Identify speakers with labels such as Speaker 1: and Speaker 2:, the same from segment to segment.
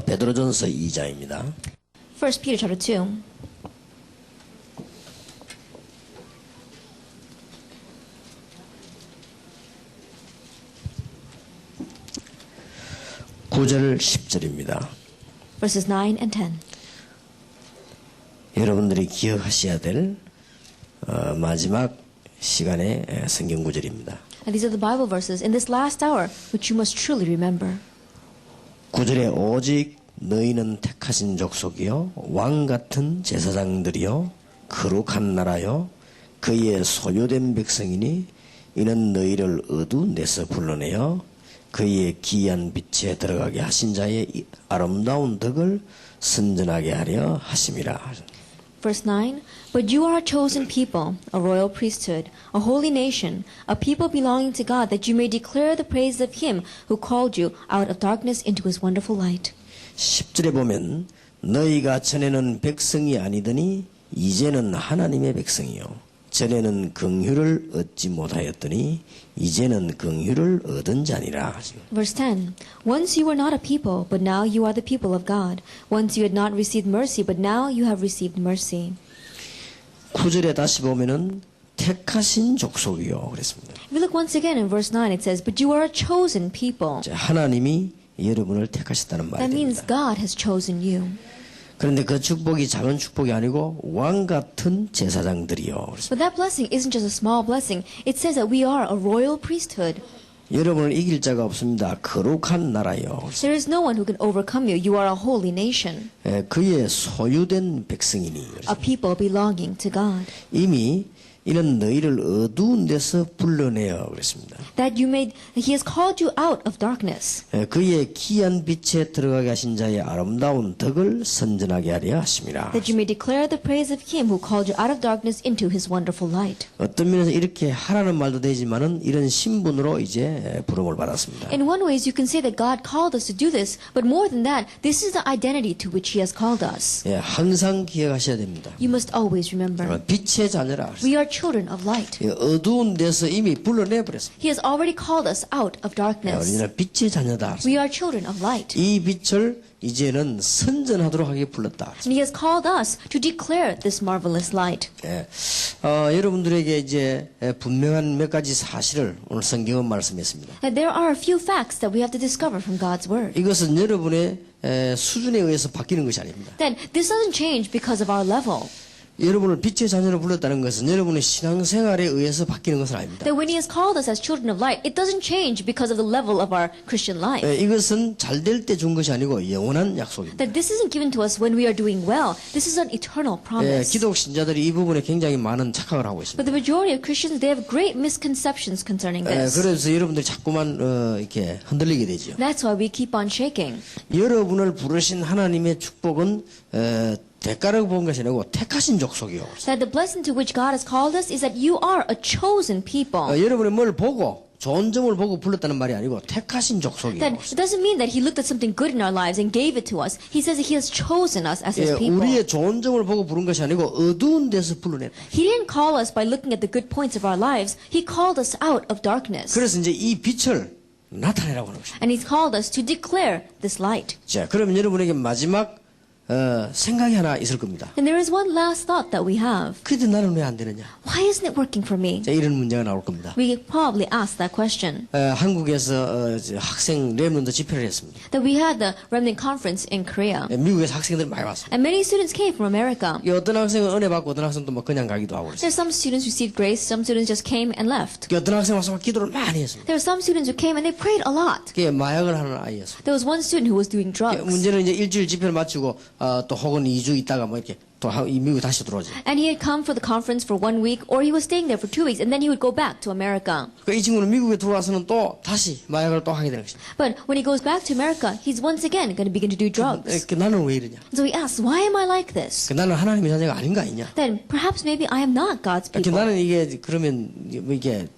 Speaker 1: 베드로전서 2장입니다.
Speaker 2: 1 Peter chapter 2.
Speaker 1: (9절) (10절입니다)
Speaker 2: Verses 9 and 10.
Speaker 1: 여러분들이 기억하셔야 될 마지막 시간의 성경 구절입니다.
Speaker 2: And these are the Bible verses in this last hour which you must truly remember.
Speaker 1: 9절에 오직 너희는 택하신 족속이요 왕 같은 제사장들이요 거룩한 나라요 그의 소유된 백성이니 이는 너희를 어두운 데서 불러내어 그의 기이한 빛에 들어가게 하신 자의 아름다운 덕을 선전하게 하려 하심이라.
Speaker 2: Verse 9, But you are a chosen people, a royal priesthood, a holy nation, a people belonging to God, that you may declare the praise of Him who called you out of darkness into His wonderful light.
Speaker 1: 10절에 보면 너희가 전에는 백성이 아니더니 이제는 하나님의 백성이요 전에는 긍휼을 얻지 못하였더니 이제는 긍휼을 얻은 자니라.
Speaker 2: Verse 10, Once you were not a people, but now you are the people of God. Once you had not received mercy, but now you have received mercy.
Speaker 1: 9절에 다시 보면은 택하신 족속이요 그랬습니다.
Speaker 2: If we look once again in verse 9, it says, But you are a chosen people.
Speaker 1: 하나님이 여러분을 택하셨다는 말이
Speaker 2: That means
Speaker 1: 됩니다.
Speaker 2: God has chosen you.
Speaker 1: 그런데 그 축복이 작은 축복이 아니고 왕 같은 제사장들이요 그랬습니다.
Speaker 2: But that blessing isn't just a small blessing. It says that we are a royal priesthood.
Speaker 1: 여러분을 이길 자가 없습니다. 거룩한 나라요.
Speaker 2: There is no one who can overcome you. You are a holy nation.
Speaker 1: 그의 소유된 백성이니
Speaker 2: A people belonging to God.
Speaker 1: 이미 이는 너희를 어두운 데서 불러내어 그랬습니다.
Speaker 2: That He has called you out of darkness.
Speaker 1: 그의 기이한 빛에 들어가게 하신 자의 아름다운 덕을 선전하게 하려 하심이라.
Speaker 2: That you may declare the praise of Him who called you out of darkness into His wonderful light.
Speaker 1: 어떤 면에서 이렇게 하라는 말도 되지만은 이런 신분으로 이제 부름을 받았습니다.
Speaker 2: In one ways, you can say that God called us to do this, but more than that, this is the identity to which He has called us.
Speaker 1: 항상 기억하셔야 됩니다.
Speaker 2: You must always remember.
Speaker 1: 빛의 자녀라.
Speaker 2: We are children of light.
Speaker 1: 어두운 데서 이미 불러내 버렸습니다.
Speaker 2: He has already called us out of darkness.
Speaker 1: 우리는 빛의 자녀다.
Speaker 2: We are children of light.
Speaker 1: 이 빛을 이제는 선전하도록 하게 불렀다.
Speaker 2: And He has called us to declare this marvelous light.
Speaker 1: 여러분들에게 이제 분명한 몇 가지 사실을 오늘 성경은 말씀했습니다.
Speaker 2: That there are a few facts that we have to discover from God's Word.
Speaker 1: 이것은 여러분의 수준에 의해서 바뀌는 것이 아닙니다.
Speaker 2: Then this doesn't change because of our level.
Speaker 1: 여러분을 빛의 자녀로 불렀다는 것은 여러분의 신앙생활에 의해서 바뀌는 것은 아닙니다.
Speaker 2: That when He has called us as children of light, it doesn't change because of the level of our Christian life.
Speaker 1: 이것은 잘 될 때 준 것이 아니고 영원한 약속입니다.
Speaker 2: That this isn't given to us when we are doing well. This is an eternal promise.
Speaker 1: 기독 신자들이 이 부분에 굉장히 많은 착각을 하고 있습니다.
Speaker 2: But the majority of Christians, they have great misconceptions concerning this.
Speaker 1: 그래서 여러분들이 자꾸만 이렇게 흔들리게 되죠.
Speaker 2: That's why we keep on shaking.
Speaker 1: 여러분을 부르신 하나님의 축복은 대가라고 본 것이 아니고 택하신 족속이요.
Speaker 2: That the blessing to which God has called us is that you are a chosen people.
Speaker 1: 여러분이 뭘 보고 좋은 점을 보고 불렀다는 말이 아니고 택하신 족속이요.
Speaker 2: That it doesn't mean that He looked at something good in our lives and gave it to us. He says that He has chosen us as His people.
Speaker 1: 우리의 좋은 점을 보고 부른 것이 아니고 어두운 데서 불러냈다.
Speaker 2: He didn't call us by looking at the good points of our lives. He called us out of darkness.
Speaker 1: 그래서 이제 이 빛을 나타내라고 하는 것입니다.
Speaker 2: And He's called us to declare this light.
Speaker 1: 자, 그러면 여러분에게 마지막 생각이 하나 있을 겁니다.
Speaker 2: And there is one last thought that we have.
Speaker 1: 그래도 나는 왜 안 되느냐?
Speaker 2: Why isn't it working for me?
Speaker 1: 자, 이런 문제가 나올 겁니다.
Speaker 2: We probably ask that question.
Speaker 1: 한국에서 학생 렘넌트 집회를 했습니다.
Speaker 2: That we had the remnant conference in Korea.
Speaker 1: 미국에서 학생들이 많이 왔습니다.
Speaker 2: And many students came from America.
Speaker 1: 어떤 학생은 은혜 받고 어떤 학생도 뭐 그냥 가기도 하고 그랬어요.
Speaker 2: There's some students who received grace, some students just came and left.
Speaker 1: 어떤 학생 와서 기도를 많이 했습니다.
Speaker 2: There were some students who came and they prayed a lot.
Speaker 1: 그게 마약을 하는 아이였습니다.
Speaker 2: There was one student who was doing drugs.
Speaker 1: 문제는 이제 일주일 집회를 마치고 또 혹은 2주 있다가 뭐 이렇게 또 미국에 다시 들어오죠.
Speaker 2: And he had come for the conference for 1 week, or he was staying there for 2 weeks, and then he would go back to America.
Speaker 1: 그러니까 이 친구는 미국에 들어와서는 또 다시 마약을 또 하게 되는 것입니다.
Speaker 2: But when he goes back to America, he's once again going to begin to do drugs.
Speaker 1: 나는 왜 이러냐?
Speaker 2: So he asks, why am I like this?
Speaker 1: 나는 하나님의 자녀가 아닌 거 아니냐?
Speaker 2: Then perhaps maybe I am not God's people.
Speaker 1: 나는 이게 그러면 뭐 이게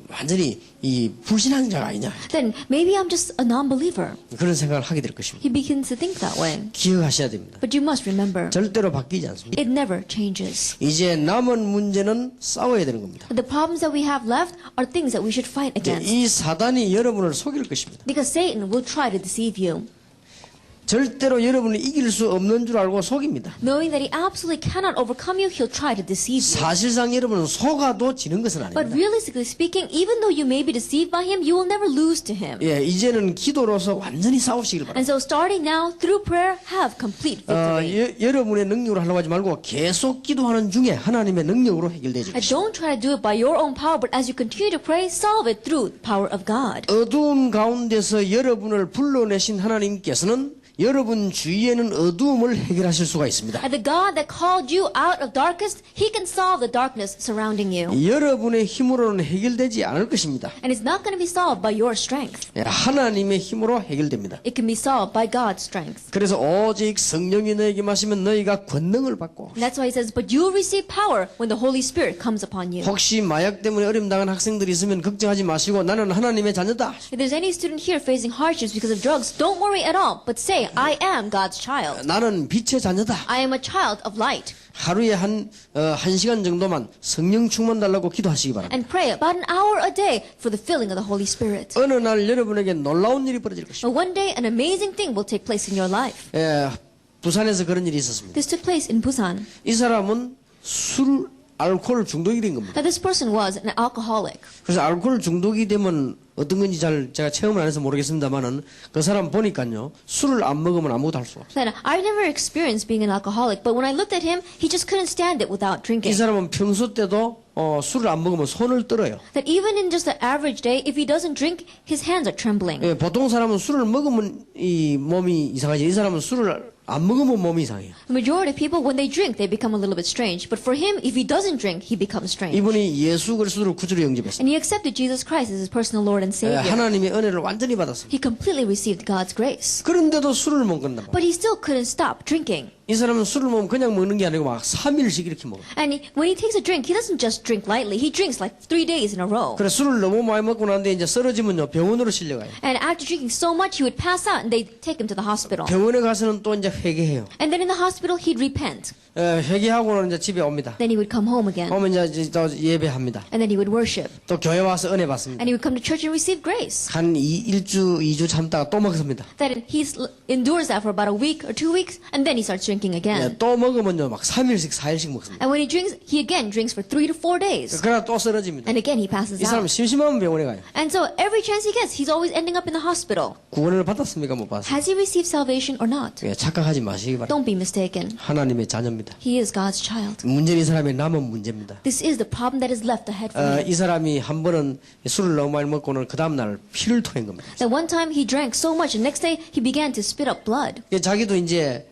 Speaker 1: 완전히 이 불신앙자가 아니냐
Speaker 2: then maybe I'm just a non-believer.
Speaker 1: 그런 생각을 하게 될 것입니다.
Speaker 2: He begins to think that way.
Speaker 1: 기억하셔야 됩니다.
Speaker 2: But you must remember,
Speaker 1: 절대로 바뀌지 않습니다.
Speaker 2: it never changes.
Speaker 1: 이제 남은 문제는 싸워야 되는 겁니다.
Speaker 2: The problems that we have left are things that we should fight against.
Speaker 1: 이 사단이 여러분을 속일 것입니다.
Speaker 2: Because Satan will try to deceive you,
Speaker 1: 절대로 여러분을 이길 수 없는 줄 알고 속입니다.
Speaker 2: knowing that he absolutely cannot overcome you. He'll try to deceive you.
Speaker 1: 사실상 여러분은 속아도 지는 것은
Speaker 2: But
Speaker 1: 아닙니다.
Speaker 2: realistically speaking, even though you may be deceived by him, you will never lose to him.
Speaker 1: 예, 이제는 기도로서 완전히 싸우시길 바랍니다.
Speaker 2: And so starting now, through prayer, have complete victory.
Speaker 1: 여러분의 능력으로 하려고 하지 말고 계속 기도하는 중에 하나님의 능력으로 해결되죠.
Speaker 2: And don't try to do it by your own power, but as you continue to pray, solve it through the power of God.
Speaker 1: 어두운 가운데서 여러분을 불러내신 하나님께서는 여러분 주위에는 어두움을 해결하실 수가 있습니다.
Speaker 2: And the God that called you out of darkness, He can solve the darkness surrounding you.
Speaker 1: 여러분의 힘으로는 해결되지 않을 것입니다.
Speaker 2: And it's not going to be solved by your strength.
Speaker 1: 예, 하나님의 힘으로 해결됩니다.
Speaker 2: It can be solved by God's strength.
Speaker 1: 그래서 오직 성령이 너에게 마시면 너희가 권능을 받고
Speaker 2: And that's why He says, but you will receive power when the Holy Spirit comes upon you.
Speaker 1: 혹시 마약 때문에 어림당한 학생들이 있으면 걱정하지 마시고 나는 하나님의 자녀다.
Speaker 2: If there's any student here facing hardships because of drugs, don't worry at all, but say, I am God's child.
Speaker 1: 나는 빛의 자녀다.
Speaker 2: I am a child of light.
Speaker 1: 하루에 한 시간 정도만 성령 충만 달라고 기도하시기 바랍니다.
Speaker 2: And pray about an hour a day for the filling of the Holy Spirit.
Speaker 1: 어느 날 여러분에게 놀라운 일이 벌어질 것입니다.
Speaker 2: But one day, an amazing thing will take place in your life.
Speaker 1: 예, 부산에서 그런 일이 있었습니다.
Speaker 2: This took place in Busan.
Speaker 1: 이 사람은 술, 알코올 중독이 된 겁니다.
Speaker 2: Now, this person was an alcoholic.
Speaker 1: 그래서 알코올 중독이 되면 어떤 건지 제가 체험을 안 해서 모르겠습니다만은 그 사람 보니까요 술을 안 먹으면 아무것도 할 수가 없어요.
Speaker 2: Then I've never experienced being an alcoholic, but when I looked at him, he just couldn't stand it without
Speaker 1: 이
Speaker 2: drinking.
Speaker 1: 사람은 평소 때도 술을 안 먹으면 손을 떨어요.
Speaker 2: That even in just an average day, if he doesn't drink, his hands are trembling.
Speaker 1: 예, 보통 사람은 술을 먹으면 이 몸이 이상하지 이 사람은 술을 안 먹으면 몸이 이상해요.
Speaker 2: The majority of people, when they drink, they become a little bit strange. But for him, if he doesn't drink, he becomes strange.
Speaker 1: 이분이 예수 그리스도를 구주로 영접했어요.
Speaker 2: And he accepted Jesus Christ as his personal Lord and
Speaker 1: 예,
Speaker 2: Savior.
Speaker 1: 하나님의 은혜를 완전히 받았어요.
Speaker 2: He completely received God's grace.
Speaker 1: 그런데도 술을 못 건단 말이에요.
Speaker 2: But he still couldn't stop drinking.
Speaker 1: 이 사람은 술을 먹으면 그냥 먹는 게 아니고 막 3일씩 이렇게 먹어요.
Speaker 2: And when he takes a drink, he doesn't just drink lightly. He drinks like 3 days in a row.
Speaker 1: 그래 술을 너무 많이 먹고 나는데 이제 쓰러지면요 병원으로 실려가요.
Speaker 2: And after drinking so much, he would pass out and they'd take him to the hospital.
Speaker 1: 병원에 가서는 또 이제 회개해요.
Speaker 2: And then in the hospital, he'd repent.
Speaker 1: 회개하고는 이제 집에 옵니다.
Speaker 2: Then he would come home again.
Speaker 1: 오면 이제 또 예배합니다.
Speaker 2: And then he would worship.
Speaker 1: 또 교회 와서 은혜 받습니다.
Speaker 2: And he would come to church and receive grace.
Speaker 1: 한 1주, 2주 참다가 또 먹습니다.
Speaker 2: That he endures that for about a week or 2 weeks, and then he starts drinking again.
Speaker 1: 예, 또 먹으면요 막 3일씩, 4일씩 먹습니다.
Speaker 2: And when he drinks, he again drinks for 3 to 4 days.
Speaker 1: 그러다 또 쓰러집니다.
Speaker 2: And again, he passes
Speaker 1: 이 사람
Speaker 2: out.
Speaker 1: 심심하면 병원에 가요.
Speaker 2: And so every chance he gets, he's always ending up in the hospital.
Speaker 1: 구원을 받았습니까? 못 받았습니까?
Speaker 2: Has he received salvation or not?
Speaker 1: 예, 착각하지 마시기 바랍니다.
Speaker 2: Don't be mistaken.
Speaker 1: 하나님의 자녀입니다.
Speaker 2: He is God's child.
Speaker 1: 문제는 이 사람의 남은 문제입니다.
Speaker 2: This is the problem that is left ahead for him.
Speaker 1: 이 사람이 한 번은 술을 너무 많이 먹고는 그 다음날 피를 토한 겁니다.
Speaker 2: That one time he drank so much, and next day he began to spit up blood.
Speaker 1: 자기도 이제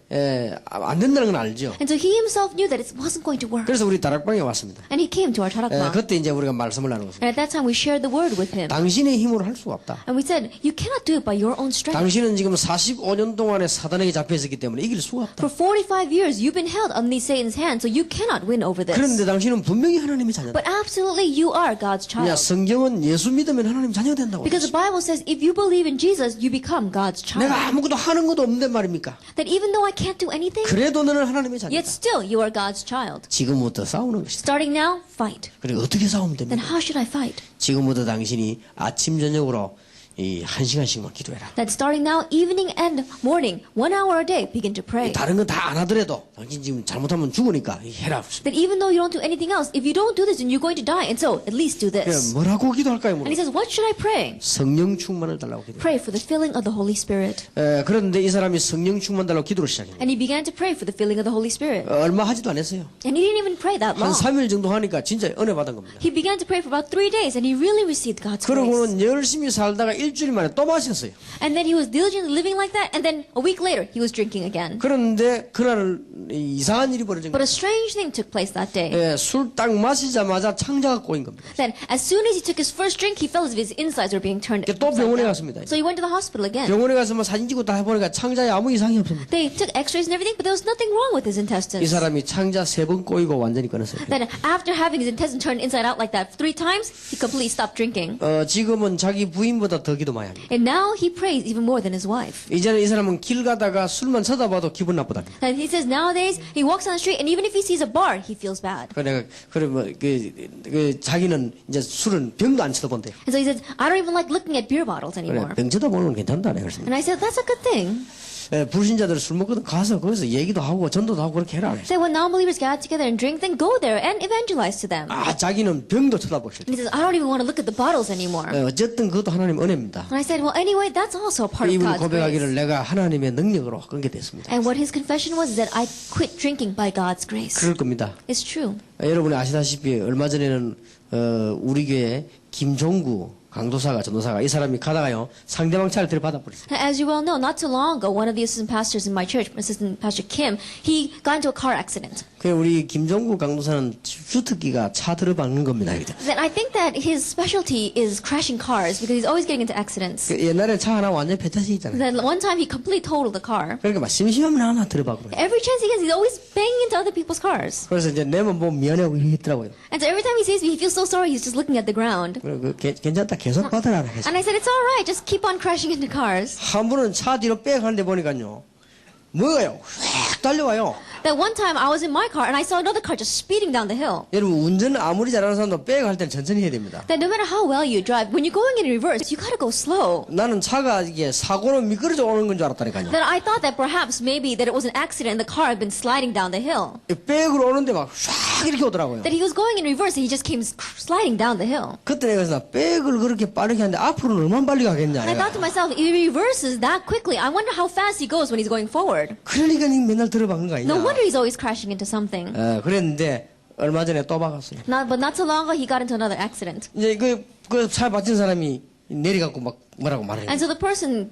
Speaker 1: 안 된다는 건 알죠.
Speaker 2: And so he himself knew that it wasn't going to work.
Speaker 1: 그래서 우리 다락방에 왔습니다.
Speaker 2: And he came to our tarakma.
Speaker 1: 그때 이제 우리가 말씀을 나누었습니다.
Speaker 2: And at that time we shared the word with him.
Speaker 1: 당신의 힘으로 할 수가 없다.
Speaker 2: And we said, you cannot do it by your own strength.
Speaker 1: 당신은 지금 45년 동안에 사단에게 잡혀 있었기 때문에 이길 수가 없다.
Speaker 2: For 45 years you've been held underneath Satan's hand, so you cannot win over this.
Speaker 1: 그런데 당신은 분명히 하나님의 자녀다.
Speaker 2: But absolutely you are God's
Speaker 1: 야,
Speaker 2: child.
Speaker 1: 성경은 예수 믿으면 하나님 자녀가 된다고.
Speaker 2: Because the Bible says if you believe in Jesus, you become God's child.
Speaker 1: 내가 아무것도 하는 것도 없는데 말입니까?
Speaker 2: That even though I can't do anything,
Speaker 1: 그래도 너는 하나님의 자녀다.
Speaker 2: yet still you are God's child.
Speaker 1: 지금부터 싸우는 것이다.
Speaker 2: Starting now, fight.
Speaker 1: 그리고 어떻게 싸우면
Speaker 2: Then
Speaker 1: 됩니까?
Speaker 2: how should I fight?
Speaker 1: 지금부터 당신이 아침 저녁으로 이 1시간씩만 기도해라.
Speaker 2: That starting now, evening and morning, 1 hour a day, begin to pray.
Speaker 1: 다른 건 다 안 하더라도 당신 지금 잘못하면 죽으니까 해라.
Speaker 2: That even though you don't do anything else, if you don't do this, then you're going to die. And so, at least do
Speaker 1: 그래,
Speaker 2: this.
Speaker 1: 뭐라고 기도할까요?
Speaker 2: And he says, what should I pray?
Speaker 1: 성령 충만을 달라고 기도해.
Speaker 2: Pray for the filling of the Holy Spirit.
Speaker 1: 그런데 이 사람이 성령 충만 달라고 기도를 시작했어요.
Speaker 2: And he began to pray for the filling of the Holy Spirit.
Speaker 1: 얼마 하지도 않았어요.
Speaker 2: And he didn't even pray that
Speaker 1: 한
Speaker 2: long.
Speaker 1: 3일 정도 하니까 진짜 은혜 받은 겁니다.
Speaker 2: He began to pray for about 3 days, and he really received God's grace.
Speaker 1: 그러고는 열심히 살다가 일주일 만에 또 마셨어요.
Speaker 2: And then he was diligently living like that, and then a week later, he was drinking again.
Speaker 1: 그런데 그날 이상한 일이 벌어진
Speaker 2: But
Speaker 1: 거예요.
Speaker 2: a strange thing took place that day.
Speaker 1: 예, 술 딱 마시자마자 창자가 꼬인 겁니다.
Speaker 2: That as soon as he took his first drink, he felt as if his insides were being turned
Speaker 1: 또
Speaker 2: upside
Speaker 1: 병원에
Speaker 2: down.
Speaker 1: 갔습니다.
Speaker 2: So he went to the hospital again.
Speaker 1: 병원에 가서 뭐 사진 찍고 다 해보니까 창자에 아무 이상이 없습니다.
Speaker 2: They took x-rays and everything, but there was nothing wrong with his
Speaker 1: 이
Speaker 2: intestines.
Speaker 1: 사람이 창자 3번 꼬이고 완전히 끊었어요.
Speaker 2: Then after having his intestine turned inside out like that 3 times, he completely stopped drinking.
Speaker 1: 지금은 자기 부인보다 더 기도 많이 합니다.
Speaker 2: And now he prays even more than his wife.
Speaker 1: 이제는 이 사람은 길 가다가 술만 쳐다봐도 기분 나쁘다.
Speaker 2: And he says nowadays, he walks down the street, and even if he sees a bar, he feels bad.
Speaker 1: 그래 자기는 이제 술은 병도 안 쳐다본대요.
Speaker 2: And so he says, I don't even like looking at beer bottles
Speaker 1: 그래
Speaker 2: anymore.
Speaker 1: 병 쳐다보는 건 괜찮다 내가 그랬습니다.
Speaker 2: And I said, that's a good thing.
Speaker 1: 불신자들 술 먹거든 가서 거기서 얘기도 하고 전도도 하고 그렇게 해라.
Speaker 2: So when non-believers gather together and drink, then go there and evangelize to them.
Speaker 1: 자기는 병도 쳐다보기 싫다.
Speaker 2: And he says, I don't even want to look at the bottles anymore.
Speaker 1: 어쨌든 그것도 하나님 은혜입니다.
Speaker 2: And I said, well, anyway, that's also a part of
Speaker 1: 이분이
Speaker 2: God's grace.
Speaker 1: 고백하기를 내가 하나님의 능력으로 끊게 됐습니다.
Speaker 2: And what his confession was is that I quit drinking by God's grace.
Speaker 1: 그럴 겁니다.
Speaker 2: It's true.
Speaker 1: 여러분이 아시다시피 얼마 전에는 우리 교회 김종구 강도사가 전도사가 이 사람이 가다가요 상대방 차를 들이받아버렸어요.
Speaker 2: As you well know, not too long ago, one of the assistant pastors in my church, Assistant Pastor Kim, he got into a car accident.
Speaker 1: 그 우리 김종구 강도사는 주특기가 차 들어박는 겁니다.
Speaker 2: Then I think that his specialty is crashing cars because he's always getting into accidents.
Speaker 1: 옛날에 차 하나 완전 폐차시 있잖아요.
Speaker 2: Then one time he completely totaled the car.
Speaker 1: 그러니까 막 심심하면 하나 들어박고.
Speaker 2: Every chance he gets, he's always banging into other people's cars.
Speaker 1: 그래서 이제 내면 보면 미안해하고 이랬더라고요.
Speaker 2: And so every time he sees me, he feels so sorry. He's just looking at the ground.
Speaker 1: 그래 괜찮다 계속 받아라 했어.
Speaker 2: And I said, it's all right. Just keep on crashing into cars.
Speaker 1: 한 분은 차 뒤로 빽 하는데 보니까요 뭐가요? 확 달려와요.
Speaker 2: That one time I was in my car and I saw another car just speeding down the hill.
Speaker 1: 여러분 운전 아무리 잘하는 사람도 빽 할 때는 천천히 해야 됩니다.
Speaker 2: That no matter how well you drive, when you're going in reverse, you gotta go slow.
Speaker 1: 나는 차가 이게 사고는 미끄러져 오는 건 줄 알았다니까요.
Speaker 2: That I thought that perhaps maybe that it was an accident and the car had been sliding down the hill.
Speaker 1: 빽으로 오는데 막 쫙 이렇게 오더라고요.
Speaker 2: That he was going in reverse and he just came sliding down the hill.
Speaker 1: 그때 내가 그래서 빽을 그렇게 빠르게 하는데 앞으로는 얼마나 빨리 가겠냐.
Speaker 2: And I thought to myself, if he reverses that quickly, I wonder how fast he goes when he's going forward.
Speaker 1: 그러니까 니 맨날 들어박는 거 아니냐.
Speaker 2: No wonder he's always crashing into something.
Speaker 1: 그랬는데 얼마 전에 또 박았어요.
Speaker 2: But not so long ago, he got into another accident.
Speaker 1: 이제 차 받친 사람이 내려갖고 막 뭐라고 말해요.
Speaker 2: And so the person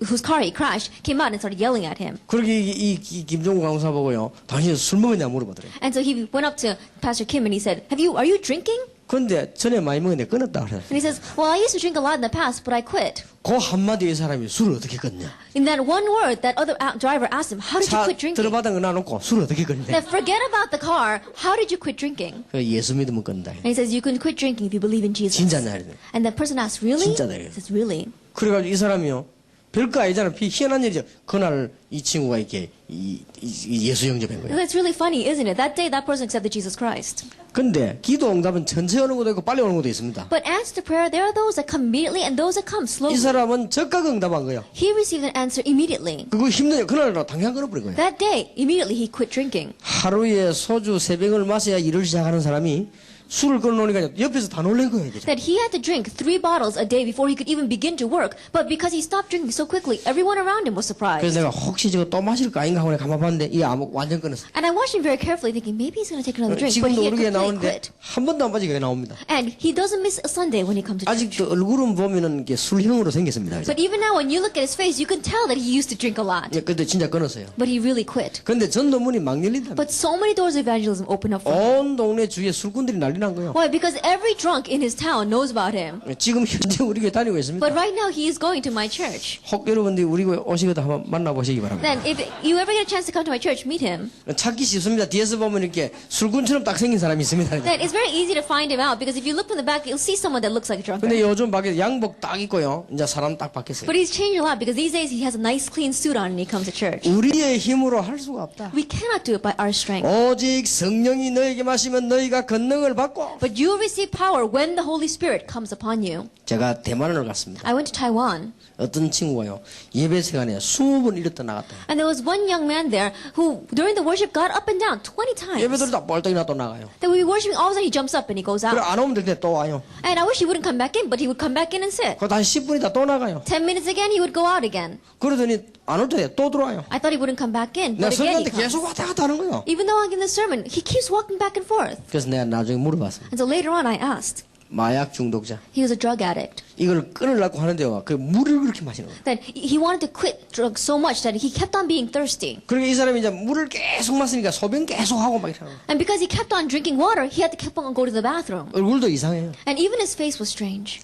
Speaker 2: whose car he crashed came out and started yelling at him.
Speaker 1: 그렇게 이 김종국 강사 보고요. 당신 술 먹었냐 물어보더래요.
Speaker 2: And so he went up to Pastor Kim and he said, are you drinking?
Speaker 1: 근데 전에 많이 먹었는데 끊었다 그래요.
Speaker 2: And he says, well, I used to drink a lot in the past, but I quit.
Speaker 1: 그 한마디에 이 사람이 술을 어떻게 끊냐.
Speaker 2: In that one word, that other driver asked him, how did you
Speaker 1: 차
Speaker 2: quit drinking?
Speaker 1: 들어받은 거 놔놓고 술을 어떻게 끊냐.
Speaker 2: Now forget about the car. How did you quit drinking?
Speaker 1: 예수 믿으면 끊는다.
Speaker 2: And he says, you can quit drinking if you believe in Jesus.
Speaker 1: 진짜냐 이래.
Speaker 2: And that person asks, really?
Speaker 1: 진짜다
Speaker 2: He
Speaker 1: 이래.
Speaker 2: says, really?
Speaker 1: 그래가지고 이 사람이요. 별거 아니잖아. 희한한 일이죠. 그날 이 친구가 이렇게 예수 영접한 거예요.
Speaker 2: That's really funny, isn't it? That day, that person accepted Jesus Christ.
Speaker 1: 근데 기도 응답은 천천히 오는 것도 있고 빨리 오는 것도 있습니다.
Speaker 2: But answer to prayer, there are those that come immediately and those that come
Speaker 1: 이
Speaker 2: slowly.
Speaker 1: 사람은 적각 응답한 거예요.
Speaker 2: He received an answer immediately.
Speaker 1: 그거 힘드냐. 그날 당장 끊어버린 거예요.
Speaker 2: That day, immediately he quit drinking.
Speaker 1: 하루에 소주 3병을 마셔야 일을 시작하는 사람이 술을 끊어놓으니까 옆에서 다 놀란 거예요.
Speaker 2: That he had to drink 3 bottles a day before he could even begin to work. But because he stopped drinking so quickly, everyone around him was
Speaker 1: 그래서
Speaker 2: surprised.
Speaker 1: 내가 혹시 저거 또 마실 거 아닌가 하고 가만 봤는데 이 완전 끊었어.
Speaker 2: And I watched him very carefully, thinking maybe he's going to take another drink. But
Speaker 1: 지금도
Speaker 2: he
Speaker 1: 우리 교회
Speaker 2: had completely
Speaker 1: 나오는데
Speaker 2: quit.
Speaker 1: 한 번도 안 빠지게 나옵니다.
Speaker 2: And he doesn't miss a Sunday when he comes to church.
Speaker 1: 아직도 얼굴은 보면은 이게 술형으로 생겼습니다.
Speaker 2: But even now, when you look at his face, you can tell that he used to drink a lot.
Speaker 1: 근데 진짜 끊었어요.
Speaker 2: But he really quit.
Speaker 1: 근데 전도문이 막 열린다.
Speaker 2: But so many doors of evangelism open up for him.
Speaker 1: 온 동네 주위에 술꾼들이 난리 난 거예요.
Speaker 2: Why? Because every drunk in his town knows about him.
Speaker 1: 지금 현재 우리 교회 다니고 있습니다.
Speaker 2: But right now, he is going to my church.
Speaker 1: 혹 여러분들이 우리 교회 오시거든 한번 만나보시기 바랍니다.
Speaker 2: Then, if you ever get a chance to come to my church, meet him.
Speaker 1: 찾기 쉽습니다. 뒤에서 보면 이렇게 술꾼처럼 딱 생긴 사람이 있습니다.
Speaker 2: Then it's very easy to find him out because if you look from the back, you'll see someone that looks like a drunkard.
Speaker 1: 근데 요즘 밖에 양복 딱 입고요. 이제 사람 딱 바뀌었어요.
Speaker 2: But he's changed a lot because these days he has a nice clean suit on and he comes to church.
Speaker 1: 우리의 힘으로 할 수가 없다.
Speaker 2: We cannot do it by our strength.
Speaker 1: 오직 성령이 너에게 마시면 너희가 권능을 받고.
Speaker 2: But you will receive power when the Holy Spirit comes upon you.
Speaker 1: 제가 대만을 갔습니다.
Speaker 2: I went to Taiwan.
Speaker 1: 어떤 친구가요. 예배 시간에 20번 이랬다 나갔다.
Speaker 2: And there was one young man there who, during the worship, got up and down 20 times.
Speaker 1: 예배 들다 뻘떡이나 또 나가요.
Speaker 2: Then we were worshiping, all of a sudden he jumps up and he goes
Speaker 1: 그래
Speaker 2: out.
Speaker 1: 안 오면 될 때 또 와요.
Speaker 2: And I wish he wouldn't come back in, but he would come back in and sit.
Speaker 1: 그 다시 10분 있다 또 나가요.
Speaker 2: 10 minutes again, he would go out again.
Speaker 1: 그러더니 안 올 때 또 들어와요.
Speaker 2: I thought he wouldn't come back in,
Speaker 1: 내가
Speaker 2: but again he
Speaker 1: 설교한테
Speaker 2: comes.
Speaker 1: 계속 왔다 갔다 하는 거예요.
Speaker 2: Even though I'm giving the sermon, he keeps walking back and forth.
Speaker 1: 그래서 내가 나중에 물어봤습니다.
Speaker 2: And so later on I asked,
Speaker 1: 마약 중독자.
Speaker 2: He was a drug addict.
Speaker 1: 이걸 끊으려고 하는데요. 그 물을 그렇게 마시는 거예요.
Speaker 2: That he wanted to quit drugs so much that he kept on being thirsty.
Speaker 1: 그러니까 이 사람이 이제 물을 계속 마시니까 소변 계속 하고 막 이러는 거예요.
Speaker 2: And because he kept on drinking water, he had to keep on going to the bathroom.
Speaker 1: 얼굴도 이상해요.
Speaker 2: And even his face was strange.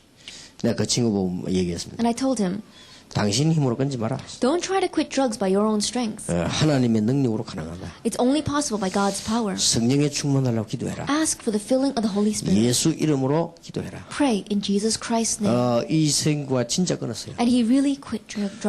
Speaker 1: 내가 그 친구 보고 얘기했습니다.
Speaker 2: And I told him,
Speaker 1: 당신 힘으로 끊지 마라.
Speaker 2: don't try to quit drugs by your own strength.
Speaker 1: 하나님의 능력으로 가능하다.
Speaker 2: It's only possible by God's power.
Speaker 1: 성령의 충만하려고 기도해라.
Speaker 2: Ask for the filling of the Holy Spirit.
Speaker 1: 예수 이름으로 기도해라.
Speaker 2: Pray in Jesus Christ's name.
Speaker 1: 이 친구가 진짜 끊었어요.
Speaker 2: And he really quit drugs.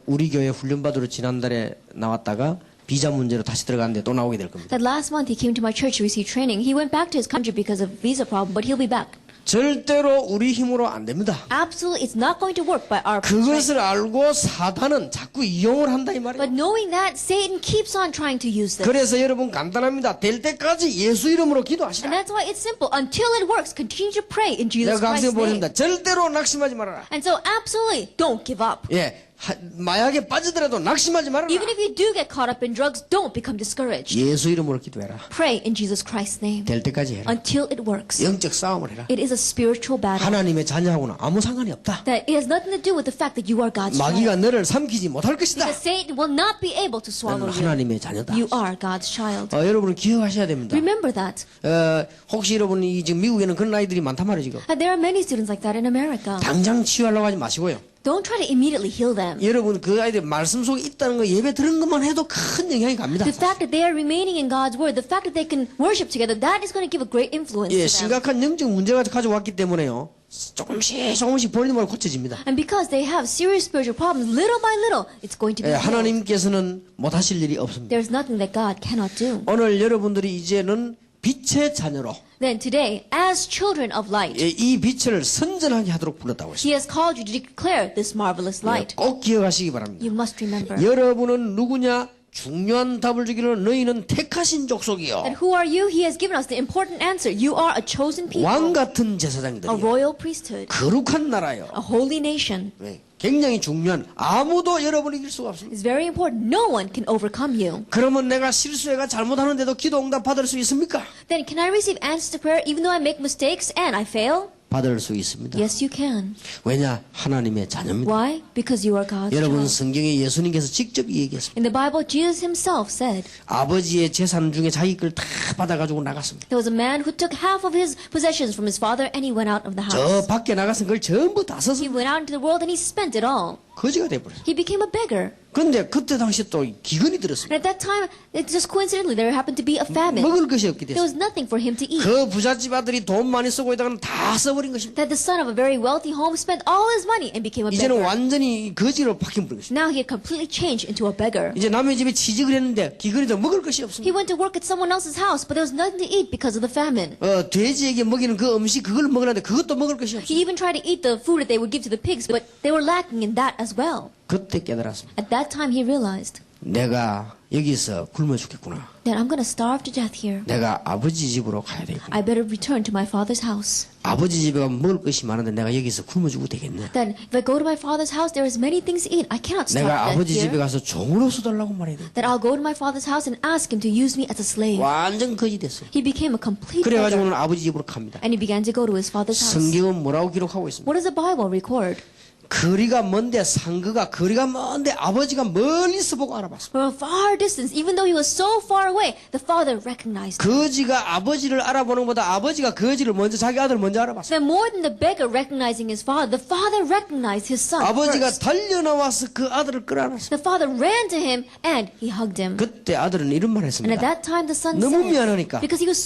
Speaker 1: 우리 교회 훈련받으러 지난달에 나왔다가 비자 문제로 다시 들어갔는데 또 나오게 될 겁니다.
Speaker 2: That last month he came to my church to receive training. He went back to his country because of visa problem, but he'll be back.
Speaker 1: 절대로 우리 힘으로 안 됩니다.
Speaker 2: Absolutely, it's not going to work by our strength.
Speaker 1: 그것을 알고 사단은 자꾸 이용을 한다 이 말이에요.
Speaker 2: But knowing that, Satan keeps on trying to use this.
Speaker 1: 그래서 여러분 간단합니다. 될 때까지 예수 이름으로 기도하시라.
Speaker 2: And that's why it's simple. Until it works, continue to pray in Jesus
Speaker 1: 내가
Speaker 2: Christ's
Speaker 1: 강세
Speaker 2: name.
Speaker 1: 보냅니다. 절대로 낙심하지 말아라.
Speaker 2: And so absolutely, don't give up.
Speaker 1: 예, 마약에 빠지더라도 낙심하지 말아라.
Speaker 2: Even if you do get caught up in drugs, don't become discouraged.
Speaker 1: 예수 이름으로 기도해라.
Speaker 2: Pray in Jesus Christ's name.
Speaker 1: 될 때까지 해라.
Speaker 2: Until it works.
Speaker 1: 영적 싸움을 해라.
Speaker 2: It is a spiritual battle.
Speaker 1: 하나님의 자녀하고는 아무 상관이 없다.
Speaker 2: That it has nothing to do with the fact that you are God's child.
Speaker 1: 마귀가 너를 삼키지 못할 것이다.
Speaker 2: Because Satan will not be able to swallow
Speaker 1: 너는
Speaker 2: you.
Speaker 1: 하나님의 자녀다.
Speaker 2: You are God's child.
Speaker 1: 여러분은 기억하셔야 됩니다.
Speaker 2: Remember that.
Speaker 1: 혹시 여러분이 지금 미국에는 그런 아이들이 많단 말이에요. 지금.
Speaker 2: And there are many students like that in America.
Speaker 1: 당장 치유하려고 하지 마시고요.
Speaker 2: Don't try to immediately heal them.
Speaker 1: 여러분 그 아이들 말씀 속에 있다는 거 예배 들은 것만 해도 큰 영향이 갑니다.
Speaker 2: The fact that they are remaining in God's word, the fact that they can worship together, that is going to give a great influence
Speaker 1: 예,
Speaker 2: to them.
Speaker 1: 심각한 영적 문제가 가져왔기 때문에요. 조금씩 버리는 고쳐집니다.
Speaker 2: And because they have serious spiritual problems, little by little, it's going to be
Speaker 1: 예,
Speaker 2: healed.
Speaker 1: 하나님께서는 못하실 일이 없습니다.
Speaker 2: There's nothing that God cannot do.
Speaker 1: 오늘 여러분들이 이제는 빛의 자녀로
Speaker 2: Then today, as children of light,
Speaker 1: 예, 이 빛을 선전하게 하도록 불렀다고 했습니다.
Speaker 2: He has called you to declare this marvelous light.
Speaker 1: 꼭 기억하시기 바랍니다.
Speaker 2: You must remember.
Speaker 1: 여러분은 누구냐? 중요한 답을 주기를 너희는 택하신 족속이요.
Speaker 2: And who are you? He has given us the important answer. You are a chosen people,
Speaker 1: 왕 같은
Speaker 2: a
Speaker 1: 제사장들이요.
Speaker 2: royal priesthood,
Speaker 1: 거룩한 나라요.
Speaker 2: a holy nation.
Speaker 1: 네, 굉장히 중요한 아무도 여러분을 이길 수가 없습니다.
Speaker 2: It's very important. No one can overcome you.
Speaker 1: 그러면 내가 실수해가 잘못하는데도 기도 응답 받을 수 있습니까?
Speaker 2: Then can I receive answers to prayer even though I make mistakes and I fail?
Speaker 1: 받을 수 있습니다.
Speaker 2: Yes, you can.
Speaker 1: 왜냐? 하나님의 자녀입니다.
Speaker 2: Why? Because you are God's
Speaker 1: 여러분
Speaker 2: child.
Speaker 1: 성경에 예수님께서 직접 얘기했습니다.
Speaker 2: In the Bible, Jesus himself said,
Speaker 1: 아버지의 재산 중에 자기 걸 다 받아가지고 나갔습니다.
Speaker 2: there was a man who took half of his possessions from his father and he went out of the
Speaker 1: 저
Speaker 2: house.
Speaker 1: 밖에 나가서 그걸 전부 다 써서
Speaker 2: He went out into the world and he spent it all.
Speaker 1: 거지가 돼버렸어요.
Speaker 2: He became a beggar.
Speaker 1: 그런데 그때 당시 또 기근이 들었습니다.
Speaker 2: And at that time, it just coincidentally, there happened to be a famine.
Speaker 1: 먹을 것이 없게
Speaker 2: There was
Speaker 1: 됐어요.
Speaker 2: nothing for him to eat.
Speaker 1: 그 부잣집 아들이 돈 많이 쓰고 있다가는 다 써버린 것입니다.
Speaker 2: That the son of a very wealthy home spent all his money and became a
Speaker 1: 이제는
Speaker 2: beggar.
Speaker 1: 완전히 거지로 바뀌어버린 것입니다.
Speaker 2: Now he had completely changed into a beggar.
Speaker 1: 이제 남의 집에 취직을 했는데 기근이도 먹을 것이
Speaker 2: He
Speaker 1: 없습니다.
Speaker 2: went to work at someone else's house, but there was nothing to eat because of the famine.
Speaker 1: 돼지에게 먹이는 그 음식 그걸 먹으려는데 그것도 먹을 것이 없습니다.
Speaker 2: He even tried to eat the food that they would give to the pigs, but they were lacking in that as well.
Speaker 1: 그때 깨달았습니다.
Speaker 2: At that time, he realized
Speaker 1: 내가 여기서 굶어 죽겠구나.
Speaker 2: that I'm going to starve to death here.
Speaker 1: 내가 아버지 집으로 가야 되겠구나.
Speaker 2: I better return to my father's house.
Speaker 1: 아버지 집에 가면 먹을 것이 많은데 내가 여기서 굶어 죽어도 되겠네.
Speaker 2: Then, if I go to my father's house, there is many things to eat. I cannot starve
Speaker 1: 내가
Speaker 2: to death
Speaker 1: 아버지 집에
Speaker 2: here.
Speaker 1: 가서 종으로 써달라고 말해야 돼.
Speaker 2: That I'll go to my father's house and ask him to use me as a slave.
Speaker 1: 완전 거지 됐어요.
Speaker 2: He became a complete
Speaker 1: 그래가지고는
Speaker 2: beggar.
Speaker 1: 아버지 집으로 갑니다.
Speaker 2: And he began to go to his father's house.
Speaker 1: 성경은 뭐라고 기록하고 있습니다.
Speaker 2: What does the Bible record?
Speaker 1: 거리가 먼데 상그가 거리가 먼데 아버지가 멀리서 보고 알아봤습니다.
Speaker 2: From a far distance, even though he was so far away, the father recognized him.
Speaker 1: 거지가 아버지를 알아보는 것보다 아버지가 거지를 먼저 자기 아들 먼저 알아봤어요.
Speaker 2: Then more than the beggar recognizing his father, the father recognized his son
Speaker 1: 아버지가
Speaker 2: first.
Speaker 1: 달려나와서 그 아들을 끌어안았어요.
Speaker 2: The father ran to him and he hugged him.
Speaker 1: 그때 아들은 이런 말
Speaker 2: And at
Speaker 1: 했습니다.
Speaker 2: that time the son
Speaker 1: 너무
Speaker 2: said,
Speaker 1: 미안하니까
Speaker 2: because he was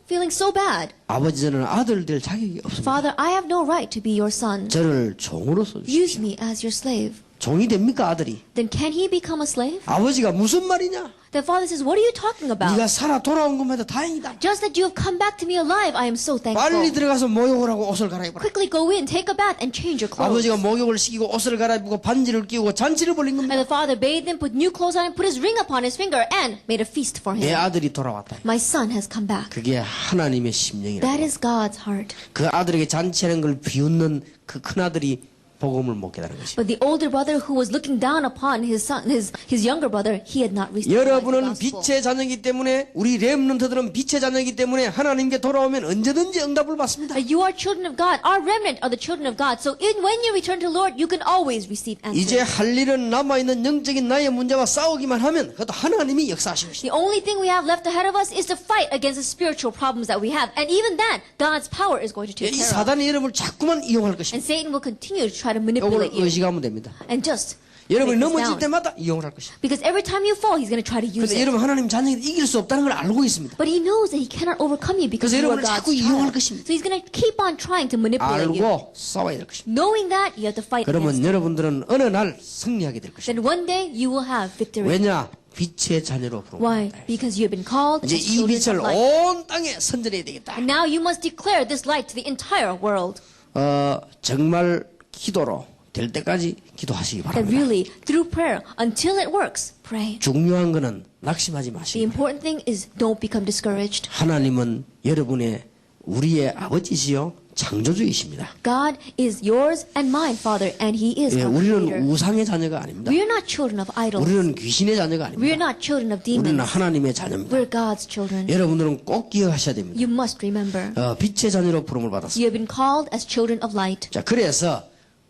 Speaker 2: feeling so bad,
Speaker 1: 아버지 저는 아들 될 자격이 없습니다.
Speaker 2: Father, I have no right to be your son.
Speaker 1: 저를 종으로 써주십시오.
Speaker 2: Use me as your slave.
Speaker 1: 종이 됩니까 아들이?
Speaker 2: Then can he become a slave?
Speaker 1: 아버지가 무슨 말이냐?
Speaker 2: The father says, what are you talking about?
Speaker 1: 네가 살아 돌아온 것만 해도 다행이다.
Speaker 2: Just that you have come back to me alive, I am so
Speaker 1: 빨리
Speaker 2: thankful.
Speaker 1: 들어가서 목욕을 하고 옷을 갈아입어라.
Speaker 2: Quickly go in, take a bath, and change your clothes.
Speaker 1: 아버지가 목욕을 시키고 옷을 갈아입고 반지를 끼우고 잔치를 벌린 겁니다.
Speaker 2: And the father bathed him, put new clothes on him, put his ring upon his finger, and made a feast for
Speaker 1: 내
Speaker 2: him.
Speaker 1: 아들이 돌아왔다.
Speaker 2: My son has come back.
Speaker 1: 그게 하나님의 심령이라고.
Speaker 2: That is God's heart.
Speaker 1: 그 아들에게 잔치하는 걸 비웃는 그 큰아들이 복음을 못 깨달은 것입니다.
Speaker 2: But the older brother who was looking down upon his son, his younger brother, he had not received the
Speaker 1: 여러분은
Speaker 2: gospel.
Speaker 1: 빛의 자녀이기 때문에 우리 렘넌트들은 빛의 자녀이기 때문에 하나님께 돌아오면 언제든지 응답을 받습니다.
Speaker 2: You are children of God. Our remnant are the children of God. So when you return to the Lord, you can always receive
Speaker 1: 이제
Speaker 2: answers.
Speaker 1: 할 일은 남아있는 영적인 나의 문제와 싸우기만 하면 그것도 하나님이 역사하시는 것입니다.
Speaker 2: The only thing we have left ahead of us is to fight against the spiritual problems that we have. And even that, God's power is going to take
Speaker 1: 이
Speaker 2: care of.
Speaker 1: 사단이 여러분을 자꾸만 이용할
Speaker 2: And
Speaker 1: 것입니다.
Speaker 2: Satan will continue to try to
Speaker 1: 이걸
Speaker 2: manipulate you.
Speaker 1: 의식하면 됩니다.
Speaker 2: And just
Speaker 1: 여러분이
Speaker 2: break this
Speaker 1: 넘어질
Speaker 2: down.
Speaker 1: 때마다 이용을 할 것입니다.
Speaker 2: Because every time you fall, he's going to try to use
Speaker 1: 그런데
Speaker 2: it.
Speaker 1: 여러분 하나님 자녀에게 이길 수 없다는 걸 알고 있습니다.
Speaker 2: But he knows that he cannot overcome you because
Speaker 1: 그래서
Speaker 2: you are
Speaker 1: 여러분을
Speaker 2: God's
Speaker 1: 자꾸 이용할
Speaker 2: child.
Speaker 1: 것입니다.
Speaker 2: So he's going to keep on trying to manipulate you.
Speaker 1: 알고 싸워야 될 것입니다.
Speaker 2: Knowing that, you have to fight
Speaker 1: 그러면
Speaker 2: against it.
Speaker 1: 여러분들은 어느 날 승리하게 될 것입니다.
Speaker 2: Then one day, you will have victory.
Speaker 1: 왜냐? 빛의 자녀로
Speaker 2: Why?
Speaker 1: 부르는
Speaker 2: Because you have been called
Speaker 1: 이제
Speaker 2: as
Speaker 1: 이 빛을
Speaker 2: children of light.
Speaker 1: 온 땅에 선전해야 되겠다.
Speaker 2: And now you must declare this light to the entire world.
Speaker 1: 정말 기도로 될 때까지 기도하시기
Speaker 2: That
Speaker 1: 바랍니다.
Speaker 2: really, through prayer, until it works, pray.
Speaker 1: 중요한 것은 낙심하지
Speaker 2: The
Speaker 1: 마시고
Speaker 2: important thing is don't become discouraged.
Speaker 1: 하나님은 여러분의 우리의 아버지시요 창조주이십니다.
Speaker 2: God is yours and mine, Father, and He is
Speaker 1: 예,
Speaker 2: our
Speaker 1: 우리는
Speaker 2: Creator.
Speaker 1: 우상의 자녀가 아닙니다.
Speaker 2: We are not children of idols.
Speaker 1: 우리는 귀신의 자녀가
Speaker 2: We are
Speaker 1: 아닙니다.
Speaker 2: not children of
Speaker 1: 우리는
Speaker 2: demons.
Speaker 1: 하나님의 자녀입니다.
Speaker 2: We're God's children.
Speaker 1: 여러분들은 꼭 기억하셔야 됩니다.
Speaker 2: You must remember.
Speaker 1: 빛의 자녀로 부름을 받았습니다.
Speaker 2: You have been called as children of light.
Speaker 1: 자, 그래서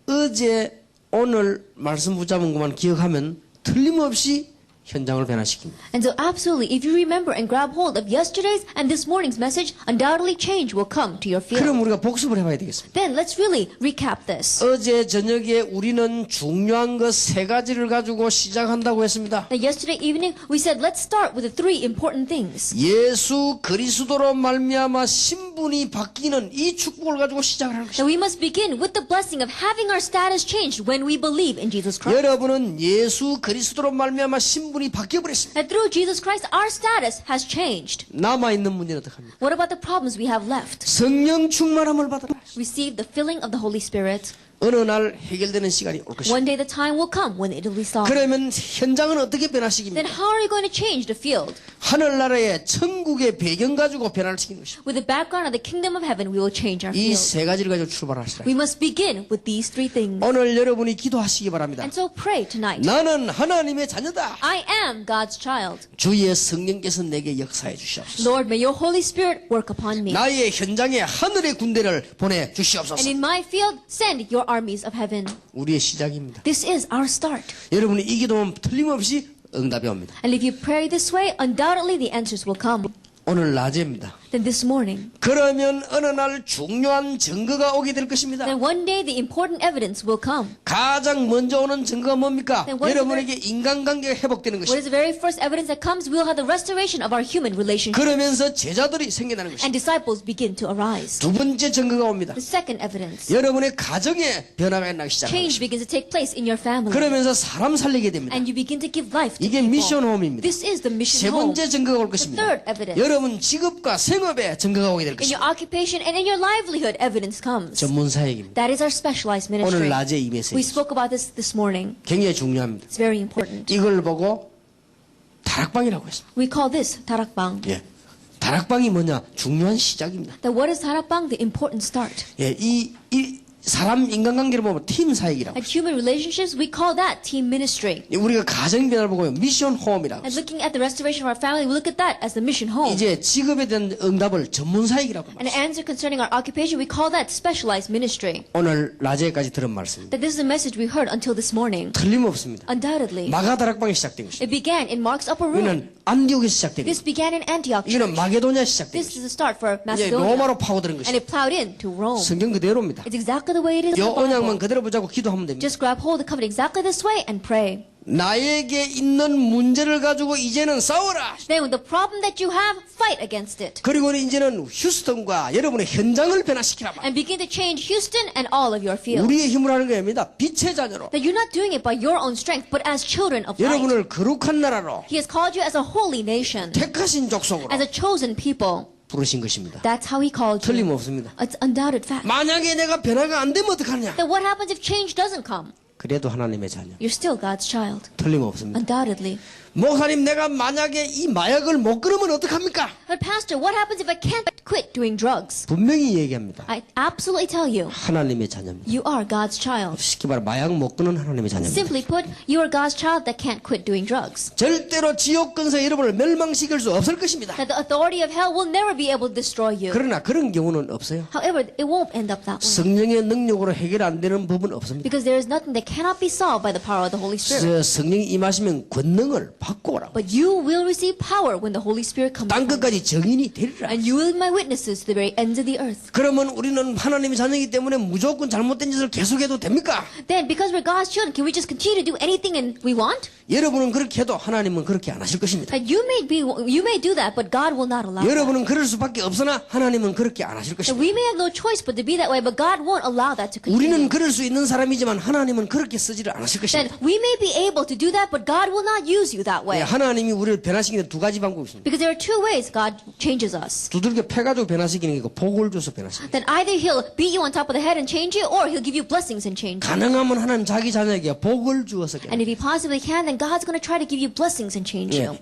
Speaker 1: 어제 오늘 말씀 붙잡은 것만 기억하면 틀림없이 현장을 변화시킵니다.
Speaker 2: And so absolutely, if you remember and grab hold of yesterday's and this morning's message, undoubtedly change will come to your field.
Speaker 1: 그럼 우리가 복습을 해봐야 되겠습니다.
Speaker 2: Then let's really recap this.
Speaker 1: 어제 저녁에 우리는 중요한 것 세 가지를 가지고 시작한다고 했습니다.
Speaker 2: Now, yesterday evening, we said let's start with the three important things.
Speaker 1: 예수 그리스도로 말미암아 신분이 바뀌는 이 축복을 가지고 시작을 하는 것입니다.
Speaker 2: Now, we must begin with the blessing of having our status changed when we believe in Jesus Christ.
Speaker 1: 여러분은 예수 그리스도로 말미암아 신분이 바뀌어버렸습니다.
Speaker 2: And through Jesus Christ, our status has changed.
Speaker 1: 남아있는 문제는 어떡합니까?
Speaker 2: What about the problems we have left?
Speaker 1: 성령 충만함을 받아라.
Speaker 2: Receive the filling of the Holy Spirit.
Speaker 1: 어느 날 해결되는 시간이 올 것입니다.
Speaker 2: One day the time will come when it will be solved.
Speaker 1: 그러면 현장은 어떻게
Speaker 2: Then
Speaker 1: 변화시킵니까?
Speaker 2: how are you going to change the field?
Speaker 1: 하늘나라의 천국의 배경 가지고 변화를 시키는 것입니다.
Speaker 2: With the background of the kingdom of heaven, we will change our
Speaker 1: 이
Speaker 2: field.
Speaker 1: 세 가지를 가지고 출발하시라.
Speaker 2: We must begin with these three things.
Speaker 1: 오늘 여러분이 기도하시기 바랍니다.
Speaker 2: And so pray tonight.
Speaker 1: 나는 하나님의 자녀다.
Speaker 2: I am God's child.
Speaker 1: 주의 성령께서 내게 역사해 주시옵소서.
Speaker 2: Lord, may your Holy Spirit work upon me.
Speaker 1: 나의 현장에 하늘의 군대를 보내
Speaker 2: And
Speaker 1: 주시옵소서.
Speaker 2: in my field, send your armies of heaven.
Speaker 1: 우리의 시작입니다.
Speaker 2: This is our start.
Speaker 1: 여러분이 이 기도하면 틀림없이 응답이 옵니다.
Speaker 2: And if you pray this way, undoubtedly the answers will come.
Speaker 1: 오늘 낮에입니다.
Speaker 2: Then this morning,
Speaker 1: 그러면 어느 날 중요한 증거가 오게 될 것입니다.
Speaker 2: then one day the important evidence will come.
Speaker 1: 가장 먼저 오는 증거가 뭡니까?
Speaker 2: Then what is
Speaker 1: 여러분에게 인간관계가 회복되는
Speaker 2: What is
Speaker 1: 것입니다.
Speaker 2: the very first evidence that comes? We'll have the restoration of our human relationship.
Speaker 1: 그러면서 제자들이 생겨나는 것입니다.
Speaker 2: And disciples begin to arise.
Speaker 1: 두 번째 증거가 옵니다.
Speaker 2: The second evidence.
Speaker 1: 여러분의 가정에 변화가 나기 시작합니다.
Speaker 2: Change begins to take place in your family.
Speaker 1: 그러면서 사람 살리게 됩니다.
Speaker 2: And you begin to give life to
Speaker 1: 이게
Speaker 2: people.
Speaker 1: 미션 홈입니다.
Speaker 2: This is the
Speaker 1: 세
Speaker 2: mission home.
Speaker 1: 번째 증거가 올
Speaker 2: The
Speaker 1: 것입니다.
Speaker 2: third evidence.
Speaker 1: 여러분 직업과 생업에 증거가 오게 될
Speaker 2: In your
Speaker 1: 것입니다.
Speaker 2: occupation and in your livelihood, evidence comes.
Speaker 1: 전문 사역입니다.
Speaker 2: That is our specialized
Speaker 1: 오늘
Speaker 2: ministry.
Speaker 1: 낮에 이
Speaker 2: We
Speaker 1: 메시지
Speaker 2: spoke about this morning.
Speaker 1: 굉장히 중요합니다.
Speaker 2: It's very important.
Speaker 1: 이걸 보고 다락방이라고 했습니다.
Speaker 2: We call this tarakbang.
Speaker 1: 예, 다락방이 뭐냐? 중요한 시작입니다.
Speaker 2: That what is tarakbang? The important start.
Speaker 1: 예, 이 사람 인간관계를 보면 팀 사역이라고.
Speaker 2: At human relationships, we call that team ministry.
Speaker 1: 우리가 가정 변화를 보고 미션 홈이라고.
Speaker 2: And looking at the restoration of our family, we look at that as the mission home.
Speaker 1: 이제 직업에 대한 응답을 전문 사역이라고.
Speaker 2: And the answer concerning our occupation, we call that specialized ministry.
Speaker 1: 오늘 낮에까지 들은 말씀입니다.
Speaker 2: That this is the message we heard until this morning.
Speaker 1: 틀림없습니다.
Speaker 2: Undoubtedly.
Speaker 1: 마가 다락방이 시작된 것입니다.
Speaker 2: It began in Mark's upper room.
Speaker 1: 이거는 안디옥에서 시작된
Speaker 2: This
Speaker 1: 것입니다.
Speaker 2: began in Antioch
Speaker 1: 이거는
Speaker 2: church.
Speaker 1: 마게도냐에서 시작된
Speaker 2: This
Speaker 1: 것입니다.
Speaker 2: is the start for
Speaker 1: 이제
Speaker 2: Macedonia.
Speaker 1: 로마로 파고드는
Speaker 2: And
Speaker 1: 것입니다.
Speaker 2: it plowed into Rome.
Speaker 1: 성경 그대로입니다.
Speaker 2: It's exactly the way it is in
Speaker 1: 요
Speaker 2: the Bible.
Speaker 1: 언약만 그대로 붙잡고 기도하면 됩니다.
Speaker 2: Just grab hold of the covenant exactly this way and pray.
Speaker 1: 나에게 있는 문제를 가지고 이제는 싸워라.
Speaker 2: Then with the problem that you have, fight against it.
Speaker 1: 그리고 이제는 휴스턴과 여러분의 현장을 변화시키라.
Speaker 2: And begin to change Houston and all of your fields.
Speaker 1: 우리의 힘으로 하는 게 아닙니다. 빛의 자녀로.
Speaker 2: That you're not doing it by your own strength, but as children of light.
Speaker 1: 여러분을 거룩한 나라로
Speaker 2: He has called you as a holy nation,
Speaker 1: 택하신 족속으로
Speaker 2: as a chosen people.
Speaker 1: 부르신 것입니다.
Speaker 2: That's how he called you.
Speaker 1: 틀림없습니다.
Speaker 2: It's undoubted fact.
Speaker 1: 만약에 내가 변화가 안 되면 어떡하냐?
Speaker 2: Then what happens if change doesn't come?
Speaker 1: 그래도 하나님의 자녀.
Speaker 2: You're still God's child.
Speaker 1: 틀림없습니다.
Speaker 2: Undoubtedly.
Speaker 1: 목사님, 내가 만약에 이 마약을 못 끊으면 어떡합니까?
Speaker 2: But pastor, what happens if I can't quit doing drugs?
Speaker 1: 분명히 얘기합니다.
Speaker 2: I absolutely tell you,
Speaker 1: 하나님의 자녀입니다.
Speaker 2: you are God's child.
Speaker 1: 쉽게 말해 마약 못 끊는 하나님의 자녀입니다.
Speaker 2: Simply put, you are God's child that can't quit doing drugs.
Speaker 1: 절대로 지옥 근세 여러분을 멸망시킬 수 없을 것입니다.
Speaker 2: That the authority of hell will never be able to destroy you.
Speaker 1: 그러나 그런 경우는 없어요.
Speaker 2: However, it won't end up that way.
Speaker 1: 성령의 능력으로 해결 안 되는 부분은 없습니다.
Speaker 2: Because there is nothing that cannot be solved by the power of the Holy Spirit.
Speaker 1: 성령이 임하시면 권능을 받고 오라고.
Speaker 2: But you will receive power when the Holy Spirit comes
Speaker 1: 땅
Speaker 2: upon you.
Speaker 1: 끝까지 증인이 되리라.
Speaker 2: And you will be my witnesses to the very ends of the earth.
Speaker 1: 그러면 우리는 하나님의 자녀이기 때문에 무조건 잘못된 짓을 계속해도 됩니까?
Speaker 2: Then, because we're God's children, can we just continue to do anything and we want?
Speaker 1: 여러분은 그렇게 해도 하나님은 그렇게 안 하실 것입니다.
Speaker 2: That you may do that, but God will not allow that.
Speaker 1: 여러분은 그럴 수밖에 없으나 하나님은 그렇게 안 하실
Speaker 2: That
Speaker 1: 것입니다.
Speaker 2: we may have no choice but to be that way, but God won't allow that to
Speaker 1: 우리는
Speaker 2: continue.
Speaker 1: 그럴 수 있는 사람이지만 하나님은 그렇게 쓰지를 않으실
Speaker 2: Then
Speaker 1: 것입니다.
Speaker 2: we may be able to do that, but God will not use you that way.
Speaker 1: 하나님이 우리를 변화시키는 두 가지 방법이 있습니다.
Speaker 2: Because there are two ways God changes us.
Speaker 1: 두들겨 패가지고 변화시키는 게 있고 복을 줘서 변화시키는
Speaker 2: Then either He'll beat you on top of the head and change you, or He'll give you blessings and change you.
Speaker 1: 가능하면 하나님 자기 자녀에게 복을 주어서
Speaker 2: And if He possibly can, then God's going to try to give you blessings and change you.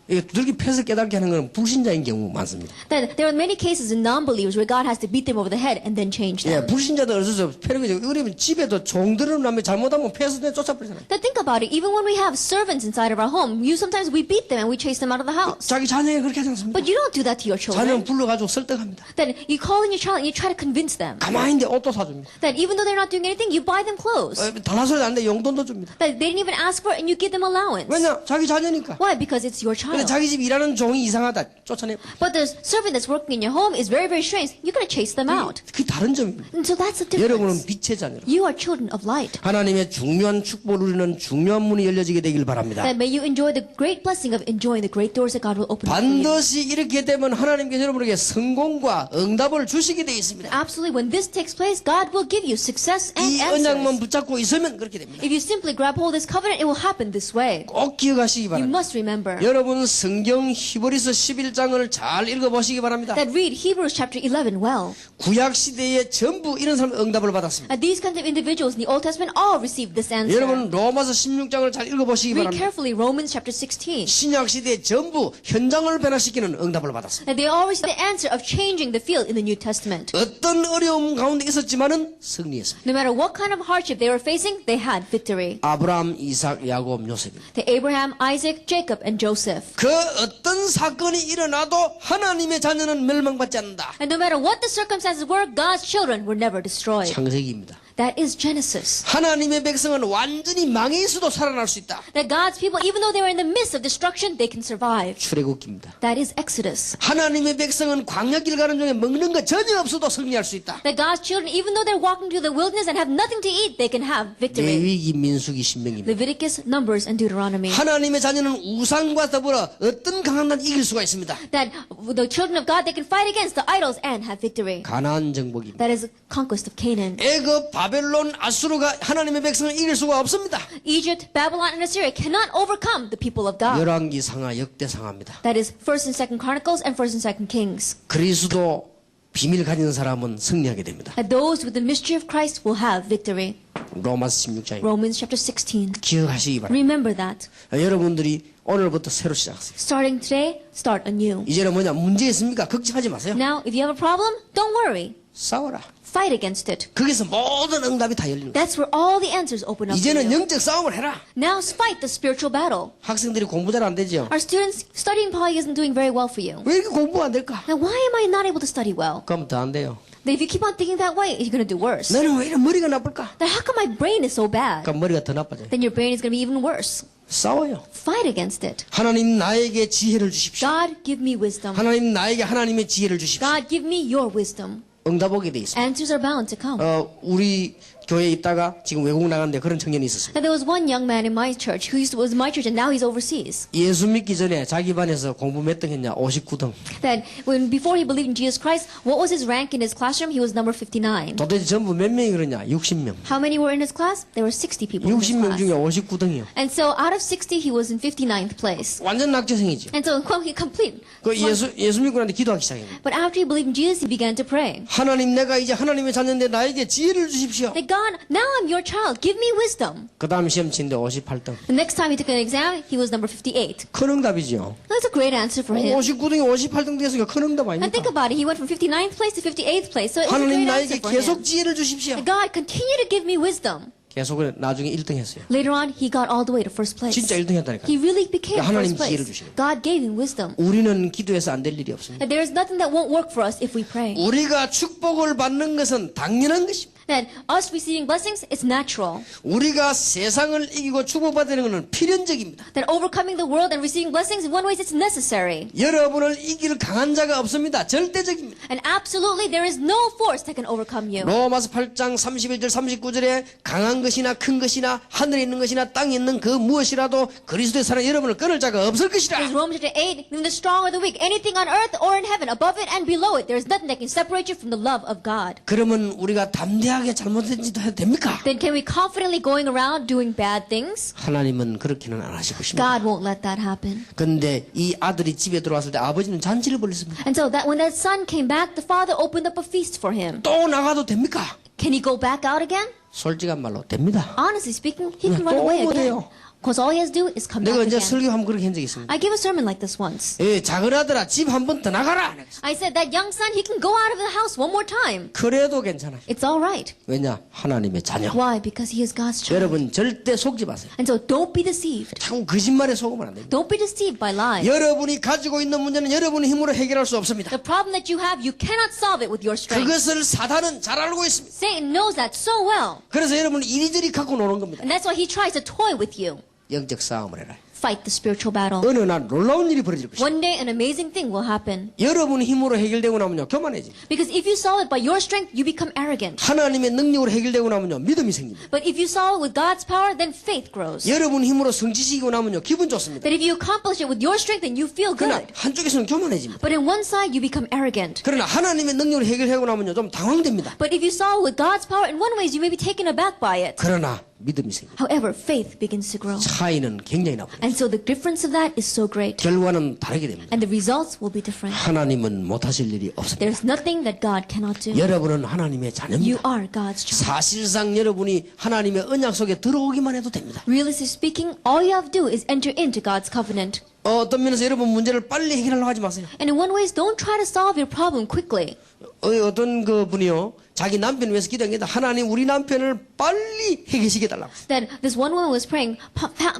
Speaker 1: 이게 두들겨 패서 깨닫게 하는 건 불신자인 경우 많습니다.
Speaker 2: Then there are many cases in non-believers where God has to beat them over the head and then change them.
Speaker 1: 불신자들 어디서 패는 거죠. 그러면 집에도 종들은 남의 잘못하면 패서 쫓아버리잖아요.
Speaker 2: Then think about it. Even when we have servants inside of our home, sometimes we beat them and we chase them out of the house.
Speaker 1: 자기 자녀에게 그렇게 하지 않습니다.
Speaker 2: But you don't do that to your
Speaker 1: 자녀는
Speaker 2: children.
Speaker 1: 불러가지고 설득합니다.
Speaker 2: Then you call in your child and you try to convince them.
Speaker 1: 가만히 있는데 옷도 사줍니다.
Speaker 2: That even though they're not doing anything, you buy them clothes.
Speaker 1: 달라 소리 안 돼. 용돈도 줍니다.
Speaker 2: That they didn't even ask for it and you give them allowance.
Speaker 1: 왜냐? 자기 자녀니까.
Speaker 2: Why? Because it's your
Speaker 1: 근데
Speaker 2: child.
Speaker 1: 자기 집 일하는 종이 이상하다. 쫓아내.
Speaker 2: But the servant that's working in your home is very, very strange. You're going to chase them out.
Speaker 1: 그게 다른 점입니다.
Speaker 2: And so that's the
Speaker 1: 여러분은
Speaker 2: difference.
Speaker 1: 빛의 자녀라.
Speaker 2: You are children of light.
Speaker 1: 하나님의 중요한 축복을 누리는 중요한 문이 열려지게 되길 바랍니다.
Speaker 2: That may you enjoy the great blessing of enjoying the great doors that God will open for you.
Speaker 1: 반드시 이렇게 되면 하나님께서 여러분에게 성공과 응답을 주시게 되어 있습니다.
Speaker 2: Absolutely, when this takes place, God will give you success and
Speaker 1: 이 언약만
Speaker 2: answers.
Speaker 1: 붙잡고 있으면 그렇게 됩니다.
Speaker 2: If you simply grab hold of this covenant, it will happen this way.
Speaker 1: 꼭 기억하시기
Speaker 2: You
Speaker 1: 바랍니다.
Speaker 2: must remember
Speaker 1: 여러분 성경 히브리서 11장을 잘 읽어보시기 바랍니다.
Speaker 2: that read Hebrews chapter 11 well.
Speaker 1: 구약 시대에 전부 이런 사람 응답을 받았습니다.
Speaker 2: These kinds of individuals in the Old Testament all received this answer.
Speaker 1: 여러분 로마서 16장을 잘 읽어보시기
Speaker 2: Read
Speaker 1: 바랍니다.
Speaker 2: carefully Romans chapter 16.
Speaker 1: 신약 시대에 전부 현장을 변화시키는 응답을 받았습니다.
Speaker 2: That they all received the answer of changing the field in the New Testament.
Speaker 1: 어떤 어려움 가운데 있었지만은 승리했습니다.
Speaker 2: No matter what kind of hardship they were facing, they had victory.
Speaker 1: 아브라함, 이삭, 야곱, 요셉입니다.
Speaker 2: The Abraham, Isaac, Jacob, and Joseph.
Speaker 1: 그 어떤 사건이 일어나도 하나님의 자녀는 멸망받지 않는다.
Speaker 2: And no matter what the circumstances were, God's children were never destroyed.
Speaker 1: 창세기입니다.
Speaker 2: That is Genesis.
Speaker 1: 하나님의 백성은 완전히 망해 있어도 살아날 수 있다.
Speaker 2: That God's people, even though they were in the midst of destruction, they can survive.
Speaker 1: 출애굽기입니다.
Speaker 2: That is Exodus.
Speaker 1: 하나님의 백성은 광야길 가는 중에 먹는 거 전혀 없어도 승리할 수 있다.
Speaker 2: That God's children, even though they're walking through the wilderness and have nothing to eat, they can have victory.
Speaker 1: 레위기, 민수기, 신명기입니다.
Speaker 2: Leviticus, Numbers, and Deuteronomy.
Speaker 1: 하나님의 자녀는 우상과 더불어 어떤 강한 난 이길 수가 있습니다.
Speaker 2: That the children of God, they can fight against the idols and have victory.
Speaker 1: 가나안 정복입니다.
Speaker 2: That is conquest of Canaan.
Speaker 1: 애굽, 바벨론, 아수르가 하나님의 백성을 이길 수가 없습니다.
Speaker 2: Egypt, Babylon, and Assyria cannot overcome the people of God.
Speaker 1: 열왕기 상하, 역대 상하입니다.
Speaker 2: That is 1st and 2nd Chronicles and 1st and 2nd Kings.
Speaker 1: 그리스도 비밀 가진 사람은 승리하게 됩니다.
Speaker 2: That those with the mystery of Christ will have victory.
Speaker 1: 로마서 16장입니다.
Speaker 2: Romans chapter 16.
Speaker 1: 기억하시기 바랍니다.
Speaker 2: Remember that.
Speaker 1: 여러분들이 오늘부터 새로 시작하세요.
Speaker 2: Starting today, start anew.
Speaker 1: 이제는 뭐냐? 문제 있습니까? 걱정하지 마세요.
Speaker 2: Now, if you have a problem, don't worry.
Speaker 1: 싸워라.
Speaker 2: Fight against it.
Speaker 1: 거기서 모든 응답이 다 열리는 거예요.
Speaker 2: That's where all the answers open up for
Speaker 1: 이제는
Speaker 2: you.
Speaker 1: 영적 싸움을 해라.
Speaker 2: Now fight the spiritual battle.
Speaker 1: 학생들이 공부 잘 안 되죠?
Speaker 2: Our students, studying probably isn't doing very well for you.
Speaker 1: 왜 이렇게 공부 안 될까?
Speaker 2: Now, why am I not able to study well?
Speaker 1: 그럼 더 안 돼요.
Speaker 2: If you keep on thinking that way, you're going to do worse.
Speaker 1: 너는 왜 이런 머리가 나쁠까?
Speaker 2: Then how come my brain is so bad?
Speaker 1: 그럼 머리가 더 나빠져요.
Speaker 2: Then your brain is going to be even worse.
Speaker 1: 싸워요.
Speaker 2: Fight against it.
Speaker 1: 하나님 나에게 지혜를 주십시오.
Speaker 2: God, give me wisdom.
Speaker 1: 하나님 나에게 하나님의 지혜를 주십시오.
Speaker 2: God, give me your wisdom.
Speaker 1: 응답 오게 돼 있습니다.
Speaker 2: Answers are bound to come.
Speaker 1: 우리 교회에 있다가 지금 외국 나갔는데 그런 청년이 있었습니다.
Speaker 2: Now, there was one young man in my church who was in my church and now he's overseas.
Speaker 1: 예수 믿기 전에 자기 반에서 공부 몇 등 했냐? 59등.
Speaker 2: That before he believed in Jesus Christ, what was his rank in his classroom? He was number 59.
Speaker 1: 도대체 전부 몇 명이 그러냐? 60명.
Speaker 2: How many were in his class? There were 60 people in his
Speaker 1: 60명
Speaker 2: class.
Speaker 1: 중에 59등이요.
Speaker 2: And so out of 60, he was in 59th place.
Speaker 1: 완전 낙제생이죠.
Speaker 2: And so he complete.
Speaker 1: 그 예수 믿고 나는데 기도하기 시작했어요.
Speaker 2: But after he believed in Jesus, he began to pray.
Speaker 1: 하나님 내가 이제 하나님의 자녀인데 나에게 지혜를 주십시오.
Speaker 2: That God, now I'm your child. Give me wisdom.
Speaker 1: 그 다음 시험 치는데 58등.
Speaker 2: The next time he took an exam, he was number 58.
Speaker 1: 큰 응답이죠.
Speaker 2: That's a great answer for him.
Speaker 1: 59등에 58등 됐으니까 큰 응답
Speaker 2: And think
Speaker 1: 아닙니까?
Speaker 2: about it. He went from 59th place to 58th place. So it was a
Speaker 1: 하나님
Speaker 2: great
Speaker 1: 나에게
Speaker 2: answer for
Speaker 1: 계속
Speaker 2: him.
Speaker 1: 지혜를 주십시오.
Speaker 2: God, continue to give me wisdom.
Speaker 1: 계속 나중에 1등 했어요.
Speaker 2: Later on, he got all the way to first place.
Speaker 1: 진짜 1등 했다니까요.
Speaker 2: He really became
Speaker 1: 하나님
Speaker 2: first
Speaker 1: 지혜를
Speaker 2: place.
Speaker 1: 주시는
Speaker 2: God gave him wisdom.
Speaker 1: 우리는 기도해서 안 될 일이 없습니다.
Speaker 2: And there is nothing that won't work for us if we pray.
Speaker 1: 우리가 축복을 받는 것은 당연한 것입니다.
Speaker 2: That us receiving blessings is natural.
Speaker 1: 우리가 세상을 이기고 축복받는 것은 필연적입니다.
Speaker 2: That overcoming the world and receiving blessings, in one way, it's necessary.
Speaker 1: 여러분을 이길 강한 자가 없습니다. 절대적입니다.
Speaker 2: And absolutely, there is no force that can overcome you.
Speaker 1: 로마서 8장 31절 39절에 강한 것이나 큰 것이나 하늘에 있는 것이나 땅에 있는 그 무엇이라도 그리스도의 사랑 여러분을 끊을 자가 없을 것이라.
Speaker 2: There's Romans chapter 8, even the strong or the weak, anything on earth or in heaven, above it and below it, there is nothing that can separate you from the love of God.
Speaker 1: 그러면 우리가 담대하게 잘못된 짓도 해도 됩니까?
Speaker 2: Then can we confidently going around doing bad things?
Speaker 1: 하나님은 그렇게는 안 하실 것입니다.
Speaker 2: God won't let that happen.
Speaker 1: 그런데 이 아들이 집에 들어왔을 때 아버지는 잔치를 벌였습니다.
Speaker 2: And so that when that son came back, the father opened up a feast for him.
Speaker 1: 또 나가도 됩니까?
Speaker 2: Can he go back out again?
Speaker 1: 솔직한 말로 됩니다.
Speaker 2: Honestly speaking, he can
Speaker 1: 또
Speaker 2: run away
Speaker 1: 오면
Speaker 2: again.
Speaker 1: 돼요.
Speaker 2: Because all he has to do is come back
Speaker 1: 내가 이제
Speaker 2: again.
Speaker 1: 설교 한번 그렇게 한 적이 있습니다.
Speaker 2: I gave a sermon like this once.
Speaker 1: 예, 작은 아들아 집 한 번 더 나가라.
Speaker 2: I said that young son, he can go out of the house one more time.
Speaker 1: 그래도 괜찮아요.
Speaker 2: It's all right.
Speaker 1: 왜냐? 하나님의 자녀.
Speaker 2: Why? Because he is God's child.
Speaker 1: 여러분 절대 속지 마세요.
Speaker 2: And so don't be deceived.
Speaker 1: 자꾸 거짓말에 속으면 안 됩니다.
Speaker 2: Don't be deceived by lies.
Speaker 1: 여러분이 가지고 있는 문제는 여러분의 힘으로 해결할 수 없습니다.
Speaker 2: The problem that you have, you cannot solve it with your strength.
Speaker 1: 그것을 사단은 잘 알고 있습니다.
Speaker 2: Satan knows that so well.
Speaker 1: 그래서 여러분을 이리저리 갖고 노는 겁니다.
Speaker 2: And that's why he tries to toy with you.
Speaker 1: 영적 싸움을 해라.
Speaker 2: Fight the spiritual battle.
Speaker 1: 어느 날 놀라운 일이 벌어질 것입니다.
Speaker 2: One day, an amazing thing will happen.
Speaker 1: 여러분의 힘으로 해결되고 나면요 교만해집니다.
Speaker 2: Because if you solve it by your strength, you become arrogant.
Speaker 1: 하나님의 능력으로 해결되고 나면요 믿음이 생깁니다.
Speaker 2: But if you solve it with God's power, then faith grows.
Speaker 1: 여러분 힘으로 성취시키고 나면요 기분 좋습니다.
Speaker 2: That if you accomplish it with your strength, then you feel
Speaker 1: 그러나
Speaker 2: good.
Speaker 1: 한쪽에서는 교만해집니다.
Speaker 2: But in one side, you become arrogant.
Speaker 1: 그러나 하나님의 능력으로 해결하고 나면요 좀 당황됩니다.
Speaker 2: But if you solve it with God's power, in one way, you may be taken aback by it.
Speaker 1: 그러나 믿음이 생깁니다.
Speaker 2: However, faith begins to grow.
Speaker 1: 차이는 굉장히 나쁘다.
Speaker 2: And so the difference of that is so great.
Speaker 1: 결과는 다르게 됩니다.
Speaker 2: And the results will be different.
Speaker 1: 하나님은 못하실 일이 없습니다.
Speaker 2: There's nothing that God cannot do.
Speaker 1: 여러분은 하나님의
Speaker 2: You
Speaker 1: 자녀입니다.
Speaker 2: are God's child.
Speaker 1: 사실상 여러분이 하나님의 언약 속에 들어오기만 해도 됩니다.
Speaker 2: Realistically speaking, all you have to do is enter into God's covenant.
Speaker 1: 어떤 면에서 여러분 문제를 빨리 해결하려고 하지 마세요.
Speaker 2: And in one way, don't try to solve your problem quickly.
Speaker 1: 어떤 그 분이요 자기 남편을 위해서 기도했는데 하나님 우리 남편을 빨리 해결시켜 달라고.
Speaker 2: That this one woman was praying,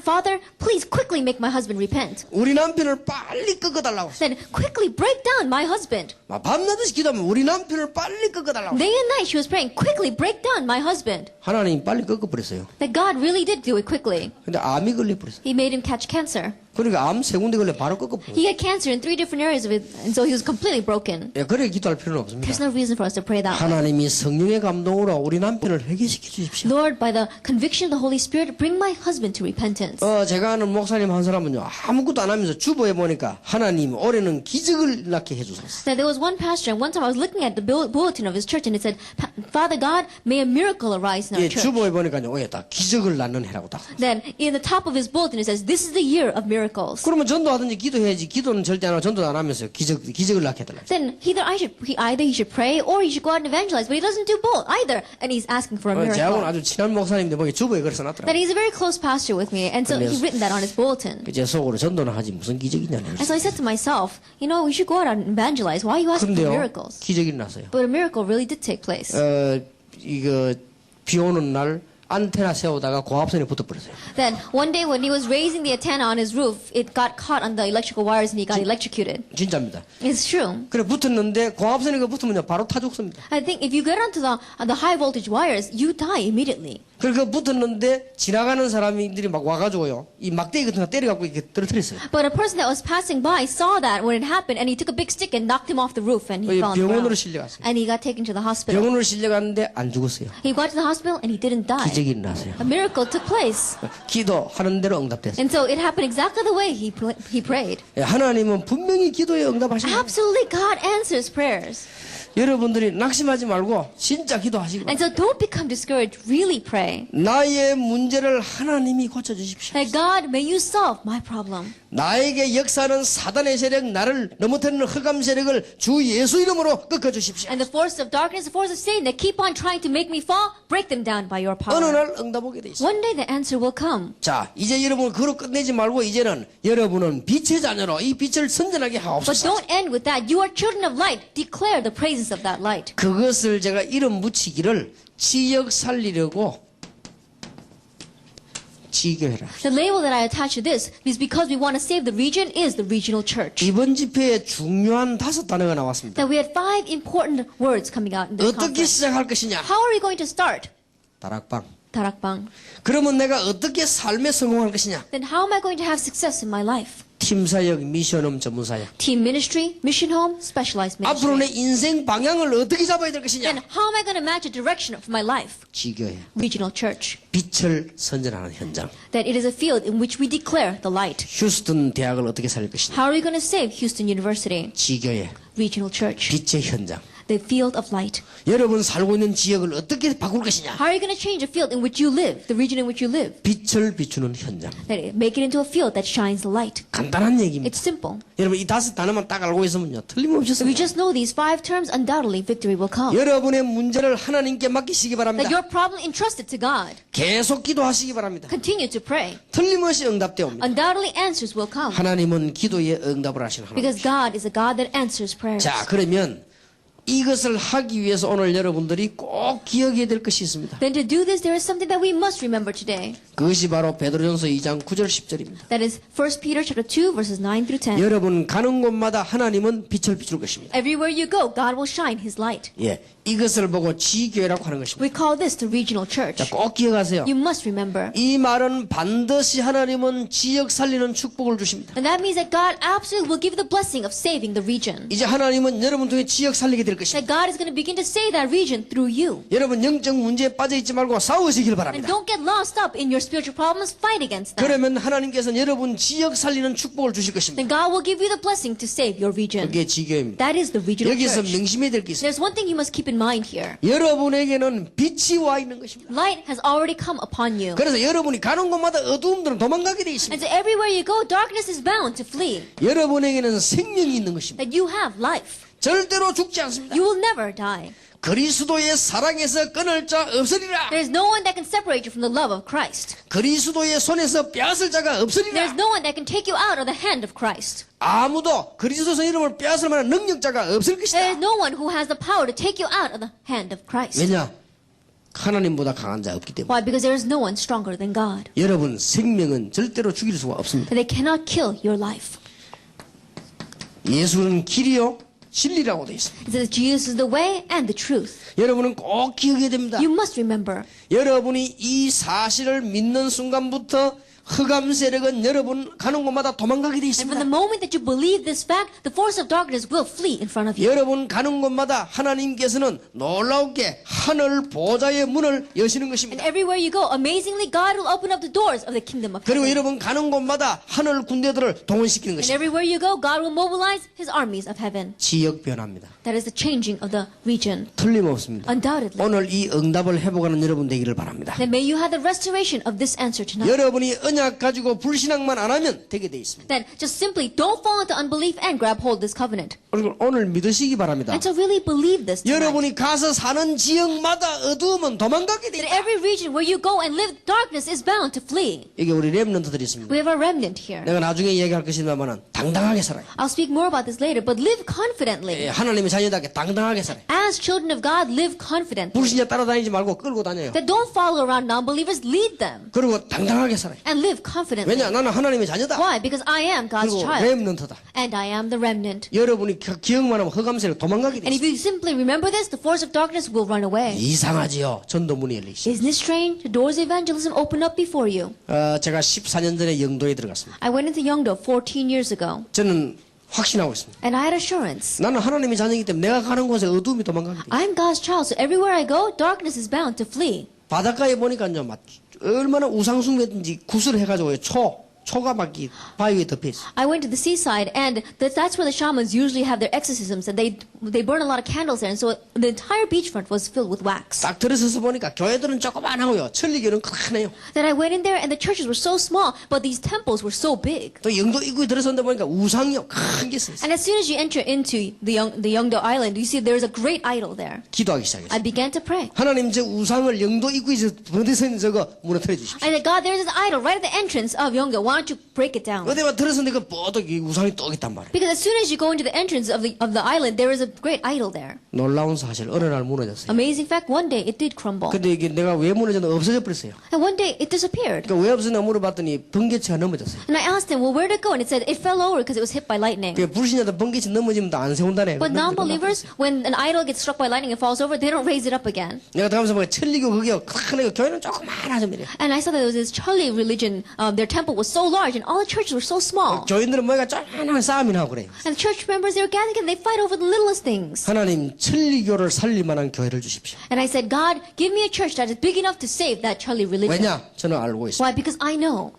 Speaker 2: Father, please quickly make my husband repent.
Speaker 1: 우리 남편을 빨리 꺾어 달라고.
Speaker 2: Then quickly break down my husband.
Speaker 1: 밤낮이 기도하면 우리 남편을 빨리 꺾어 달라고.
Speaker 2: Day and night she was praying, quickly break down my husband.
Speaker 1: 하나님 빨리 꺾어 버렸어요.
Speaker 2: That God really did do it quickly.
Speaker 1: 근데 암이 걸려 버렸어요.
Speaker 2: He made him catch cancer.
Speaker 1: 그러니까 암 세 군데 걸려 바로 꺾어 버렸어요.
Speaker 2: He had cancer in 3 different areas of it, and so he was completely broken.
Speaker 1: 예, 그래 기도할 필요는 없습니다.
Speaker 2: There's no reason for us to pray that way.
Speaker 1: 하나님이 성령의 감동으로 우리 남편을 회개시켜 주십시오.
Speaker 2: Lord, by the conviction of the Holy Spirit, bring my husband to repentance.
Speaker 1: 제가 아는 목사님 한 사람은요 아무것도 안 하면서 주보해 보니까 하나님 올해는 기적을 낳게 해주소서.
Speaker 2: Now, there was one pastor, and one time I was looking at the bulletin of his church, and it said, Father God, may a miracle arise in our
Speaker 1: 예,
Speaker 2: church.
Speaker 1: 주보해 보니까요 올해 다 기적을 낳는 해라고 딱.
Speaker 2: Then, in the top of his bulletin, it says, this is the year of miracles.
Speaker 1: 그러면 전도하든지 기도해야지. 기도는 절대 안 하고 전도 안 하면서 기적을 낳게 해달라.
Speaker 2: Then, either he should pray, or he should go out and evangelize, but he doesn't do both either, and he's asking for a
Speaker 1: 제하고는
Speaker 2: miracle.
Speaker 1: 아주 친한 목사님인데 거기 주보에 그래서 놨더라고요.
Speaker 2: That he's a very close pastor with me, and so
Speaker 1: 근데-
Speaker 2: he's written that on his bulletin.
Speaker 1: 제 속으로 전도는 하지 무슨 기적이냐는.
Speaker 2: And so I said to myself, we should go out and evangelize. Why are you asking for
Speaker 1: 그런데요
Speaker 2: miracles?
Speaker 1: 기적이 났어요.
Speaker 2: But a miracle really did take place.
Speaker 1: 이거 비 오는 날 안테나 세우다가 고압선이 붙어버렸어요.
Speaker 2: Then one day when he was raising the antenna on his roof, it got caught on the electrical wires and he got electrocuted.
Speaker 1: 진짜입니다.
Speaker 2: It's true.
Speaker 1: 그래 붙었는데 고압선이 붙으면 바로 타 죽습니다.
Speaker 2: I think if you get onto the high voltage wires, you die immediately.
Speaker 1: 그리고 붙었는데 지나가는 사람들이 막 와가지고요 이 막대기 같은 거 때려갖고 이렇게 떨어뜨렸어요.
Speaker 2: But a person that was passing by saw that when it happened, and he took a big stick and knocked him off the roof, and he fell on the
Speaker 1: 병원으로
Speaker 2: ground.
Speaker 1: 실려갔어요.
Speaker 2: And he got taken to the hospital.
Speaker 1: 병원으로 실려갔는데 안 죽었어요.
Speaker 2: He got to the hospital and he didn't die.
Speaker 1: 기적이 일어났어요.
Speaker 2: A miracle took place.
Speaker 1: 기도하는 대로 응답됐어요.
Speaker 2: And so it happened exactly the way he prayed.
Speaker 1: 하나님은 분명히 기도에 응답하십니다.
Speaker 2: Absolutely, God answers prayers.
Speaker 1: 여러분들이 낙심하지 말고 진짜 기도하시기
Speaker 2: And
Speaker 1: 바랍니다.
Speaker 2: so don't become discouraged. Really pray.
Speaker 1: 나의 문제를 하나님이 고쳐주십시오.
Speaker 2: That God, may you solve my problem.
Speaker 1: 나에게 역사하는 사단의 세력, 나를 넘어뜨리는 흑암 세력을 주 예수 이름으로 꺾어주십시오.
Speaker 2: And the force of darkness, the force of Satan that keep on trying to make me fall, break them down by your
Speaker 1: 어느
Speaker 2: power.
Speaker 1: 날 응답 오게 돼 있어요.
Speaker 2: One day the answer will come.
Speaker 1: 자, 이제 여러분 그로 끝내지 말고 이제는 여러분은 빛의 자녀로 이 빛을 선전하게
Speaker 2: But
Speaker 1: 하옵소서.
Speaker 2: don't end with that. You are children of light. Declare the praises of that light.
Speaker 1: 그것을 제가 이름 붙이기를 지역 살리려고 지교회라.
Speaker 2: The label that I attach to this is because we want to save the region is the regional church.
Speaker 1: 이번 집회에 중요한 5 단어가 나왔습니다.
Speaker 2: That we had 5 important words coming out in this
Speaker 1: 어떻게
Speaker 2: conference.
Speaker 1: 시작할 것이냐?
Speaker 2: How are we going to start?
Speaker 1: 다락방.
Speaker 2: Tarakbang.
Speaker 1: 그러면 내가 어떻게 삶에 성공할 것이냐?
Speaker 2: Then how am I going to have success in my life?
Speaker 1: 팀사역, 미션홈, 전문사역.
Speaker 2: Team ministry, mission home, specialized
Speaker 1: 앞으로 내
Speaker 2: ministry.
Speaker 1: 인생 방향을 어떻게 잡아야 될 것이냐?
Speaker 2: Then how am I going to match a direction for my life?
Speaker 1: 지교회.
Speaker 2: Regional church.
Speaker 1: 빛을 선전하는 현장.
Speaker 2: That it is a field in which we declare the light.
Speaker 1: 휴스턴 대학을 어떻게 살릴 것이냐?
Speaker 2: How are we going to save Houston University?
Speaker 1: 지교회.
Speaker 2: Regional church.
Speaker 1: 빛의 현장.
Speaker 2: The field of light.
Speaker 1: 여러분 살고 있는 지역을 어떻게 바꿀 것이냐?
Speaker 2: How are you going to change the field in which you live, the region in which you live?
Speaker 1: 빛을 비추는 현장.
Speaker 2: That make it into a field that shines the light.
Speaker 1: 간단한 얘기입니다.
Speaker 2: It's simple.
Speaker 1: 여러분 이 5 단어만 딱 알고 있으면요 틀림없이
Speaker 2: If we
Speaker 1: 씁니다.
Speaker 2: just know these 5 terms, undoubtedly victory will come.
Speaker 1: 여러분의 문제를 하나님께 맡기시기
Speaker 2: That
Speaker 1: 바랍니다.
Speaker 2: your problem entrusted to God.
Speaker 1: 계속 기도하시기 바랍니다.
Speaker 2: Continue to pray.
Speaker 1: 틀림없이 응답되옵니다.
Speaker 2: Undoubtedly answers will come.
Speaker 1: 하나님은 기도에 응답을 하시는 하나님.
Speaker 2: Because God is a God that answers prayers.
Speaker 1: 자, 그러면 이것을 하기 위해서 오늘 여러분들이 꼭 기억해야 될 것이 있습니다.
Speaker 2: Then to do this, there is something that we must remember today.
Speaker 1: 그것이 바로 베드로전서 2장 9절 10절입니다.
Speaker 2: That is 1 Peter chapter 2 verses 9 through 10.
Speaker 1: 여러분 가는 곳마다 하나님은 빛을 비출 것입니다.
Speaker 2: Everywhere you go, God will shine His light.
Speaker 1: 예, 이것을 보고 지교회라고 하는 것입니다.
Speaker 2: We call this the regional church.
Speaker 1: 자, 꼭 기억하세요.
Speaker 2: You must remember.
Speaker 1: 이 말은 반드시 하나님은 지역 살리는 축복을 주십니다.
Speaker 2: And that means that God absolutely will give you the blessing of saving the region.
Speaker 1: 이제 하나님은 여러분 통해 지역 살리게 될 것입니다.
Speaker 2: That God is going to begin to save that region through you.
Speaker 1: 여러분 영적 문제에 빠져 있지 말고 싸우시길
Speaker 2: And
Speaker 1: 바랍니다.
Speaker 2: don't get lost up in your spiritual problems. Fight against them.
Speaker 1: 그러면 하나님께서는 여러분 지역 살리는 축복을 주실 것입니다.
Speaker 2: Then God will give you the blessing to save your region.
Speaker 1: 그게 지교회입니다.
Speaker 2: That is the regional
Speaker 1: 여기서
Speaker 2: church.
Speaker 1: 명심해야 될 게 있습니다.
Speaker 2: There's one thing you must keep in mind here.
Speaker 1: 여러분에게는 빛이 와 있는 것입니다.
Speaker 2: Light has already come upon you.
Speaker 1: 그래서 여러분이 가는 곳마다 어두움들은 도망가게 돼
Speaker 2: And
Speaker 1: 있습니다.
Speaker 2: so everywhere you go, darkness is bound to flee.
Speaker 1: 여러분에게는 생명이 있는 것입니다.
Speaker 2: That you have life.
Speaker 1: 절대로 죽지 않습니다.
Speaker 2: You will never die.
Speaker 1: 그리스도의 사랑에서 끊을 자 없으리라.
Speaker 2: There's no one that can separate you from the love of Christ.
Speaker 1: 그리스도의 손에서 빼앗을 자가
Speaker 2: There's
Speaker 1: 없으리라.
Speaker 2: no one that can take you out of the hand of Christ.
Speaker 1: 아무도 그리스도의 이름을 빼앗을 만한 능력자가 없을
Speaker 2: There is
Speaker 1: 것이다.
Speaker 2: no one who has the power to take you out of the hand of Christ.
Speaker 1: 왜냐? 하나님보다 강한 자 없기 때문에.
Speaker 2: Why? Because there is no one stronger than God.
Speaker 1: 여러분 생명은 절대로 죽일 수가 없습니다.
Speaker 2: That they cannot kill your life.
Speaker 1: 예수는 길이요 진리라고 되어 있습니다.
Speaker 2: It says Jesus is the way and the truth.
Speaker 1: 여러분은 꼭 기억해야 됩니다.
Speaker 2: You must remember.
Speaker 1: 여러분이 이 사실을 믿는 순간부터 흑암 세력은 여러분 가는 곳마다 도망가게 돼
Speaker 2: And from the
Speaker 1: 있습니다.
Speaker 2: moment that you believe this fact, the force of darkness will flee in front of you.
Speaker 1: 여러분 가는 곳마다 하나님께서는 놀랍게 하늘 보좌의 문을 여시는
Speaker 2: And
Speaker 1: 것입니다.
Speaker 2: everywhere you go, amazingly, God will open up the doors of the kingdom of
Speaker 1: 그리고
Speaker 2: heaven.
Speaker 1: 여러분 가는 곳마다 하늘 군대들을 동원시키는
Speaker 2: And
Speaker 1: 것입니다.
Speaker 2: everywhere you go, God will mobilize His armies of heaven.
Speaker 1: 지역 변화입니다.
Speaker 2: That is the changing of the region.
Speaker 1: 틀림없습니다.
Speaker 2: Undoubtedly.
Speaker 1: 오늘 이 응답을 회복하는 여러분 되기를 바랍니다.
Speaker 2: Then may you have the restoration of this answer tonight.
Speaker 1: 여러분이 언약 가지고 불신앙만 안 하면 되게 돼 있습니다.
Speaker 2: That just simply don't fall into unbelief and grab hold of this covenant.
Speaker 1: 그리고 오늘 믿으시기 바랍니다.
Speaker 2: And to really believe this tonight.
Speaker 1: 여러분이 가서 사는 지역마다 어두움은 도망가게 돼
Speaker 2: That
Speaker 1: 있다.
Speaker 2: every region where you go and live, darkness is bound to flee.
Speaker 1: 이게 우리 렘넌트들이 있습니다.
Speaker 2: We have a remnant here.
Speaker 1: 내가 나중에 얘기할 것입니다만 당당하게 살아요.
Speaker 2: I'll speak more about this later, but live confidently.
Speaker 1: 하나님의 자녀답게 당당하게 살아요.
Speaker 2: As children of God, live confidently.
Speaker 1: 불신자 따라다니지 말고 끌고 다녀요.
Speaker 2: That don't follow around non-believers, lead them.
Speaker 1: 그리고 당당하게 살아요.
Speaker 2: And live confidently.
Speaker 1: 왜냐? 나는 하나님의 자녀다.
Speaker 2: Why? Because I am God's
Speaker 1: 그리고
Speaker 2: child.
Speaker 1: 렘넌트다.
Speaker 2: And I am the remnant.
Speaker 1: 여러분이 기억만 하면 흑암세를 도망가게 돼
Speaker 2: And if
Speaker 1: 있어요.
Speaker 2: you simply remember this, the force of darkness will run away.
Speaker 1: 이상하지요. 전도문이 열리시.
Speaker 2: Isn't it strange? The doors of evangelism open up before you.
Speaker 1: 제가 14년 전에 영도에 들어갔습니다.
Speaker 2: I went into Yeongdo 14 years ago.
Speaker 1: 저는 확신하고 있습니다.
Speaker 2: And I had assurance.
Speaker 1: 나는 하나님의 자녀이기 때문에 내가 가는 곳에 어둠이 도망가게 돼.
Speaker 2: I'm God's child, so everywhere I go, darkness is bound to flee.
Speaker 1: 바닷가에 보니까요, 막 얼마나 우상숭배든지 구슬 해가지고요, 초가 막 이 바위에 덮여 있어.
Speaker 2: I went to the seaside, and that's where the shamans usually have their exorcisms, and they they burned a lot of candles there, and so the entire beachfront was filled with wax.
Speaker 1: 딱 들어서서 보니까 교회들은 조그만하고요. 천리교는 크네요.
Speaker 2: Then I went in there, and the churches were so small, but these temples were so big.
Speaker 1: 또 영도 입구에 들어서는데 보니까 우상이요. 큰 게 있어요.
Speaker 2: And as soon as you enter into the Yeongdo Island, you see there's a great idol there.
Speaker 1: 기도하기 시작했어요.
Speaker 2: I began to pray.
Speaker 1: 하나님 저 우상을 영도 입구에서 어디서 있는 저거 무너뜨려 주십시오.
Speaker 2: I said, God, there's this idol right at the entrance of Yeongdo. Why don't you break it down?
Speaker 1: 어디만 들어서는데 그 뻗어 이 우상이 또 있단 말이에요.
Speaker 2: Because as soon as you go into the entrance of the island, there is a great idol there.
Speaker 1: 놀라운 사실 어느 날 무너졌어요.
Speaker 2: Amazing fact, one day it did crumble.
Speaker 1: 근데 이게 내가 왜 무너졌나 없어져 버렸어요.
Speaker 2: And one day it disappeared.
Speaker 1: 그러니까 왜 없었나 물어봤더니 번개치가 넘어졌어요.
Speaker 2: And I asked him, well, where did it go? And it said it fell over because it was hit by lightning.
Speaker 1: 그 불신자들 번개치 넘어지면 또 안 세운다네.
Speaker 2: But non-believers, when an idol gets struck by lightning and falls over, they don't raise it up again.
Speaker 1: 내가 들어가면서 보니까 천리교 그게요. 큰 교회는 조그만하죠.
Speaker 2: And I saw that there was this Charlie religion, their temple was so large and all the churches were so small.
Speaker 1: 교인들은 뭐가 조그만한 싸움이나 하고 그래요.
Speaker 2: And the church members, they were gathering and they fight over the littlest things.
Speaker 1: 하나님 천리교를 살릴 만한 교회를 주십시오.
Speaker 2: And I said, God, give me a church that is big enough to save that Charlie religion.
Speaker 1: 왜냐? 저는 알고 있어요.
Speaker 2: Why? Because I know.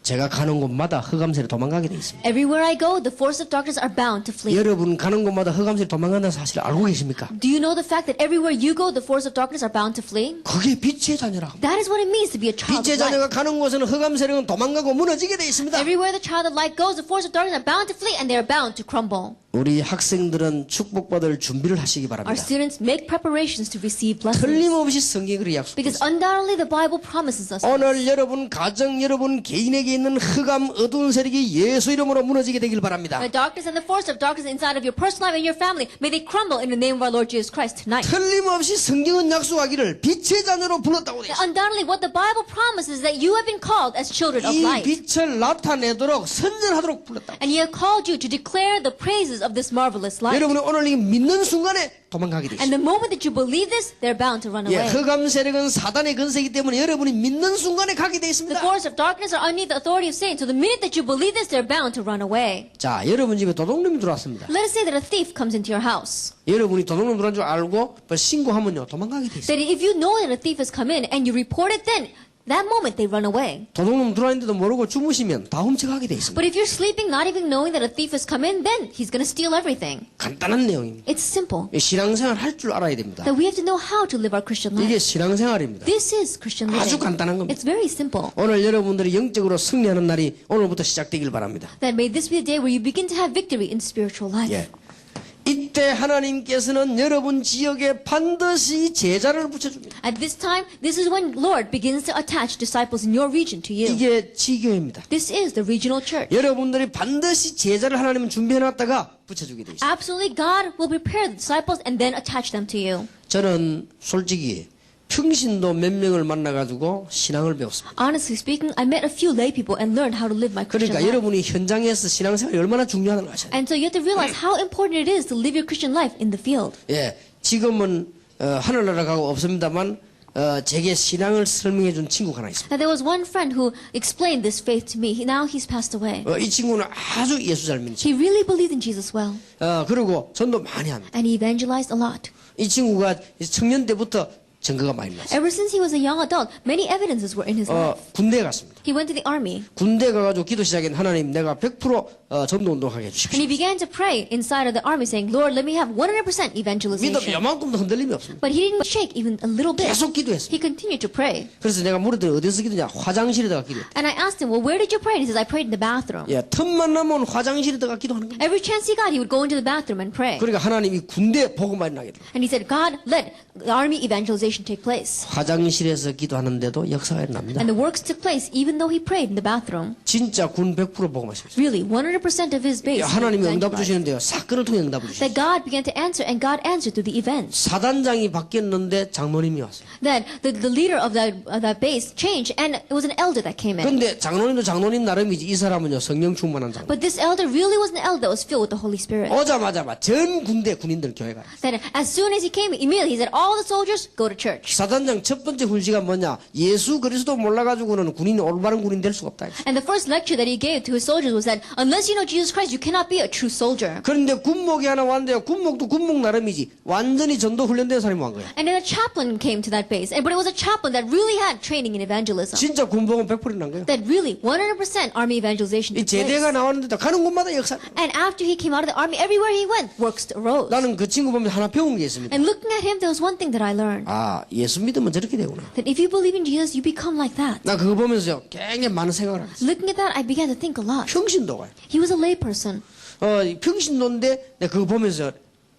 Speaker 1: 제가 가는 곳마다 흑암세를 도망가게 돼 있습니다.
Speaker 2: Everywhere I go, the forces of darkness are bound to flee.
Speaker 1: 여러분 가는 곳마다 흑암세를 도망간다는 사실을 알고 계십니까?
Speaker 2: Do you know the fact that everywhere you go, the forces of darkness are bound to flee?
Speaker 1: 그게 빛의 자녀라고.
Speaker 2: That is what it means to be a child
Speaker 1: 빛의
Speaker 2: of light.
Speaker 1: 자녀가 가는 곳에는 흑암세력은 도망가고 무너지게 돼 있습니다.
Speaker 2: Everywhere the child of light goes, the forces of darkness are bound to flee and they are bound to crumble.
Speaker 1: 우리 학생들은 축복받을 준비를 하시기
Speaker 2: Our
Speaker 1: 바랍니다.
Speaker 2: students make preparations to receive blessings.
Speaker 1: 틀림없이 성경이 그렇게
Speaker 2: Because
Speaker 1: 약속했습니다.
Speaker 2: undoubtedly the Bible promises us this.
Speaker 1: 오늘 여러분 가정 여러분 개인에게 있는 흑암 어두운 세력이 예수 이름으로 무너지게 되길 바랍니다.
Speaker 2: The darkness and the force of darkness inside of your personal life and your family, may they crumble in the name of our Lord Jesus Christ tonight.
Speaker 1: 틀림없이 성경은 약속하기를 빛의 자녀로 불렀다고 되어 있습니다.
Speaker 2: Undoubtedly what the Bible promises is that you have been called as children of
Speaker 1: 이
Speaker 2: light.
Speaker 1: 빛을 나타내도록 선전하도록 불렀다고.
Speaker 2: And He has called you to declare the praises of this marvelous light.
Speaker 1: 여러분이 오늘 이 믿는 순간에 도망가게 되어
Speaker 2: And
Speaker 1: 있습니다.
Speaker 2: the moment that you believe this, they're bound to run
Speaker 1: 예,
Speaker 2: away.
Speaker 1: 흑암 세력은 사단의 근세이기 때문에 여러분이 믿는 순간에 가게 되어
Speaker 2: The
Speaker 1: 있습니다.
Speaker 2: force of darkness are underneath the authority of Satan. So the minute that you believe this, they're bound to run away.
Speaker 1: 자, 여러분 집에 도둑놈이 들어왔습니다.
Speaker 2: Let us say that a thief comes into your house.
Speaker 1: 여러분이 도둑놈 들어온 줄 알고 신고하면요 도망가게 돼 있어요.
Speaker 2: That if you know that a thief has come in and you report it, then that moment they run away.
Speaker 1: 도둑놈 들어왔는데도 모르고 주무시면 다 훔쳐가게 돼 있습니다.
Speaker 2: But if you're sleeping, not even knowing that a thief has come in, then he's going to steal everything.
Speaker 1: 간단한 내용입니다.
Speaker 2: It's simple.
Speaker 1: 신앙생활 할 줄 알아야 됩니다.
Speaker 2: That we have to know how to live our Christian
Speaker 1: 이게
Speaker 2: life.
Speaker 1: 신앙생활입니다.
Speaker 2: This is Christian
Speaker 1: 아주
Speaker 2: living.
Speaker 1: 간단한 겁니다.
Speaker 2: It's very simple.
Speaker 1: 오늘 여러분들이 영적으로 승리하는 날이 오늘부터 시작되길 바랍니다.
Speaker 2: That may this be the day where you begin to have victory in spiritual life.
Speaker 1: 예. 이때 하나님께서는 여러분 지역에 반드시 제자를 붙여줍니다.
Speaker 2: At this time, this is when Lord begins to attach disciples in your region to you.
Speaker 1: 이게 지교회입니다.
Speaker 2: This is the regional church.
Speaker 1: 여러분들이 반드시 제자를 하나님은 준비해놨다가 붙여주게 돼 있어요.
Speaker 2: Absolutely, God will prepare the disciples and then attach them to you.
Speaker 1: 저는 솔직히 평신도 몇 명을 만나가지고 신앙을 배웠습니다.
Speaker 2: Honestly speaking, I met a few lay people and learned how to live my Christian
Speaker 1: 그러니까
Speaker 2: life.
Speaker 1: 여러분이 현장에서 신앙생활이 얼마나 중요하다는 걸 아셔야 돼요.
Speaker 2: And so you have to realize how important it is to live your Christian life in the field.
Speaker 1: 예, 지금은 하늘나라 가고 없습니다만 제게 신앙을 설명해 준 친구가 하나 있습니다.
Speaker 2: Now there was one friend who explained this faith to me. Now he's passed away.
Speaker 1: 이 친구는 아주 예수 잘 믿는 친구.
Speaker 2: He really believed in Jesus well.
Speaker 1: 그리고 전도 많이 합니다.
Speaker 2: And he evangelized a lot.
Speaker 1: 이 친구가 청년 때부터 증거가 많이 났어요.
Speaker 2: Ever since he was a young adult, many evidences were in his life.
Speaker 1: 군대에 갔습니다.
Speaker 2: He went to the army.
Speaker 1: 군대 가가지고 기도 시작했는데 하나님 내가 100% 전도 운동하게
Speaker 2: And
Speaker 1: 해주십시오.
Speaker 2: he began to pray inside of the army saying, Lord, let me have 100%
Speaker 1: 믿음
Speaker 2: evangelization.
Speaker 1: 요만큼도 흔들림이 없습니다.
Speaker 2: But he didn't shake even a little bit.
Speaker 1: 계속 기도했습니다.
Speaker 2: He continued to pray.
Speaker 1: 그래서 내가 물었더니 어디서 기도냐? 화장실에다가 기도했다.
Speaker 2: And I asked him, well, where did you pray? And he says, I prayed in the bathroom.
Speaker 1: 예, 틈만 나면 화장실에다가 기도하는 겁니다.
Speaker 2: Every chance he got, he would go into the bathroom and pray.
Speaker 1: 그러니까 하나님이 군대 복음만 나게 돼.
Speaker 2: And he said, God, let the army evangelization take place.
Speaker 1: 화장실에서 기도하는데도 역사가 일어납니다.
Speaker 2: And the works took place even though he prayed in the bathroom.
Speaker 1: 진짜 군 100% 복음하셨어요.
Speaker 2: Really, 100% of his base.
Speaker 1: 하나님이 응답
Speaker 2: evangelized.
Speaker 1: 주시는데요. 사건을 통해 응답을 주시죠.
Speaker 2: That God began to answer, and God answered through the events.
Speaker 1: 사단장이 바뀌었는데 장로님이 왔어요.
Speaker 2: That the leader of that base changed, and it was an elder that came in.
Speaker 1: 근데 장로님도 장로님 나름이지 이 사람은요 성령 충만한 장로.
Speaker 2: But this elder really was an elder that was filled with the Holy Spirit.
Speaker 1: 오자마자 전 군대 군인들 교회 가요.
Speaker 2: That as soon as he came, immediately he said, all the soldiers go to church.
Speaker 1: 사단장 첫 번째 훈시가 뭐냐? 예수 그리스도 몰라가지고는 올바른 군인 될 수가 없다.
Speaker 2: And the first lecture that he gave to his soldiers was that unless you know Jesus Christ, you cannot be a true soldier.
Speaker 1: 그런데 군목이 하나 왔는데요. 군목도 군목 나름이지. 완전히 전도 훈련된 사람이 왔 거예요.
Speaker 2: And then a chaplain came to that base, but it was a chaplain that really had training in evangelism.
Speaker 1: 진짜 군복은 100% 난 거예요.
Speaker 2: That really 100% army evangelization
Speaker 1: 이
Speaker 2: took place.
Speaker 1: 제대가 나왔는데 가는 곳마다 역사.
Speaker 2: And after he came out of the army, everywhere he went, works arose.
Speaker 1: 나는 그 친구 보면 하나 배운 게 있습니다.
Speaker 2: And looking at him, there was one thing that I learned.
Speaker 1: 아, 예수 믿으면 저렇게 되구나.
Speaker 2: That if you believe in Jesus, you become like that.
Speaker 1: 나 그거 보면서요. 굉장히 많은 생각을 했어요.
Speaker 2: Looking at that, I began to think a lot.
Speaker 1: 평신도가요.
Speaker 2: He was a lay person.
Speaker 1: 평신도인데 내가 그거 보면서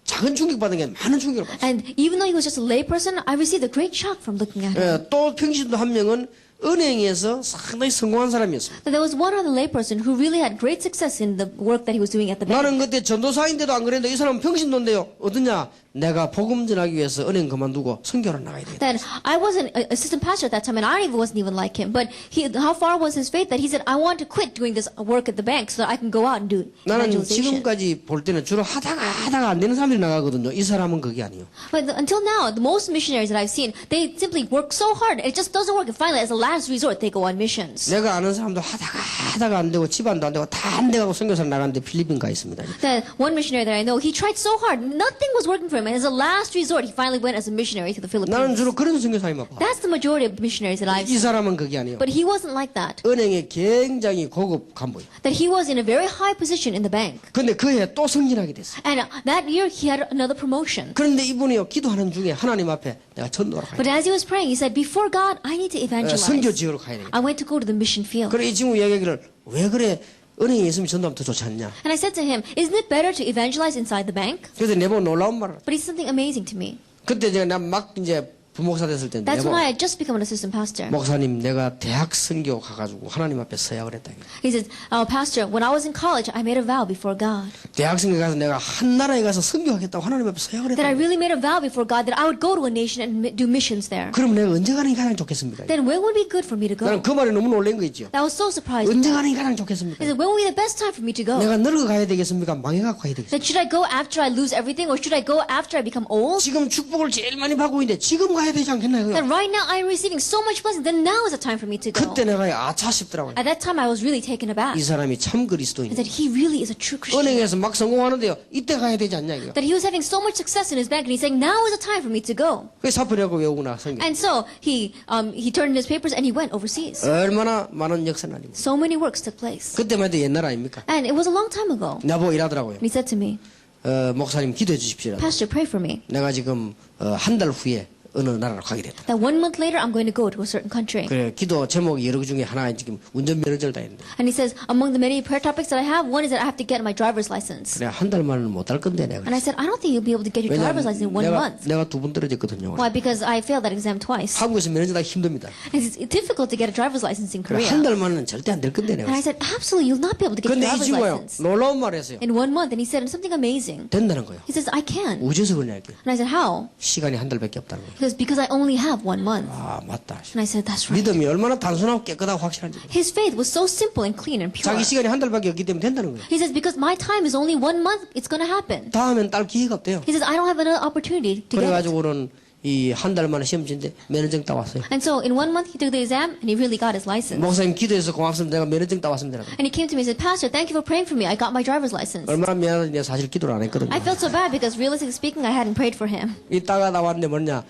Speaker 1: 작은 충격받은 게 많은 충격을 받았어요.
Speaker 2: And even though he was just a lay person, I received a great shock from looking at him.
Speaker 1: 또 평신도 한 명은 은행에서 상당히 성공한 사람이었습니다.
Speaker 2: But there was one other lay person who really had great success in the work that he was doing at the bank.
Speaker 1: 나는 그때 전도사인데도 안 그랬는데 이 사람은 평신도인데요. 어떠냐? 내가 복음 전하기 위해서 은행 그만두고 선교를 나가야 되겠다.
Speaker 2: Then I wasn't an assistant pastor at that time, and I wasn't even like him. But how far was his faith that he said, "I want to quit doing this work at the bank so that I can go out and do
Speaker 1: 나는
Speaker 2: evangelization."
Speaker 1: 지금까지 볼 때는 주로 하다가 안 되는 사람들이 나가거든요. 이 사람은 그게 아니에요.
Speaker 2: But until now, the most missionaries that I've seen, they simply work so hard, it just doesn't work. And finally, as a last resort, they go on missions.
Speaker 1: 내가 아는 사람도 하다가 안 되고 집안도 안 되고 다 안 돼가고 선교사를 나갔는데 필리핀 가 있습니다.
Speaker 2: That one missionary that I know, he tried so hard, nothing was working for him, and as a last resort, he finally went as a missionary to the
Speaker 1: 나는
Speaker 2: Philippines.
Speaker 1: 주로 그런 선교사님만 봐.
Speaker 2: That's the majority of missionaries that I've
Speaker 1: 이
Speaker 2: seen.
Speaker 1: 사람은 그게 아니에요.
Speaker 2: But he wasn't like that.
Speaker 1: 은행에 굉장히 고급 간부예요.
Speaker 2: That he was in a very high position in the bank.
Speaker 1: 근데 그 해 또 승진하게 됐어요.
Speaker 2: And that year, he had another promotion.
Speaker 1: 그런데 이분이요 기도하는 중에 하나님 앞에 내가 전도하러 가야
Speaker 2: But
Speaker 1: 돼.
Speaker 2: as he was praying, he said, before God, I need to evangelize.
Speaker 1: 선교 지역으로 가야 되겠다.
Speaker 2: I went to go to the mission field.
Speaker 1: 그래 이 친구 이야기를 왜 그래 은행에 있으면 전도하면 더 좋지 않냐.
Speaker 2: And I said to him, isn't it better to evangelize inside the bank?
Speaker 1: 그래서 내보고 놀라운 말을.
Speaker 2: But it's something amazing to me.
Speaker 1: 그때 내가 막 이제 부목사 됐을 때
Speaker 2: That's when
Speaker 1: 내보고
Speaker 2: I had just become an assistant pastor.
Speaker 1: 목사님 내가 대학 선교 가가지고 하나님 앞에 서야 그랬다.
Speaker 2: He says, Pastor, when I was in college, I made a vow before God.
Speaker 1: 대학 선교 가서 내가 한 나라에 가서 선교하겠다고 하나님 앞에 서야
Speaker 2: That I
Speaker 1: 그랬다.
Speaker 2: really made a vow before God that I would go to a nation and do missions there.
Speaker 1: 그럼 내가 언제 가는 게 가장 좋겠습니까?
Speaker 2: Then when would be good for me to
Speaker 1: 나는
Speaker 2: go?
Speaker 1: 그 말에 너무 놀란 거 있죠.
Speaker 2: I was so surprised.
Speaker 1: 언제
Speaker 2: He
Speaker 1: 가는 게 가장 좋겠습니까?
Speaker 2: said, when would be the best time for me to go?
Speaker 1: 내가 늙어 가야 되겠습니까? 망해갖고 가야 되겠습니까?
Speaker 2: That should I go after I lose everything, or should I go after I become old?
Speaker 1: 지금 축복을 제일 많이 받고 있는데 지금 가야 되지 않겠나요?
Speaker 2: That right now I am receiving so much blessing, then now is the time for me to go.
Speaker 1: 그때 내가 아차 싶더라고요.
Speaker 2: At that time, I was really taken aback.
Speaker 1: 이 사람이 참
Speaker 2: And
Speaker 1: 그리스도인.
Speaker 2: that he really is a true Christian.
Speaker 1: 은행에서 막 성공하는데요. 이때 가야 되지 않냐 이거.
Speaker 2: That he was having so much success in his bank, and he's saying, now is the time for me to go.
Speaker 1: 그 사표려고 외우구나 성경.
Speaker 2: And so he turned in his papers and he went overseas.
Speaker 1: 얼마나 많은 역사는 아닙니까?
Speaker 2: So many works took place.
Speaker 1: 그때만 해도 옛날 아닙니까?
Speaker 2: And it was a long time ago.
Speaker 1: 나보고 이러더라고요.
Speaker 2: And he said to me,
Speaker 1: 목사님 기도해 주십시오.
Speaker 2: Pastor, pray for me.
Speaker 1: 내가 지금 한 달 후에 어느 나라로 가게 됐다.
Speaker 2: That 1 month later, I'm going to go to a certain country.
Speaker 1: 그래 기도 제목이 여러 개 중에 하나 지금 운전면허증을 따는데.
Speaker 2: And he says, among the many prayer topics that I have, one is that I have to get my driver's license.
Speaker 1: 그래 한 달 만은 못 할 건데 내가.
Speaker 2: And I said, I don't think you'll be able to get your driver's license in 1 month.
Speaker 1: 내가 두 번 떨어졌거든요.
Speaker 2: Why? Because I failed that exam twice.
Speaker 1: 한국에서 면허증 따기 힘듭니다.
Speaker 2: And it's difficult to get a driver's license in
Speaker 1: 그래
Speaker 2: Korea.
Speaker 1: 한 달 만은 절대 안 될 건데
Speaker 2: And
Speaker 1: 내가.
Speaker 2: I said, absolutely, you'll not be able to get your
Speaker 1: 근데 이
Speaker 2: driver's
Speaker 1: 친구가요
Speaker 2: license
Speaker 1: 놀라운 말을 했어요.
Speaker 2: in 1 month. And he said something amazing.
Speaker 1: 된다는 거예요.
Speaker 2: He says, I can.
Speaker 1: 우주에서 그러냐 이게.
Speaker 2: And I said, how?
Speaker 1: 시간이 한 달밖에 없다는 거예요.
Speaker 2: He goes, because I only have 1 month.
Speaker 1: 아 맞다.
Speaker 2: And I said, that's right.
Speaker 1: 믿음이 얼마나 단순하고 깨끗하고 확실한지.
Speaker 2: His faith was so simple and clean and pure.
Speaker 1: 자기 시간이 한 달밖에 없기 때문에 된다는 거예요.
Speaker 2: He says, because my time is only 1 month, it's going to happen.
Speaker 1: 다음엔 딸 기회가 없대요.
Speaker 2: He says, I don't have another opportunity to get it.
Speaker 1: 그래가지고는 이 한 달 만에 시험 친데 면허증 따왔어요.
Speaker 2: And so in 1 month, he took the exam and he really got his license.
Speaker 1: 목사님 기도해서 고맙습니다. 내가 면허증 따왔습니다.
Speaker 2: And he came to me and said, Pastor, thank you for praying for me. I got my driver's license.
Speaker 1: 얼마나 미안한지 내가 사실 기도를 안 했거든요.
Speaker 2: I felt so bad because realistically speaking, I hadn't prayed for him.
Speaker 1: 이따가 나왔는데 뭐냐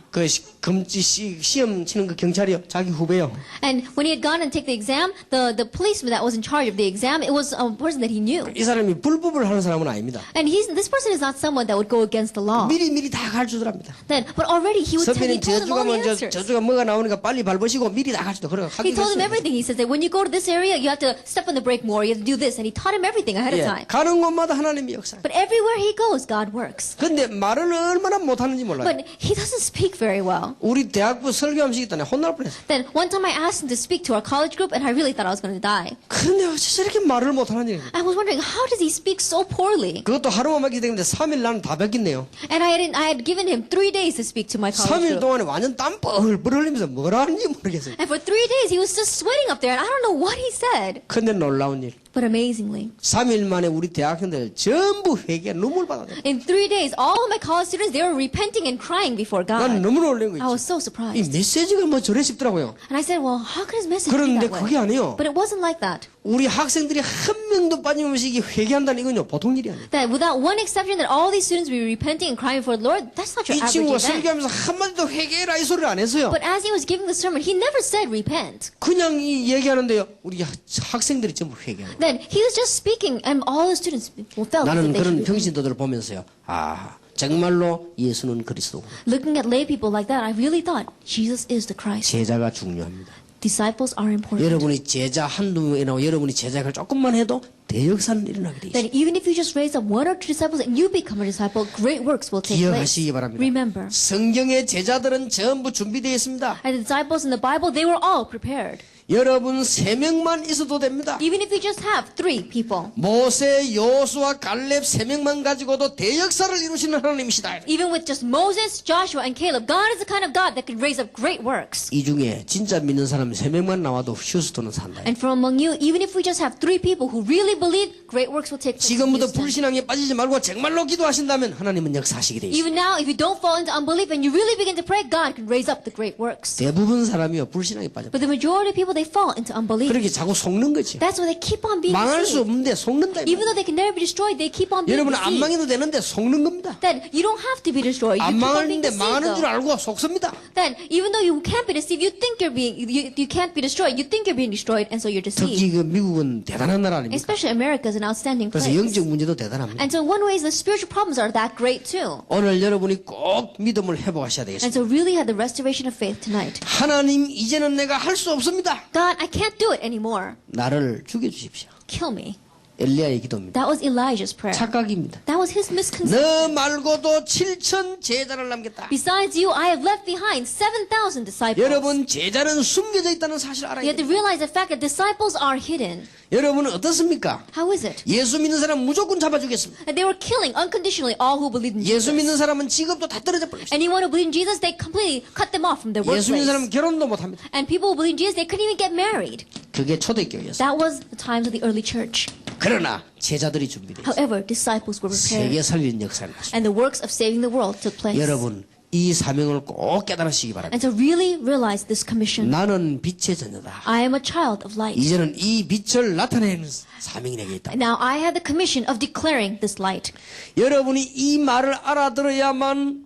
Speaker 1: 그 금지 시험 치는 그 경찰이요 자기 후배요.
Speaker 2: And when he had gone and take the exam, the policeman that was in charge of the exam, it was a person that he knew.
Speaker 1: 이 사람이 불법을 하는 사람은 아닙니다.
Speaker 2: And this person is not someone that would go against the law.
Speaker 1: 미리 다 가르쳐주랍니다.
Speaker 2: But already he
Speaker 1: 선배님
Speaker 2: told him
Speaker 1: 저주
Speaker 2: all the
Speaker 1: 가면
Speaker 2: answers.
Speaker 1: 저주가 뭐가 나오니까 빨리 밟으시고 미리 다 가르쳐줘. 그래
Speaker 2: He told him everything. He says that when you go to this area, you have to step on the brake more. You have to do this. And he taught him everything ahead of time.
Speaker 1: 가는 곳마다 하나님의 역사.
Speaker 2: But everywhere he goes, God works.
Speaker 1: 근데 말을 얼마나 못하는지 몰라요.
Speaker 2: But he doesn't speak very well.
Speaker 1: 우리 대학부 설교함식 있다네 혼날 뻔했어.
Speaker 2: Then one time I asked him to speak to our college group, and I really thought I was going to die.
Speaker 1: 그런데 어째 저렇게 말을 못하는지.
Speaker 2: I was wondering, how does he speak so poorly?
Speaker 1: 그것도 하루만 맡기기 때문에 3일 나는 다 뺏겼네요.
Speaker 2: And I had given him 3 days to speak to my college
Speaker 1: 3일
Speaker 2: group.
Speaker 1: 동안에 완전 땀 뻘뻘 흘리면서 뭐라 하는지 모르겠어요.
Speaker 2: And for 3 days, he was just sweating up there, and I don't know what he said.
Speaker 1: 근데 놀라운 일.
Speaker 2: But amazingly,
Speaker 1: 3일 만에 우리 대학생들 전부 회개 눈물 받았어요.
Speaker 2: in 3 days, all of my college students, they were repenting and crying before
Speaker 1: 난
Speaker 2: God.
Speaker 1: 너무 놀란 거
Speaker 2: I was
Speaker 1: 있지.
Speaker 2: so
Speaker 1: 이
Speaker 2: surprised.
Speaker 1: 메시지가 뭐 저래 싶더라고요.
Speaker 2: And I said, well, how could his message be
Speaker 1: 그런데
Speaker 2: that way?
Speaker 1: 그게 아니에요.
Speaker 2: But it wasn't like that.
Speaker 1: 우리 학생들이 한 명도 빠짐없이 이게 회개한다는 이건요 보통 일이 아니에요.
Speaker 2: That without one exception, that all these students be repenting and crying before the Lord, that's not your
Speaker 1: 이
Speaker 2: average
Speaker 1: 친구가
Speaker 2: event.
Speaker 1: 설교하면서 한마디도 회개해라 이 소리를 안 했어요.
Speaker 2: But as he was giving the sermon, he never said repent.
Speaker 1: 그냥 이 얘기하는데요. 우리 학생들이 전부 회개하는 거예요.
Speaker 2: Then he was just speaking, and all the students felt that
Speaker 1: 나는
Speaker 2: they
Speaker 1: 그런
Speaker 2: should repent.
Speaker 1: 평신도들을 보면서요. 아 정말로 예수는 그리스도.
Speaker 2: Looking at lay people like that, I really thought Jesus is the Christ.
Speaker 1: 제자가 중요합니다.
Speaker 2: Disciples are important.
Speaker 1: 여러분이 제자 한두 명이나 여러분이 제자를 조금만 해도 대역사는 일어나게 돼 있어요.
Speaker 2: That even if you just raise up one or two disciples and you become a disciple, great works will take place.
Speaker 1: 기억하시기 바랍니다.
Speaker 2: Remember,
Speaker 1: 성경의 제자들은 전부 준비되어 있습니다.
Speaker 2: and the disciples in the Bible, they were all prepared.
Speaker 1: 여러분 3명만 있어도 됩니다.
Speaker 2: Even if you just have 3 people.
Speaker 1: 모세, 여호수아, 갈렙 3명만 가지고도 대역사를 이루시는 하나님이시다.
Speaker 2: Even with just Moses, Joshua, and Caleb, God is the kind of God that can raise up great works.
Speaker 1: 이 중에 진짜 믿는 사람 3명만 나와도 휴스턴은 산다.
Speaker 2: And from among you, even if we just have 3 people who really believe, great works will take place. in
Speaker 1: 지금부터
Speaker 2: Houston.
Speaker 1: 불신앙에 빠지지 말고 정말로 기도하신다면 하나님은 역사하시게 돼 있어요.
Speaker 2: Even now, if you don't fall into unbelief and you really begin to pray, God can raise up the great works.
Speaker 1: 대부분 사람이요 불신앙에 빠져.
Speaker 2: But the majority of people, they fall into unbelief.
Speaker 1: 그렇게 자꾸 속는 거지.
Speaker 2: That's why they keep on being
Speaker 1: 망할 수
Speaker 2: deceived.
Speaker 1: 없는데 속는다.
Speaker 2: Even though they can never be destroyed, they keep on being
Speaker 1: 여러분은 안
Speaker 2: deceived.
Speaker 1: 망해도 되는데 속는 겁니다.
Speaker 2: Then you don't have to be destroyed. You
Speaker 1: 안
Speaker 2: keep on being
Speaker 1: 망하는데
Speaker 2: deceived.
Speaker 1: 망하는 줄
Speaker 2: Though.
Speaker 1: 알고 속습니다.
Speaker 2: Then even though you can't be deceived, you think you can't be destroyed. You think you're being destroyed, and so you're deceived.
Speaker 1: 특히 그 미국은 대단한 나라 아닙니까?
Speaker 2: Especially America is an outstanding
Speaker 1: 그래서
Speaker 2: place.
Speaker 1: 영적 문제도 대단합니다.
Speaker 2: And so in one way, the spiritual problems are that great too.
Speaker 1: 오늘 여러분이 꼭 믿음을 회복하셔야
Speaker 2: And
Speaker 1: 되겠습니다.
Speaker 2: so really have the restoration of faith tonight.
Speaker 1: 하나님 이제는 내가 할 수 없습니다.
Speaker 2: God, I can't do it anymore.
Speaker 1: 나를 죽여주십시오.
Speaker 2: Kill me.
Speaker 1: 엘리야의 기도입니다.
Speaker 2: That was Elijah's prayer.
Speaker 1: 착각입니다.
Speaker 2: That was his misconception.
Speaker 1: 너 말고도 7천 제자를 남겼다.
Speaker 2: Besides you, I have left behind 7,000 disciples.
Speaker 1: 여러분 제자는 숨겨져 있다는 사실을 알아야
Speaker 2: You have to
Speaker 1: 돼요.
Speaker 2: realize the fact that disciples are hidden.
Speaker 1: 여러분은 어떻습니까?
Speaker 2: How is it?
Speaker 1: 예수 믿는 사람 무조건 잡아주겠습니다.
Speaker 2: And they were killing unconditionally all who believed in
Speaker 1: 예수
Speaker 2: Jesus.
Speaker 1: 믿는 사람은 직업도 다 떨어져 버렸어요.
Speaker 2: Anyone who believed in Jesus, they completely cut them off from their
Speaker 1: 예수 믿는
Speaker 2: workplace.
Speaker 1: 사람은 결혼도 못합니다.
Speaker 2: And people who believed in Jesus, they couldn't even get married.
Speaker 1: 그게 초대교회였어요.
Speaker 2: That was the times of the early church.
Speaker 1: 그러나 제자들이 준비되어 있어요.
Speaker 2: However, disciples were
Speaker 1: 세계
Speaker 2: prepared.
Speaker 1: 살리는 역사를 하십니다.
Speaker 2: And the works of saving the world took place.
Speaker 1: 여러분 이 사명을 꼭 깨달으시기 바랍니다.
Speaker 2: And to really realize this commission.
Speaker 1: 나는 빛의 자녀다.
Speaker 2: I am a child of light.
Speaker 1: 이제는 이 빛을 나타내는 사명이 내게 있다.
Speaker 2: Now I have the commission of declaring this light.
Speaker 1: 여러분이 이 말을 알아들어야만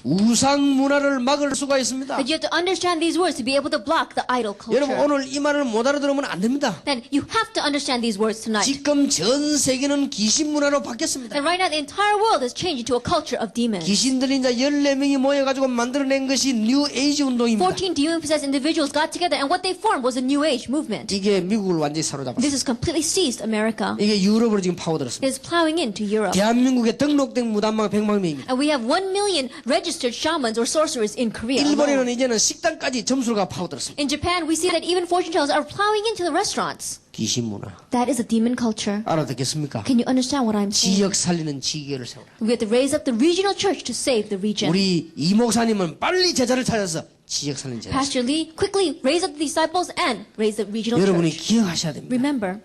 Speaker 1: 우상 문화를 막을 수가 있습니다.
Speaker 2: That you have to understand these words to be able to block the idol
Speaker 1: 여러분
Speaker 2: culture.
Speaker 1: 오늘 이 말을 못 알아들으면 안 됩니다.
Speaker 2: Then you have to understand these words tonight.
Speaker 1: 지금 전 세계는 귀신 문화로 바뀌었습니다.
Speaker 2: And right now the entire world has changed into a culture of demons.
Speaker 1: 귀신 들린 자 14명이 모여가지고 만들어낸 것이 뉴 에이지 운동입니다.
Speaker 2: 14 demon-possessed individuals got together and what they formed was a New Age movement.
Speaker 1: 이게 미국을 완전히 사로잡았어요.
Speaker 2: This has completely seized America.
Speaker 1: 이게 유럽으로 지금 파고들었습니다.
Speaker 2: It is plowing into Europe.
Speaker 1: 대한민국에 등록된 무당만 100만 명입니다.
Speaker 2: And we have 1 million registered shamans or sorcerers in Korea.
Speaker 1: 일본에는
Speaker 2: alone.
Speaker 1: 이제는 식당까지 점수가 파고들었습니다.
Speaker 2: In Japan, we see that even fortune tellers are plowing into the restaurants.
Speaker 1: 귀신 문화.
Speaker 2: That is a demon culture.
Speaker 1: 알아듣겠습니까?
Speaker 2: Can you understand what I'm saying?
Speaker 1: 지역 살리는 지교를 세우라.
Speaker 2: We have to raise up the regional church to save the region.
Speaker 1: 우리 이 목사님은 빨리 제자를 찾아서 지역 살리는 제자.
Speaker 2: Pastor Lee, quickly raise up the disciples and raise the regional
Speaker 1: 여러분이
Speaker 2: church.
Speaker 1: 기억하셔야 됩니다.
Speaker 2: Remember,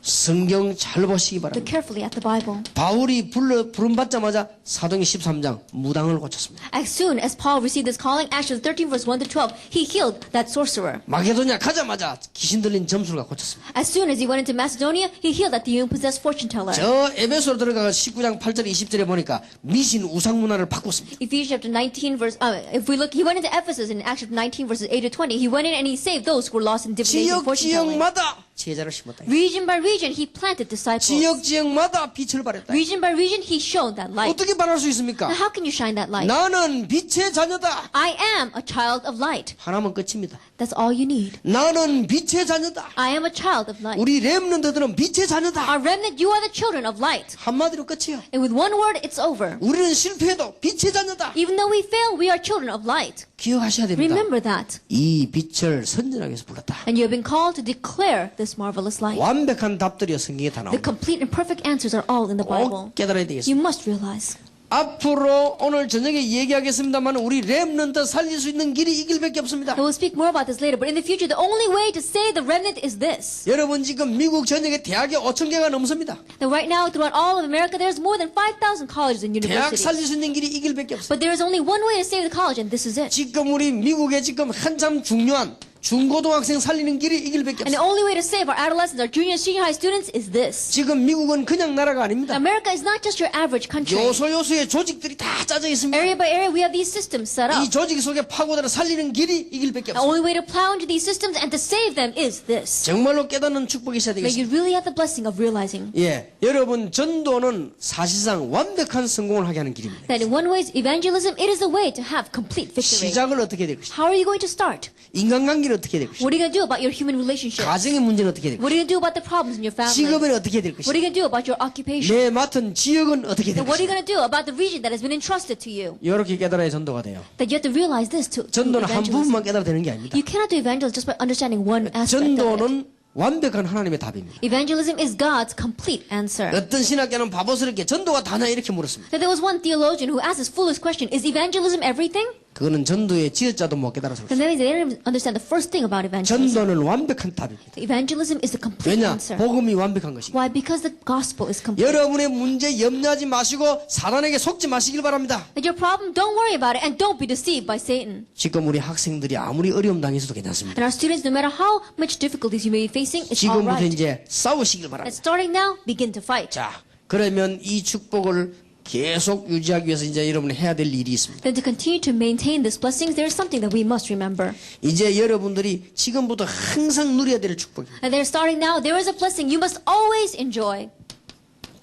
Speaker 1: 성경 잘 보시기
Speaker 2: look
Speaker 1: 바랍니다.
Speaker 2: carefully at the Bible.
Speaker 1: 바울이 부름받자마자 사도행 13장 무당을 고쳤습니다.
Speaker 2: As soon as Paul received this calling, Acts 13 verse 1 to 12, he healed that sorcerer.
Speaker 1: 마게도냐 가자마자 귀신 들린 점수가 고쳤습니다.
Speaker 2: As soon as he went into Macedonia, he healed that demon-possessed fortune teller.
Speaker 1: 저 에베소로 들어가서 19장 8절 20절에 보니까 미신 우상 문화를 바꿨습니다.
Speaker 2: Ephesians chapter 19 verse, if we look, he went into Ephesus in Acts chapter 19 verses 8 to 20. He went in and he saved those who were lost in divination and
Speaker 1: 지역
Speaker 2: fortune telling.
Speaker 1: 지역마다 제자를 심었다.
Speaker 2: Region by region, he planted disciples.
Speaker 1: 지역 지역마다 빛을 발했다.
Speaker 2: Region by region, he shone that light.
Speaker 1: 어떻게 발할 수 있습니까?
Speaker 2: Now, how can you shine that light?
Speaker 1: 나는 빛의 자녀다.
Speaker 2: I am a child of light.
Speaker 1: 하나면 끝입니다.
Speaker 2: That's all you need.
Speaker 1: 나는 빛의 자녀다.
Speaker 2: I am a child of light.
Speaker 1: 우리 렘넌트들은 빛의 자녀다.
Speaker 2: Our remnant, you are the children of light.
Speaker 1: 한마디로 끝이에요.
Speaker 2: And with one word, it's over.
Speaker 1: 우리는 실패해도 빛의 자녀다.
Speaker 2: Even though we fail, we are children of light.
Speaker 1: 기억하셔야 됩니다.
Speaker 2: Remember that.
Speaker 1: 이 빛을 선전하기 위해서 불렀다.
Speaker 2: And you have been called to declare this marvelous light.
Speaker 1: 완벽한 답들이 성경에 다
Speaker 2: The
Speaker 1: 나옵니다.
Speaker 2: complete and perfect answers are all in the Bible.
Speaker 1: 꼭 깨달아야 되겠습니다.
Speaker 2: You must realize.
Speaker 1: 앞으로 오늘 저녁에 얘기하겠습니다만 우리 렘넌트 살릴 수 있는 길이 이 길밖에 없습니다.
Speaker 2: And we'll speak more about this later, but in the future, the only way to save the remnant is this.
Speaker 1: 여러분 지금 미국 전역에 대학이 5천 개가 넘습니다.
Speaker 2: Now, right now, throughout all of America, there's more than 5,000 colleges and
Speaker 1: 대학
Speaker 2: universities.
Speaker 1: 살릴 수 있는 길이 이 길밖에 없습니다.
Speaker 2: But there is only one way to save the college, and this is it.
Speaker 1: 지금 우리 미국에 지금 한참 중요한 중고등학생 살리는 길이 이 길밖에
Speaker 2: And the
Speaker 1: 없습니다.
Speaker 2: only way to save our adolescents, our junior and senior high students is this.
Speaker 1: 지금 미국은 그냥 나라가 아닙니다.
Speaker 2: America is not just your average country.
Speaker 1: 요소요소의 조직들이 다 짜져 있습니다.
Speaker 2: Area by area, we have these systems set
Speaker 1: 이
Speaker 2: up.
Speaker 1: 조직 속에 파고들어 살리는 길이 이 길밖에
Speaker 2: The
Speaker 1: 없습니다.
Speaker 2: only way to plow into these systems and to save them is this.
Speaker 1: 정말로 깨닫는 축복이 있어야
Speaker 2: That
Speaker 1: 되겠습니다.
Speaker 2: you really have the blessing of realizing
Speaker 1: 예, 여러분 전도는 사실상 완벽한 성공을 하게 하는 길입니다.
Speaker 2: that in one way, evangelism, it is a way to have complete victory.
Speaker 1: 시작을 어떻게 될 것이냐,
Speaker 2: How are you going to start?
Speaker 1: 인간관계는 어떻게 될 것이냐,
Speaker 2: What are you going to do about your human relationships?
Speaker 1: 가정의 문제는 어떻게 될
Speaker 2: What
Speaker 1: 것이냐,
Speaker 2: are you going to do about the problems in your family?
Speaker 1: 직업은 어떻게 될
Speaker 2: What are
Speaker 1: 것이냐,
Speaker 2: you going to do about your occupation?
Speaker 1: 내 맡은 지역은 어떻게 될
Speaker 2: And what are you
Speaker 1: 것이냐.
Speaker 2: going to do about the region that has been entrusted to you?
Speaker 1: 이렇게 깨달아야 전도가 돼요.
Speaker 2: That you have to realize this to
Speaker 1: 전도는 한
Speaker 2: evangelism.
Speaker 1: 부분만 깨달아 되는 게 아닙니다.
Speaker 2: You cannot do evangelism just by understanding one aspect of it.
Speaker 1: 전도는 완벽한 하나님의 답입니다.
Speaker 2: Evangelism is God's complete answer.
Speaker 1: 어떤 신학자는 바보스럽게 전도가 다냐 이렇게 물었습니다.
Speaker 2: So there was one theologian who asked this foolish question, is evangelism everything?
Speaker 1: 그거는 전도의 지어자도 못 깨달아서
Speaker 2: Then
Speaker 1: 그렇습니다.
Speaker 2: they didn't understand the first thing about evangelism.
Speaker 1: 전도는 완벽한 답입니다.
Speaker 2: Evangelism is the complete
Speaker 1: 왜냐?
Speaker 2: answer.
Speaker 1: 복음이 완벽한 것이기.
Speaker 2: Why? Because the gospel is complete.
Speaker 1: 여러분의 문제 염려하지 마시고 사단에게 속지 마시길 바랍니다.
Speaker 2: That your problem, don't worry about it and don't be deceived by Satan.
Speaker 1: 지금 우리 학생들이 아무리 어려움 당해서도 괜찮습니다.
Speaker 2: And our students, no matter how much difficulties you may be facing, it's all
Speaker 1: 지금부터
Speaker 2: right.
Speaker 1: 이제 싸우시길
Speaker 2: And
Speaker 1: 바랍니다.
Speaker 2: starting now, begin to fight.
Speaker 1: 자, 그러면 이 축복을 계속 유지하기 위해서 이제 여러분이 해야 될 일이 있습니다.
Speaker 2: Then to continue to maintain these blessings, there is something that we must remember.
Speaker 1: 이제 여러분들이 지금부터 항상 누려야 될 축복입니다.
Speaker 2: And they're starting now, there is a blessing you must always enjoy.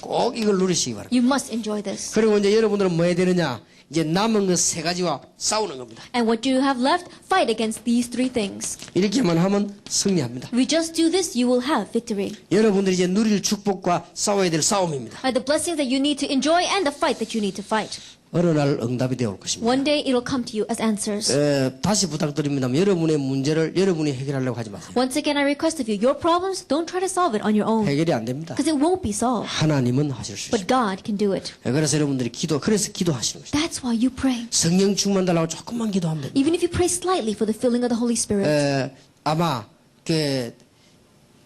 Speaker 1: 꼭 이걸 누리시기 바랍니다.
Speaker 2: You must enjoy this.
Speaker 1: 그리고 이제 여러분들은 뭐 해야 되느냐? 이제 남은 그 세 가지와 싸우는 겁니다.
Speaker 2: And what do you have left? Fight against these three things.
Speaker 1: 이렇게만 하면 승리합니다.
Speaker 2: If we just do this, you will have victory.
Speaker 1: 여러분들이 이제 누릴 축복과 싸워야 될 싸움입니다.
Speaker 2: The blessings that you need to enjoy and the fight that you need to fight.
Speaker 1: 어느 날 응답이 되어 올 것입니다.
Speaker 2: One day it will come to you as answers.
Speaker 1: 다시 부탁드립니다. 여러분의 문제를 여러분이 해결하려고 하지 마세요.
Speaker 2: Once again, I request of you, your problems, don't try to solve it on your own.
Speaker 1: 해결이 안 됩니다.
Speaker 2: Because it won't be solved.
Speaker 1: 하나님은 하실 수
Speaker 2: But
Speaker 1: 있습니다.
Speaker 2: God can do it.
Speaker 1: 그래서 여러분들이 그래서 기도하시는 것입니다.
Speaker 2: That's why you pray.
Speaker 1: 성령 충만 달라고 조금만 기도하면 됩니다.
Speaker 2: Even if you pray slightly for the filling of the Holy Spirit.
Speaker 1: 아마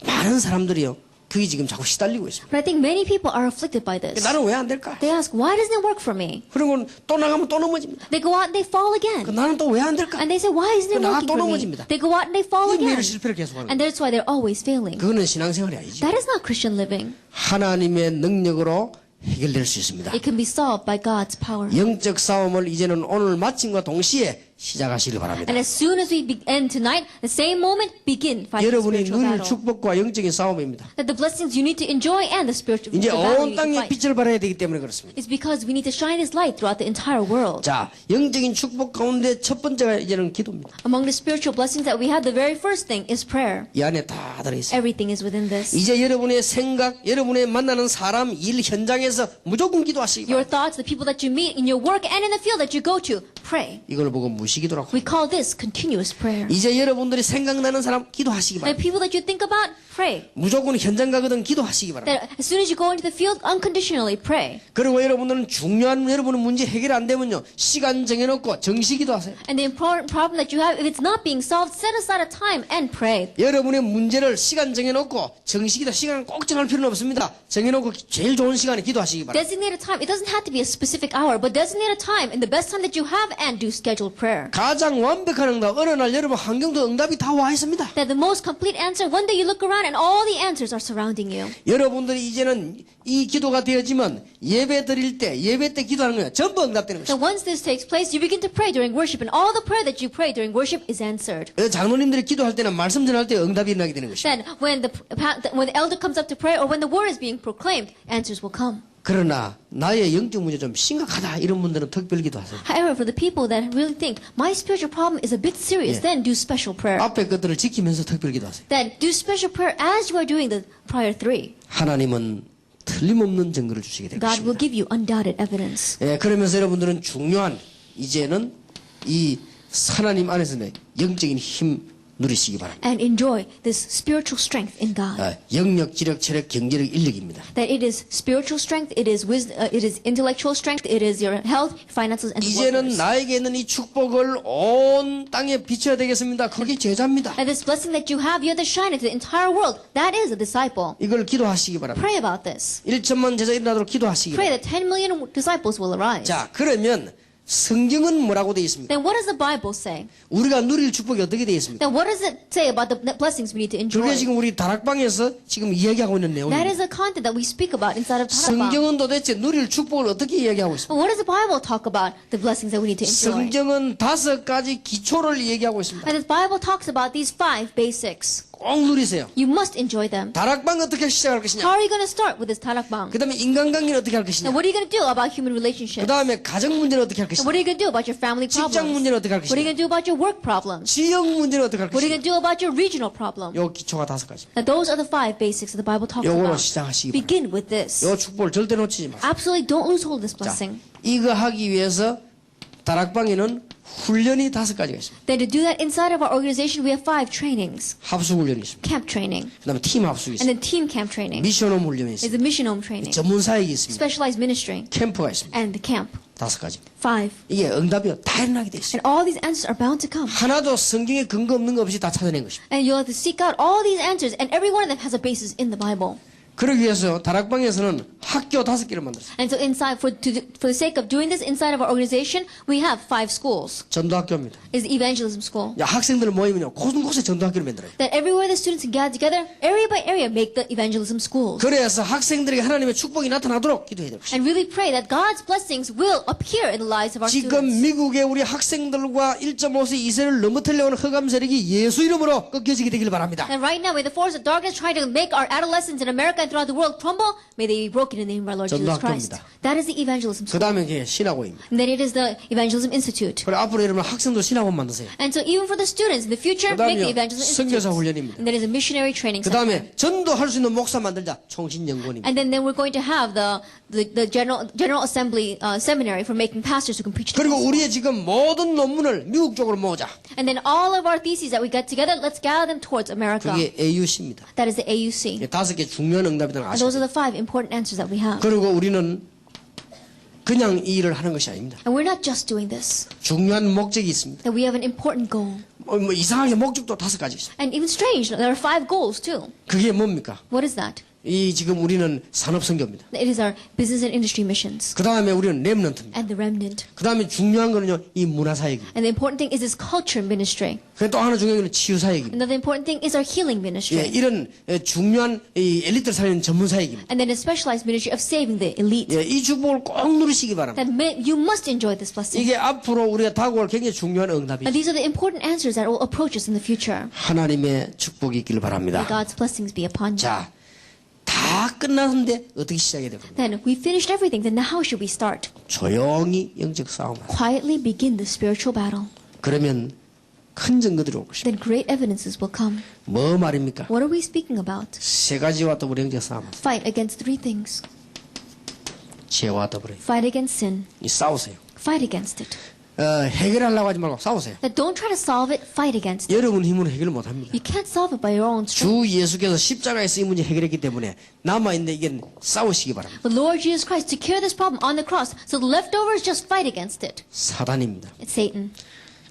Speaker 1: 많은 사람들이요. 그게 지금 자꾸 시달리고 있습니다.
Speaker 2: But I think many people are afflicted by this.
Speaker 1: 나는 왜 안 될까?
Speaker 2: They ask, why doesn't it work for me?
Speaker 1: 그리고 또 나가면 또 넘어집니다.
Speaker 2: They go out and they fall again.
Speaker 1: 나는 또 왜 안 될까?
Speaker 2: And they say, why isn't it
Speaker 1: 나가
Speaker 2: working
Speaker 1: 또
Speaker 2: for me?
Speaker 1: 넘어집니다.
Speaker 2: They go out and they fall
Speaker 1: 이 매일
Speaker 2: again.
Speaker 1: 실패를 계속하는
Speaker 2: And
Speaker 1: 거예요.
Speaker 2: that's why they're always failing.
Speaker 1: 그거는 신앙생활이 아니죠.
Speaker 2: That is not Christian living.
Speaker 1: 하나님의 능력으로 해결될 수 있습니다.
Speaker 2: It can be solved by God's power.
Speaker 1: 영적 싸움을 이제는 오늘 마침과 동시에 시작하시길 바랍니다.
Speaker 2: And as soon as we end tonight, the same moment, begin fighting the
Speaker 1: 여러분이
Speaker 2: spiritual
Speaker 1: 누릴
Speaker 2: battle.
Speaker 1: 축복과 영적인 싸움입니다.
Speaker 2: That the blessings you need to enjoy and the spiritual
Speaker 1: 이제
Speaker 2: the battle
Speaker 1: 온
Speaker 2: you need to
Speaker 1: 땅에
Speaker 2: fight.
Speaker 1: 빛을 발해야 되기 때문에 그렇습니다.
Speaker 2: It's because we need to shine His light throughout the entire world.
Speaker 1: 자, 영적인 축복 가운데 첫 번째가 이제는 기도입니다.
Speaker 2: Among the spiritual blessings that we have, the very first thing is prayer.
Speaker 1: 이 안에 다 들어있어요.
Speaker 2: Everything is within this.
Speaker 1: 이제 여러분의 생각, 여러분의 만나는 사람, 일 현장에서 무조건 기도하시기
Speaker 2: Your
Speaker 1: 바랍니다.
Speaker 2: thoughts, the people that you meet in your work and in the field that you go to, pray.
Speaker 1: 이걸 보고 무시기도라고.
Speaker 2: We call this continuous prayer.
Speaker 1: 이제 여러분들이 생각나는 사람 기도하시기
Speaker 2: The
Speaker 1: 바랍니다.
Speaker 2: people that you think about, pray.
Speaker 1: 무조건 현장 가거든 기도하시기 바랍니다.
Speaker 2: That as soon as you go into the field, unconditionally pray.
Speaker 1: 그리고 여러분들은 중요한 여러분의 문제 해결 안 되면요 시간 정해놓고 정시 기도하세요.
Speaker 2: And the important problem that you have, if it's not being solved, set aside a time and pray.
Speaker 1: 여러분의 문제를 시간 정해놓고 정시 기도 시간을 꼭 정할 필요는 없습니다. 정해놓고 제일 좋은 시간에 기도하시기 바랍니다.
Speaker 2: Designate a time. It doesn't have to be a specific hour, but designate a time in the best time that you have and do scheduled prayer.
Speaker 1: 가장 완벽한 응답 어느 날 여러분 환경도 응답이 다 와 있습니다.
Speaker 2: That the most complete answer, one day you look around and all the answers are surrounding you.
Speaker 1: 여러분들이 이제는 이 기도가 되어지면 예배 드릴 때 예배 때 기도하는 거예요. 전부 응답되는
Speaker 2: So
Speaker 1: 것입니다.
Speaker 2: once this takes place, you begin to pray during worship, and all the prayer that you pray during worship is answered.
Speaker 1: 장로님들이 기도할 때는 말씀 전할 때 응답이 일어나게 되는 것입니다.
Speaker 2: Then, when the elder comes up to pray, or when the word is being proclaimed, answers will come.
Speaker 1: 그러나 나의 영적 문제 좀 심각하다 이런 분들은 특별 기도하세요.
Speaker 2: However, for the people that really think my spiritual problem is a bit serious, then do special prayer.
Speaker 1: 앞에 것들을 지키면서 특별 기도하세요.
Speaker 2: Then do special prayer as you are doing the prior three.
Speaker 1: 하나님은 틀림없는 증거를 주시게 될
Speaker 2: God will
Speaker 1: 것입니다.
Speaker 2: give you undoubted evidence.
Speaker 1: 그러면서 여러분들은 중요한 이제는 이 하나님 안에서는 영적인 힘, 누리시기 바랍니다.
Speaker 2: and enjoy this spiritual strength in God.
Speaker 1: 영력, 지력, 체력, 경제력, 인력입니다.
Speaker 2: That it is spiritual strength, it is wisdom, it is intellectual strength, it is your health, finances, and
Speaker 1: 이제는
Speaker 2: workers.
Speaker 1: 나에게 있는 이 축복을 온 땅에 비춰야 되겠습니다. 그게 제자입니다.
Speaker 2: And this blessing that you have to shine it to the entire world. That is a disciple.
Speaker 1: 이걸 기도하시기 바랍니다.
Speaker 2: Pray about this.
Speaker 1: 1천만 제자 일어나도록 기도하시기
Speaker 2: Pray
Speaker 1: 바랍니다.
Speaker 2: that 10 million disciples will arise.
Speaker 1: 자, 그러면 성경은 뭐라고 되어 있습니까?
Speaker 2: Then what does the Bible say?
Speaker 1: 우리가 누릴 축복이 어떻게 되어 있습니까?
Speaker 2: Then what does it say about the blessings we need to
Speaker 1: 그게
Speaker 2: enjoy?
Speaker 1: 지금 우리 다락방에서 지금 이야기하고 있는
Speaker 2: That
Speaker 1: 내용입니다.
Speaker 2: is the content that we speak about inside of Tarabang.
Speaker 1: 성경은 도대체 누릴 축복을 어떻게 이야기하고 있습니까?
Speaker 2: What does the Bible talk about the blessings that we need to enjoy?
Speaker 1: 성경은 5가지 기초를 얘기하고 있습니다.
Speaker 2: And the Bible talks about these 5 basics.
Speaker 1: 꼭 누리세요.
Speaker 2: You must enjoy them.
Speaker 1: 다락방 어떻게 시작할 것이냐?
Speaker 2: How are you going to start with this Tarabang?
Speaker 1: 그 다음에 인간관계는 어떻게 할 것이냐?
Speaker 2: And what are you going to do about human
Speaker 1: 그
Speaker 2: relationships?
Speaker 1: 다음에 가정 문제는 어떻게 할
Speaker 2: And
Speaker 1: 것이냐?
Speaker 2: what are you going to do about your family
Speaker 1: 직장
Speaker 2: problems?
Speaker 1: 문제는 어떻게 할
Speaker 2: What are
Speaker 1: 것이냐?
Speaker 2: you going to do about your work problems?
Speaker 1: 지역 문제는 어떻게 할
Speaker 2: What are
Speaker 1: 것이냐?
Speaker 2: you going to do about your regional problem?
Speaker 1: 요 기초가 5가지.
Speaker 2: Now those are the 5 basics that the Bible talks
Speaker 1: 요거로
Speaker 2: about.
Speaker 1: 시작하시기 바랍니다.
Speaker 2: Begin with this.
Speaker 1: 요 축복을 절대 놓치지 마세요.
Speaker 2: Absolutely don't lose hold of this
Speaker 1: 자,
Speaker 2: blessing.
Speaker 1: 이거 하기 위해서 다락방에는 훈련이 5가지가 있습니다.
Speaker 2: Then to do that inside of our organization, we have 5 trainings.
Speaker 1: 합숙 훈련이 있습니다.
Speaker 2: Camp training.
Speaker 1: 그 다음에 팀 합숙이
Speaker 2: And
Speaker 1: 있습니다.
Speaker 2: then team camp training.
Speaker 1: 미션홈 훈련이
Speaker 2: Is
Speaker 1: 있습니다.
Speaker 2: the mission home training.
Speaker 1: 전문 사역이 있습니다.
Speaker 2: Specialized ministry.
Speaker 1: 캠프가 있습니다.
Speaker 2: And the camp.
Speaker 1: 5가지.
Speaker 2: 5.
Speaker 1: 이게 응답이 다 일어나게 돼 있어요.
Speaker 2: And all these answers are bound to come.
Speaker 1: 하나도 성경에 근거 없는 거 없이 다 찾아낸 것입니다.
Speaker 2: And you'll have to seek out all these answers, and every one of them has a basis in the Bible.
Speaker 1: 그러기 위해서 다락방에서는 학교 5개를 만들었어요.
Speaker 2: And so inside, for the sake of doing this inside of our organization, we have 5 schools.
Speaker 1: 전도학교입니다.
Speaker 2: Is the evangelism school.
Speaker 1: 야, 학생들 모이면요, 곳곳에 전도학교를 만들어요.
Speaker 2: That everywhere the students can gather together, area by area, make the evangelism schools.
Speaker 1: 그래서 학생들에게 하나님의 축복이 나타나도록 기도해야 됩니다.
Speaker 2: And really pray that God's blessings will appear in the lives of our
Speaker 1: 지금
Speaker 2: students.
Speaker 1: 미국의 우리 학생들과 1.5세 이세를 넘어뜨려오는 흑암 세력이 예수 이름으로 꺾여지게 되길 바랍니다.
Speaker 2: And right now, may the force of darkness try to make our adolescents in America and throughout the world crumble. May they be broken in the name of our Lord Jesus Christ.
Speaker 1: 전도학교입니다.
Speaker 2: That is the evangelism
Speaker 1: 그
Speaker 2: school.
Speaker 1: 다음에 이게 신학원입니다.
Speaker 2: And then it is the evangelism institute.
Speaker 1: 그리고 앞으로 여러분 학생도 신학원 만드세요.
Speaker 2: And so even for the students in the future, make the
Speaker 1: 그다음에요,
Speaker 2: evangelism
Speaker 1: 선교사
Speaker 2: institute.
Speaker 1: 훈련입니다.
Speaker 2: And then is a missionary training
Speaker 1: 그
Speaker 2: center.
Speaker 1: 다음에 전도할 수 있는 목사 만들자 총신연구원입니다.
Speaker 2: And then we're going to have the general assembly seminary for making pastors who can preach the
Speaker 1: 그리고
Speaker 2: gospel.
Speaker 1: 우리의 지금 모든 논문을 미국 쪽으로 모으자.
Speaker 2: And then all of our theses that we get together, let's gather them towards America.
Speaker 1: 그게 AUC입니다.
Speaker 2: That is the AUC.
Speaker 1: 5개 중요한 응답이라는 걸
Speaker 2: And those
Speaker 1: 아시죠?
Speaker 2: are the 5 important answers that we have.
Speaker 1: 그리고 우리는 그냥 이 일을 하는 것이 아닙니다.
Speaker 2: And we're not just doing this.
Speaker 1: 중요한 목적이 있습니다.
Speaker 2: That we have an important goal.
Speaker 1: 뭐 이상하게 목적도 5가지 있습니다.
Speaker 2: And even strange, there are 5 goals too.
Speaker 1: 그게 뭡니까?
Speaker 2: What is that?
Speaker 1: 이 지금 우리는 산업선교입니다.
Speaker 2: It is our business and industry missions.
Speaker 1: 그 다음에 우리는 렘넌트입니다.
Speaker 2: And the remnant.
Speaker 1: 그 다음에 중요한 거는요, 이 문화사역입니다.
Speaker 2: And the important thing is this culture ministry.
Speaker 1: 그 또 하나 중요한 거는 치유사역입니다.
Speaker 2: Another important thing is our healing
Speaker 1: 예,
Speaker 2: ministry.
Speaker 1: 이런 중요한 이 엘리트를 살리는 전문사역입니다.
Speaker 2: And then a specialized ministry of saving the elite.
Speaker 1: 예, 이 축복을 꼭 누리시기 바랍니다.
Speaker 2: That you must enjoy this blessing.
Speaker 1: 이게 앞으로 우리가 다가올 굉장히 중요한
Speaker 2: And
Speaker 1: 응답이죠.
Speaker 2: these are the important answers that will approach us in the future.
Speaker 1: 하나님의 축복이 있기를
Speaker 2: May
Speaker 1: 바랍니다.
Speaker 2: God's blessings be upon you.
Speaker 1: 자, 다 끝났는데 어떻게 시작해야 됩니까?
Speaker 2: Then we finished everything. Then how should we start?
Speaker 1: 조용히 영적 싸움을 하세요.
Speaker 2: Quietly begin the spiritual battle.
Speaker 1: 그러면 큰 증거들이 올 것입니다.
Speaker 2: Then great evidences will come.
Speaker 1: 뭐 말입니까?
Speaker 2: What are we speaking about?
Speaker 1: 3가지와 더불어 영적 싸움.
Speaker 2: Fight against 3 things.
Speaker 1: 죄와 더불어
Speaker 2: Fight against sin.
Speaker 1: 싸우세요.
Speaker 2: Fight against it.
Speaker 1: 해결하려고 하지 말고 싸우세요.
Speaker 2: That don't try to solve it. Fight against it.
Speaker 1: 여러분 힘으로 해결 못합니다.
Speaker 2: You can't solve it by your own strength.
Speaker 1: 주 예수께서 십자가에서 이 문제 해결했기 때문에 남아있는 이게 싸우시기 바랍니다.
Speaker 2: But Lord Jesus Christ to cure this problem on the cross. So the leftovers just fight against it.
Speaker 1: 사단입니다.
Speaker 2: It's Satan.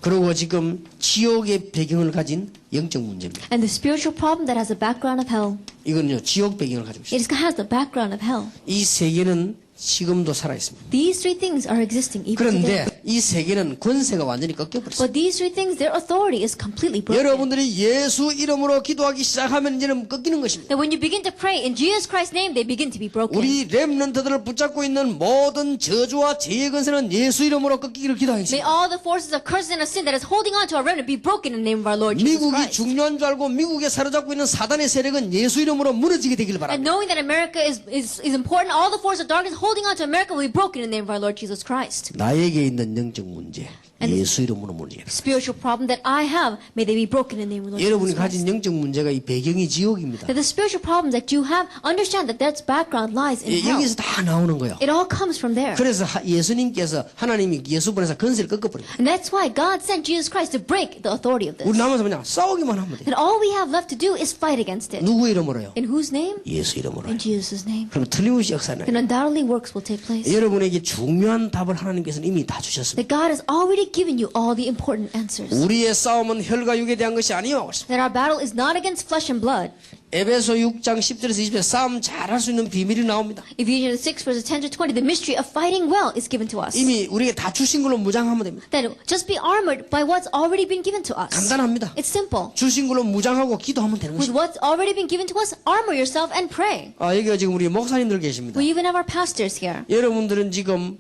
Speaker 1: 그리고 지금 지옥의 배경을 가진 영적 문제입니다.
Speaker 2: And the spiritual problem that has a background of hell.
Speaker 1: 이거는요, 지옥 배경을 가지고 있습니다.
Speaker 2: It has the background of hell.
Speaker 1: 이 세계는 지금도 살아있습니다.
Speaker 2: These 3 things are existing even today.
Speaker 1: 그런데 이 세계는 권세가 완전히 꺾여버렸습니다.
Speaker 2: But these 3 things, their authority is completely broken.
Speaker 1: 여러분들이 예수 이름으로 기도하기 시작하면 이제는 꺾이는 것입니다.
Speaker 2: That when you begin to pray in Jesus Christ's name, they begin to be broken.
Speaker 1: 우리 렘넌트들을 붙잡고 있는 모든 저주와 죄의 권세는 예수 이름으로 꺾이기를
Speaker 2: May
Speaker 1: 기도하겠습니다.
Speaker 2: all the forces of curses and of sin that is holding on to our remnant be broken in the name of our Lord Jesus
Speaker 1: 미국이
Speaker 2: Christ.
Speaker 1: 중요한 줄 알고 미국에 사로잡고 있는 사단의 세력은 예수 이름으로 무너지게 되길
Speaker 2: And
Speaker 1: 바랍니다.
Speaker 2: knowing that America is important, all the forces of darkness holding on to America will be broken in the name of our Lord Jesus Christ.
Speaker 1: 나에게 있는 영적 문제, 예수 이름으로 문제예요.
Speaker 2: spiritual problem that I have, may they be broken in the name of the Lord
Speaker 1: 여러분이
Speaker 2: Jesus Christ.
Speaker 1: 가진 영적 문제가 이 배경이 지옥입니다.
Speaker 2: That the spiritual problems that you have, understand that that's background lies in hell.
Speaker 1: 여기서 다 나오는 거예요.
Speaker 2: It all comes from there.
Speaker 1: 그래서 예수님께서 하나님이 예수 보내서 건세를 꺾어버립니다.
Speaker 2: And that's why God sent Jesus Christ to break the authority of this.
Speaker 1: 우리 남아서 그냥 싸우기만 하면 돼요.
Speaker 2: And all we have left to do is fight against it.
Speaker 1: 누구 이름으로요?
Speaker 2: In whose name?
Speaker 1: 예수 이름으로.
Speaker 2: In Jesus' name.
Speaker 1: 그럼 틀림없이 역사는
Speaker 2: Then undoubtedly works will take place.
Speaker 1: 여러분에게 중요한 답을 하나님께서는 이미 다 주셨습니다.
Speaker 2: That God has already given you all the important answers.
Speaker 1: 우리의 싸움은 혈과 육에 대한 것이 아니요.
Speaker 2: That our battle is not against flesh and blood.
Speaker 1: 에베소 6장 10절에서 20절 싸움 잘할 수 있는 비밀이 나옵니다.
Speaker 2: Ephesians 6 verses 10 to 20, the mystery of fighting well is given to us.
Speaker 1: 이미 우리에게 다 주신 걸로 무장하면 됩니다.
Speaker 2: Then just be armored by what's already been given to us.
Speaker 1: 간단합니다.
Speaker 2: It's simple.
Speaker 1: 주신 걸로 무장하고 기도하면 되는
Speaker 2: With
Speaker 1: 것입니다.
Speaker 2: what's already been given to us, armor yourself and pray.
Speaker 1: 여기가 지금 우리 목사님들 계십니다.
Speaker 2: We even have our pastors here.
Speaker 1: 여러분들은 지금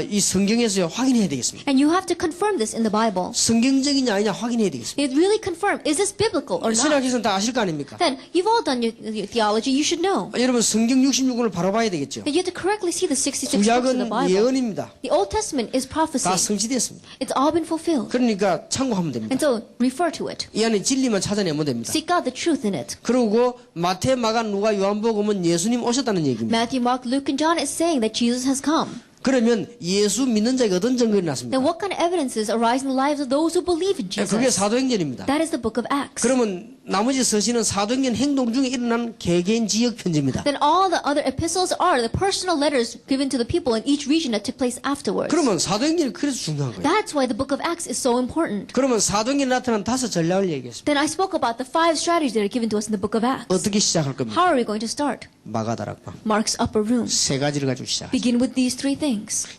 Speaker 1: 이 성경에서 확인해야 되겠습니다.
Speaker 2: And you have to confirm this in the Bible.
Speaker 1: 성경적이냐 아니냐 확인해야 되겠습니다.
Speaker 2: It really confirm, is this biblical or not?
Speaker 1: 신학에서는 다 아실 거 아닙니까?
Speaker 2: Then you've all done your theology, you should know.
Speaker 1: 여러분 성경 66권을 바로 봐야 되겠죠.
Speaker 2: That you have to correctly see the 66 books of the
Speaker 1: 구약은
Speaker 2: Bible.
Speaker 1: 예언입니다.
Speaker 2: The Old Testament is prophecy.
Speaker 1: 다 성취됐습니다.
Speaker 2: It's all been fulfilled.
Speaker 1: 그러니까 참고하면 됩니다.
Speaker 2: And so refer to it.
Speaker 1: 이 안에 진리만 찾아내면 됩니다.
Speaker 2: Seek out the truth in it.
Speaker 1: 그리고 마태, 마가, 누가, 요한복음은 예수님 오셨다는 얘기입니다.
Speaker 2: Matthew, Mark, Luke, and John is saying that Jesus has come.
Speaker 1: 그러면 예수 믿는 자에게 어떤 증거가 났습니까?
Speaker 2: Then what kind of evidences arise in the lives of those who believe in Jesus?
Speaker 1: 그게 사도행전입니다.
Speaker 2: That is the book of Acts.
Speaker 1: 그러면 나머지 서신은 사도행전 행동 중에 일어난 개개인 지역 편지입니다.
Speaker 2: Then all the other epistles are the personal letters given to the people in each region that took place afterwards.
Speaker 1: 그러면 사도행전이 그래서 중요한 거예요.
Speaker 2: That's why the book of Acts is so important.
Speaker 1: 그러면 사도행전에 나타난 5 전략을 얘기했습니다.
Speaker 2: Then I spoke about the 5 strategies that are given to us in the book of Acts.
Speaker 1: 어떻게 시작할 겁니까?
Speaker 2: How are we going to start?
Speaker 1: 마가다락방
Speaker 2: Mark's upper room.
Speaker 1: 3가지를 가지고 시작하죠.
Speaker 2: Begin with these 3 things.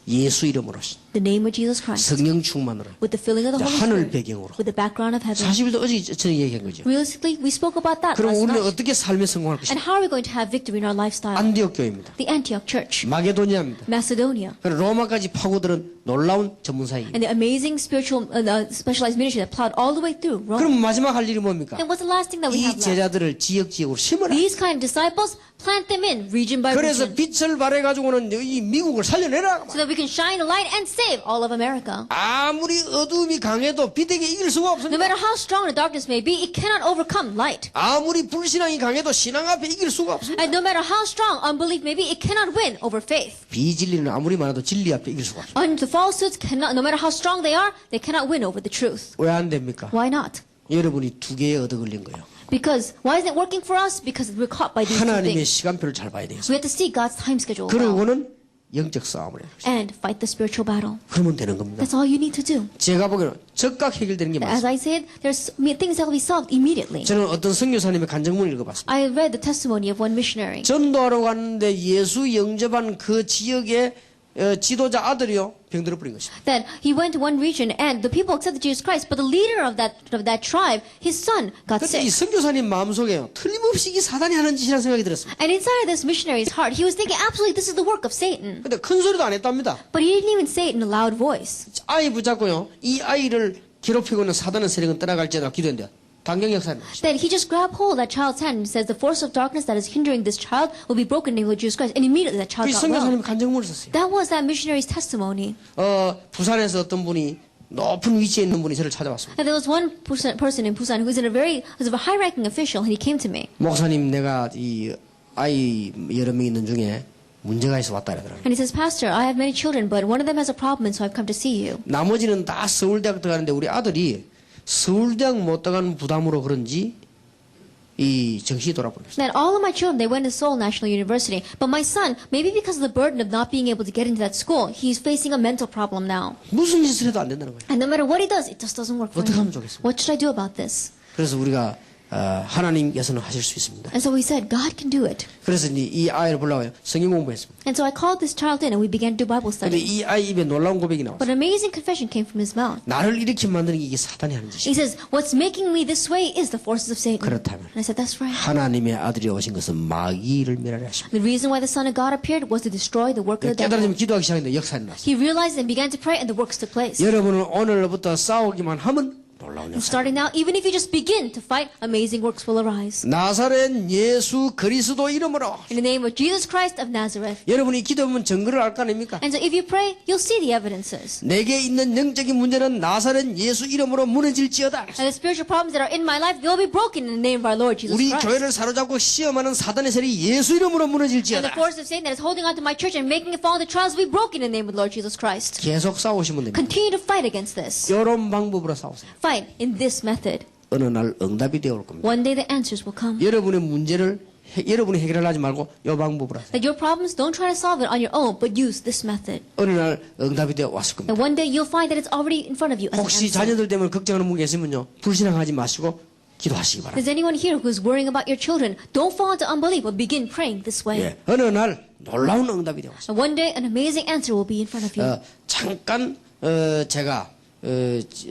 Speaker 1: 예수 이름으로,
Speaker 2: The name of Jesus Christ.
Speaker 1: 성령 충만으로,
Speaker 2: With the filling of the Holy
Speaker 1: 하늘
Speaker 2: Spirit.
Speaker 1: 배경으로.
Speaker 2: With the background of heaven.
Speaker 1: 40일도 어제 저는 얘기한 거죠.
Speaker 2: Realistically, we spoke about that
Speaker 1: 그럼
Speaker 2: last
Speaker 1: 우리는
Speaker 2: night.
Speaker 1: 어떻게 삶에 성공할 것인가?
Speaker 2: And how are we going to have victory in our lifestyle?
Speaker 1: 안디옥 교회입니다.
Speaker 2: The Antioch Church.
Speaker 1: 마게도니아입니다.
Speaker 2: Macedonia.
Speaker 1: 그리고 로마까지 파고들은 놀라운 전문사입니다.
Speaker 2: And the amazing spiritual, specialized ministry that plowed all the way through Rome.
Speaker 1: 그럼 마지막 할 일이 뭡니까?
Speaker 2: Then what's the last thing that we
Speaker 1: 이
Speaker 2: have left?
Speaker 1: 제자들을 지역으로 심어라.
Speaker 2: These kind of disciples, plant them in region by
Speaker 1: 그래서
Speaker 2: region.
Speaker 1: 빛을 발해가지고는 이 미국을 살려내라.
Speaker 2: So that we can shine a light and save all of America.
Speaker 1: 아무리 어두움이 강해도 빛에게 이길 수가
Speaker 2: No
Speaker 1: 없습니다.
Speaker 2: matter how strong the darkness may be, it cannot overcome light.
Speaker 1: 아무리 불신앙이 강해도 신앙 앞에 이길 수가 없습니다.
Speaker 2: And no matter how strong unbelief may be, it cannot win over faith.
Speaker 1: 비진리는 아무리 많아도 진리 앞에 이길 수가 없습니다.
Speaker 2: And the falsehoods cannot, no matter how strong they cannot win over the truth.
Speaker 1: 왜 안 됩니까?
Speaker 2: Why not?
Speaker 1: 여러분이 2개에 얻어 걸린 거예요.
Speaker 2: Because why isn't it working for us? Because we're caught by these two
Speaker 1: 하나님의
Speaker 2: things.
Speaker 1: 시간표를 잘 봐야 되겠어요.
Speaker 2: We have to see God's time schedule well
Speaker 1: 그러고는 영적 싸움을 해요.
Speaker 2: and fight the spiritual battle.
Speaker 1: 그러면 되는 겁니다.
Speaker 2: That's all you need to do.
Speaker 1: 제가 보기에는 즉각 해결되는 게
Speaker 2: As
Speaker 1: 맞습니다.
Speaker 2: I said, there's things that will be solved immediately.
Speaker 1: 저는 어떤 선교사님의 간증문을 읽어봤습니다.
Speaker 2: I read the testimony of one missionary.
Speaker 1: 전도하러 갔는데 예수 영접한 그 지역의 지도자 아들이요 병들어 버린 것입니다.
Speaker 2: That he went to one region and the people accepted Jesus Christ, but the leader of that tribe, his son, got
Speaker 1: 그때 이
Speaker 2: sick.
Speaker 1: 선교사님 마음속에요 틀림없이 이 사단이 하는 짓이라는 생각이 들었습니다.
Speaker 2: And inside of this missionary's heart, he was thinking, absolutely, this is the work of Satan.
Speaker 1: 근데 큰 소리도 안 했답니다.
Speaker 2: But he didn't even say it in a loud voice.
Speaker 1: 아이 붙잡고요 이 아이를 괴롭히고 있는 사단의 세력은 떠나갈지어다 기도했는데 단경 역사는
Speaker 2: Then he just grabbed hold of that child's hand and says, the force of darkness that is hindering this child will be broken in the name of Jesus Christ. And immediately that child
Speaker 1: 그
Speaker 2: got well.
Speaker 1: 선교사님 간증문을 썼어요.
Speaker 2: That was that missionary's testimony.
Speaker 1: 부산에서 어떤 분이 높은 위치에 있는 분이 저를 찾아왔습니다.
Speaker 2: And there was one person in Busan who was a high-ranking official, and he came to me.
Speaker 1: 목사님 내가 이 아이 여러 명 있는 중에 문제가 있어 왔다 그러더라고요.
Speaker 2: And he says, Pastor, I have many children, but one of them has a problem, and so I've come to see you.
Speaker 1: 나머지는 다 서울대학 들어가는데 우리 아들이 서울대학 못 들어가는 부담으로 그런지 이 정신이 돌아버렸어요.
Speaker 2: Then all of my children, they went to Seoul National University. But my son, maybe because of the burden of not being able to get into that school, he's facing a mental problem now.
Speaker 1: 무슨 짓을 해도 안 된다는 거예요.
Speaker 2: And no matter what he does, it just doesn't work for
Speaker 1: 어떻게 하면
Speaker 2: him.
Speaker 1: 좋겠습니까?
Speaker 2: What should I do about this?
Speaker 1: 그래서 우리가 하나님께서는 하실 수 있습니다.
Speaker 2: And so we said, God can do it.
Speaker 1: 그래서 이제 이 아이를 보려고 성경 공부했습니다.
Speaker 2: And so I called this child in and we began to do Bible
Speaker 1: 근데
Speaker 2: study.
Speaker 1: 이 아이 입에 놀라운 고백이 나왔어요.
Speaker 2: But an amazing confession came from his mouth.
Speaker 1: 나를 이렇게 만드는 게 이게 사단이 하는 짓이야.
Speaker 2: He says, what's making me this way is the forces of Satan.
Speaker 1: 그렇다면
Speaker 2: And I said, that's right.
Speaker 1: 하나님의 아들이 오신 것은 마귀를 멸하려 하십니다.
Speaker 2: The reason why the Son of God appeared was to destroy the work of the devil.
Speaker 1: 깨달으면 기도하기 시작했는데 역사는 났어요.
Speaker 2: He realized and began to pray and the works took place.
Speaker 1: 여러분은 오늘부터 싸우기만 하면 놀라운
Speaker 2: And
Speaker 1: 역사.
Speaker 2: starting now, even if you just begin to fight, amazing works will arise.
Speaker 1: 나사렛 예수 그리스도 이름으로
Speaker 2: In the name of Jesus Christ of Nazareth.
Speaker 1: 여러분이 기도하면 증거를 알 거 아닙니까?
Speaker 2: And so if you pray, you'll see the evidences.
Speaker 1: 내게 있는 영적인 문제는 나사렛 예수 이름으로 무너질지어다.
Speaker 2: And the spiritual problems that are in my life, they'll be broken in the name of our Lord Jesus
Speaker 1: 우리
Speaker 2: Christ.
Speaker 1: 교회를 사로잡고 시험하는 사단의 세력이 예수 이름으로
Speaker 2: And the
Speaker 1: 무너질지어다.
Speaker 2: force of Satan that is holding on to my church and making it fall into trials will be broken in the name of the Lord Jesus Christ.
Speaker 1: 계속 싸우시면 됩니다.
Speaker 2: Continue to fight against this.
Speaker 1: 이런 방법으로 싸우세요.
Speaker 2: Fight in this method.
Speaker 1: 어느 날 응답이 되어 올 겁니다.
Speaker 2: One day the answers will come.
Speaker 1: 여러분의 문제를 여러분이 해결하려 하지 말고 이 방법으로 하세요.
Speaker 2: That your problems, don't try to solve it on your own, but use this method.
Speaker 1: 어느 날 응답이 되어 왔을 겁니다.
Speaker 2: That one day you'll find that it's already in front of you as an
Speaker 1: 혹시
Speaker 2: answer.
Speaker 1: 자녀들 때문에 걱정하는 분이 계시면요, 불신앙하지 마시고 기도하시기 바랍니다.
Speaker 2: Is anyone here who's worrying about your children? Don't fall into unbelief, but begin praying this way.
Speaker 1: 예, 어느 날 놀라운 응답이 되어 왔습니다.
Speaker 2: And one day an amazing answer will be in front of you.
Speaker 1: 잠깐 제가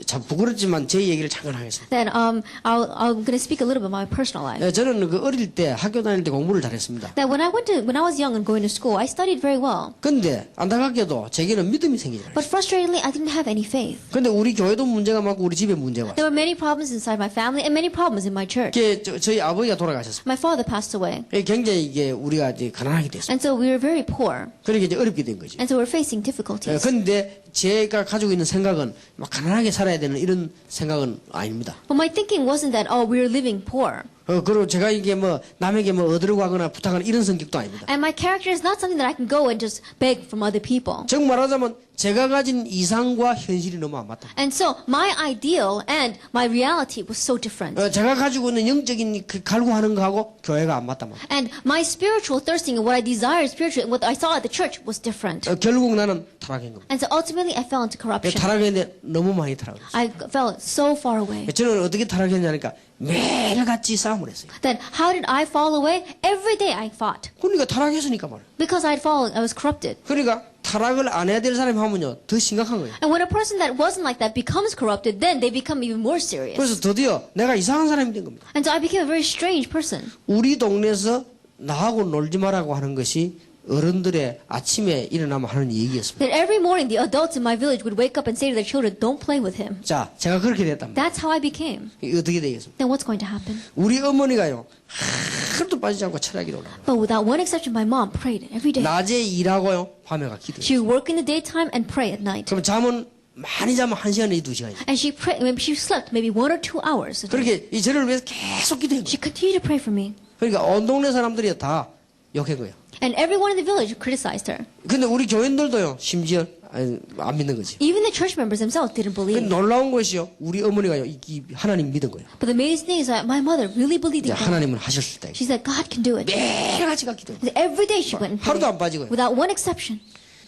Speaker 1: 참 부끄럽지만 제 얘기를 잠깐 하겠습니다.
Speaker 2: Then I'm going to speak a little bit about my personal life.
Speaker 1: 저는 그 어릴 때 학교 다닐 때 공부를 잘했습니다.
Speaker 2: That when I was young and going to school, I studied very well.
Speaker 1: 근데 안타깝게도 제게는 믿음이 생기지 않았어요.
Speaker 2: But frustratingly, I didn't have any faith.
Speaker 1: 근데 우리 교회도 문제가 많고 우리 집에 문제가
Speaker 2: There
Speaker 1: 왔어요.
Speaker 2: were many problems inside my family and many problems in my church.
Speaker 1: 저희 아버지가 돌아가셨습니다.
Speaker 2: My father passed away,
Speaker 1: 굉장히 이게 우리가 이제 가난하게 됐어요.
Speaker 2: and so we were very poor,
Speaker 1: 그러니까 이제 어렵게 된 거죠.
Speaker 2: and so we're facing difficulties.
Speaker 1: 근데 제가 가지고 있는 생각은 막 가난하게 살아야 되는 이런 생각은 아닙니다.
Speaker 2: But my thinking wasn't that, oh, we're living poor.
Speaker 1: 그리고 제가 이게 뭐 남에게 뭐 얻으려고 하거나 부탁하는 이런 성격도 아닙니다.
Speaker 2: And my character is not something that I can go and just beg from other people.
Speaker 1: 정 말하자면 제가 가진 이상과 현실이 너무 안 맞다.
Speaker 2: And so my ideal and my reality was so different.
Speaker 1: 제가 가지고 있는 영적인 그 갈구하는 거하고 교회가 안 맞다 말이야.
Speaker 2: And my spiritual thirsting and what I desired spiritually and what I saw at the church was different.
Speaker 1: 결국 나는 타락한 겁니다.
Speaker 2: And so ultimately I fell into corruption.
Speaker 1: 타락했는데 너무 많이 타락했어요.
Speaker 2: I fell so far away.
Speaker 1: 저는 어떻게 타락했냐니까 매일같이 싸움을 했어요.
Speaker 2: Then how did I fall away? Every day I fought.
Speaker 1: 그러니까 타락했으니까 말이에요.
Speaker 2: Because I'd fallen, I was corrupted.
Speaker 1: 그러니까 타락을 안 해야 될 사람이 하면요 더 심각한 거예요.
Speaker 2: And when a person that wasn't like that becomes corrupted, then they become even more serious.
Speaker 1: 그래서 드디어 내가 이상한 사람이 된 겁니다.
Speaker 2: And so I became a very strange person.
Speaker 1: 우리 동네에서 나하고 놀지 말라고 하는 것이 어른들의 아침에 일어나면 하는 얘기였습니다.
Speaker 2: That every morning the adults in my village would wake up and say to their children, don't play with him.
Speaker 1: 자, 제가 그렇게 됐답니다.
Speaker 2: That's how I became.
Speaker 1: 이게 어떻게 되겠습니까?
Speaker 2: Then what's going to happen?
Speaker 1: 우리 어머니가요 하루도 빠지지 않고 철학이 올라가요.
Speaker 2: But without one exception, my mom prayed every day.
Speaker 1: 낮에 일하고요 밤에 가 기도해요.
Speaker 2: She would work in the daytime and pray at night.
Speaker 1: 그럼 잠은 많이 자면 1시간 내지 2시간이죠.
Speaker 2: And she prayed, maybe she slept maybe 1 or 2 hours a day.
Speaker 1: 그렇게 이 저를 위해서 계속 기도해요.
Speaker 2: She continued to pray for me.
Speaker 1: 그러니까 온 동네 사람들이 다 욕한 거예요.
Speaker 2: And everyone in the village criticized her.
Speaker 1: 근데 우리 교인들도요 심지어 안 믿는 거지.
Speaker 2: Even the church members themselves didn't
Speaker 1: 그
Speaker 2: believe.
Speaker 1: 놀라운 것이요 우리 어머니가요 이 하나님 믿은 거예요.
Speaker 2: But the amazing thing is that my mother really believed
Speaker 1: 이제
Speaker 2: in God.
Speaker 1: 하나님은 하실 수 있다.
Speaker 2: She said, God can do it.
Speaker 1: 매일같이 가 기도해요.
Speaker 2: And every day she went and
Speaker 1: 하루도 안
Speaker 2: prayed,
Speaker 1: 빠지고요.
Speaker 2: without one exception.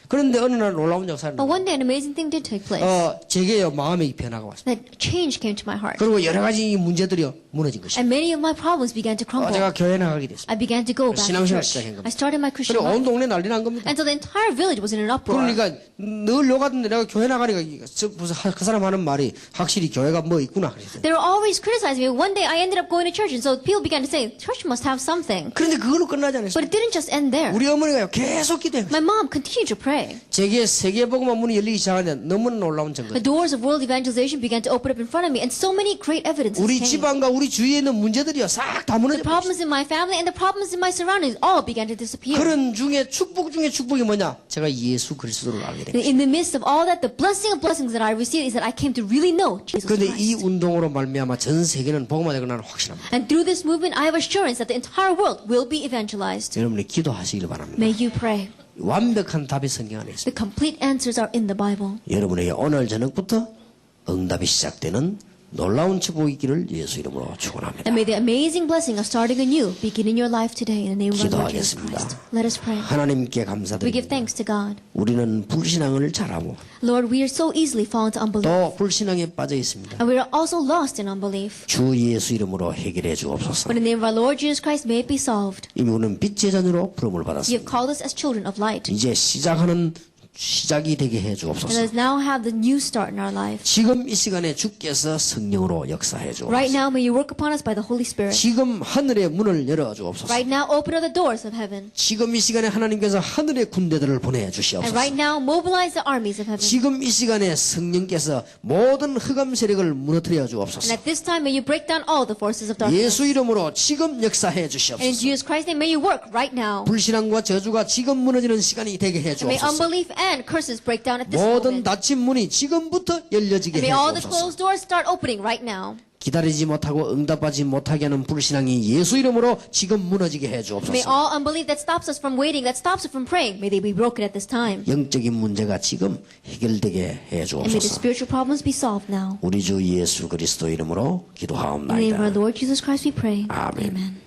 Speaker 1: 그런데 어느 날 놀라운 역사를
Speaker 2: But one day an amazing thing did take place.
Speaker 1: 제게요 마음의 변화가 왔습니다.
Speaker 2: That change came to my heart.
Speaker 1: 그리고 여러 가지 이 문제들이요 무너진 것이죠.
Speaker 2: And many of my problems began to crumble.
Speaker 1: 제가 교회 나가게 됐습니다.
Speaker 2: I began to go back to
Speaker 1: 신앙생활
Speaker 2: church.
Speaker 1: 시작한 겁니다.
Speaker 2: I started my Christian
Speaker 1: 그리고 온
Speaker 2: life.
Speaker 1: 동네 난리 난 겁니다.
Speaker 2: And so the entire village was in an uproar.
Speaker 1: 그러니까 늘 욕하던데 내가 교회 나가니까 무슨 그 사람 하는 말이 확실히 교회가 뭐 있구나 그랬어요.
Speaker 2: They were always criticizing me. One day I ended up going to church, and so people began to say, church must have something.
Speaker 1: 그런데 그걸로 끝나지 않았어요.
Speaker 2: But it didn't just end there.
Speaker 1: 우리 어머니가요 계속 기도해요.
Speaker 2: My mom continued to pray.
Speaker 1: 제게 세계복음화 문이 열리기 시작하는데 너무나 놀라운 증거.
Speaker 2: The doors of world evangelization began to open up in front of me, and so many great evidences
Speaker 1: 우리
Speaker 2: came.
Speaker 1: 집안과 우리 주위에 있는 문제들이요 싹 다 무너져
Speaker 2: The
Speaker 1: 버렸어요.
Speaker 2: problems in my family and the problems in my surroundings all began to disappear.
Speaker 1: 그런 중에 축복 중에 축복이 뭐냐? 제가 예수 그리스도를 알게 됐어요.
Speaker 2: In the midst of all that, the blessing of blessings that I received is that I came to really know Jesus
Speaker 1: 그런데 이
Speaker 2: Christ.
Speaker 1: 운동으로 말미암아 전 세계는 복음화되고 나는 확신합니다.
Speaker 2: And through this movement, I have assurance that the entire world will be evangelized.
Speaker 1: 여러분이 기도하시길 바랍니다.
Speaker 2: May you pray.
Speaker 1: 완벽한 답이 성경 안에 있습니다.
Speaker 2: The complete answers are in the Bible.
Speaker 1: 여러분에게 오늘 저녁부터 응답이 시작되는 놀라운 축복이 있기를 예수 이름으로 축원합니다.
Speaker 2: And may the amazing blessing of starting anew begin in your life today in the name of our Lord Jesus
Speaker 1: 기도하겠습니다.
Speaker 2: Christ. Let us pray.
Speaker 1: 하나님께
Speaker 2: We give
Speaker 1: 감사드립니다.
Speaker 2: thanks to God.
Speaker 1: 우리는 불신앙을 잘하고
Speaker 2: Lord, we are so easily fall into unbelief.
Speaker 1: 또 불신앙에 빠져 있습니다.
Speaker 2: And we are also lost in unbelief.
Speaker 1: 주 예수 이름으로 해결해 주옵소서.
Speaker 2: But in the name of our Lord Jesus Christ, may it be solved.
Speaker 1: 이미 우리는 빛의 자녀로 부름을
Speaker 2: You have
Speaker 1: 받았습니다.
Speaker 2: called us as children of light.
Speaker 1: 이제 시작하는 시작이 되게 해
Speaker 2: And
Speaker 1: 주옵소서.
Speaker 2: let us now have the new start in our life.
Speaker 1: 지금 이 시간에 주께서 성령으로 역사해
Speaker 2: Right
Speaker 1: 주옵소서.
Speaker 2: now, may you work upon us by the Holy Spirit.
Speaker 1: 지금 하늘의 문을 열어 주옵소서.
Speaker 2: Right now, open up the doors of heaven.
Speaker 1: 지금 이 시간에 하나님께서 하늘의 군대들을 보내
Speaker 2: And
Speaker 1: 주시옵소서.
Speaker 2: right now, mobilize the armies of heaven.
Speaker 1: 지금 이 시간에 성령께서 모든 흑암 세력을 무너뜨려
Speaker 2: And
Speaker 1: 주옵소서.
Speaker 2: at this time, may you break down all the forces of darkness.
Speaker 1: 예수 이름으로 지금 역사해
Speaker 2: And in
Speaker 1: 주시옵소서.
Speaker 2: Jesus Christ's name, may you work right now.
Speaker 1: 불신앙과 저주가 지금 무너지는 시간이 되게 해
Speaker 2: And may
Speaker 1: 주옵소서.
Speaker 2: unbelief and curses break down at this
Speaker 1: 모든
Speaker 2: moment.
Speaker 1: 닫힌 문이 지금부터 열려지게
Speaker 2: And
Speaker 1: 해
Speaker 2: may all the
Speaker 1: 주옵소서.
Speaker 2: closed doors start opening right now.
Speaker 1: 기다리지 못하고 응답하지 못하게 하는 불신앙이 예수 이름으로 지금 무너지게 해
Speaker 2: May
Speaker 1: 주옵소서.
Speaker 2: all unbelief that stops us from waiting, that stops us from praying, may they be broken at this time.
Speaker 1: 영적인 문제가 지금 해결되게 해
Speaker 2: And may the
Speaker 1: 주옵소서.
Speaker 2: spiritual problems be solved now.
Speaker 1: 우리 주 예수 그리스도 이름으로
Speaker 2: In the name of our
Speaker 1: 기도하옵나이다.
Speaker 2: Lord Jesus Christ we pray.
Speaker 1: 아멘.
Speaker 2: Amen.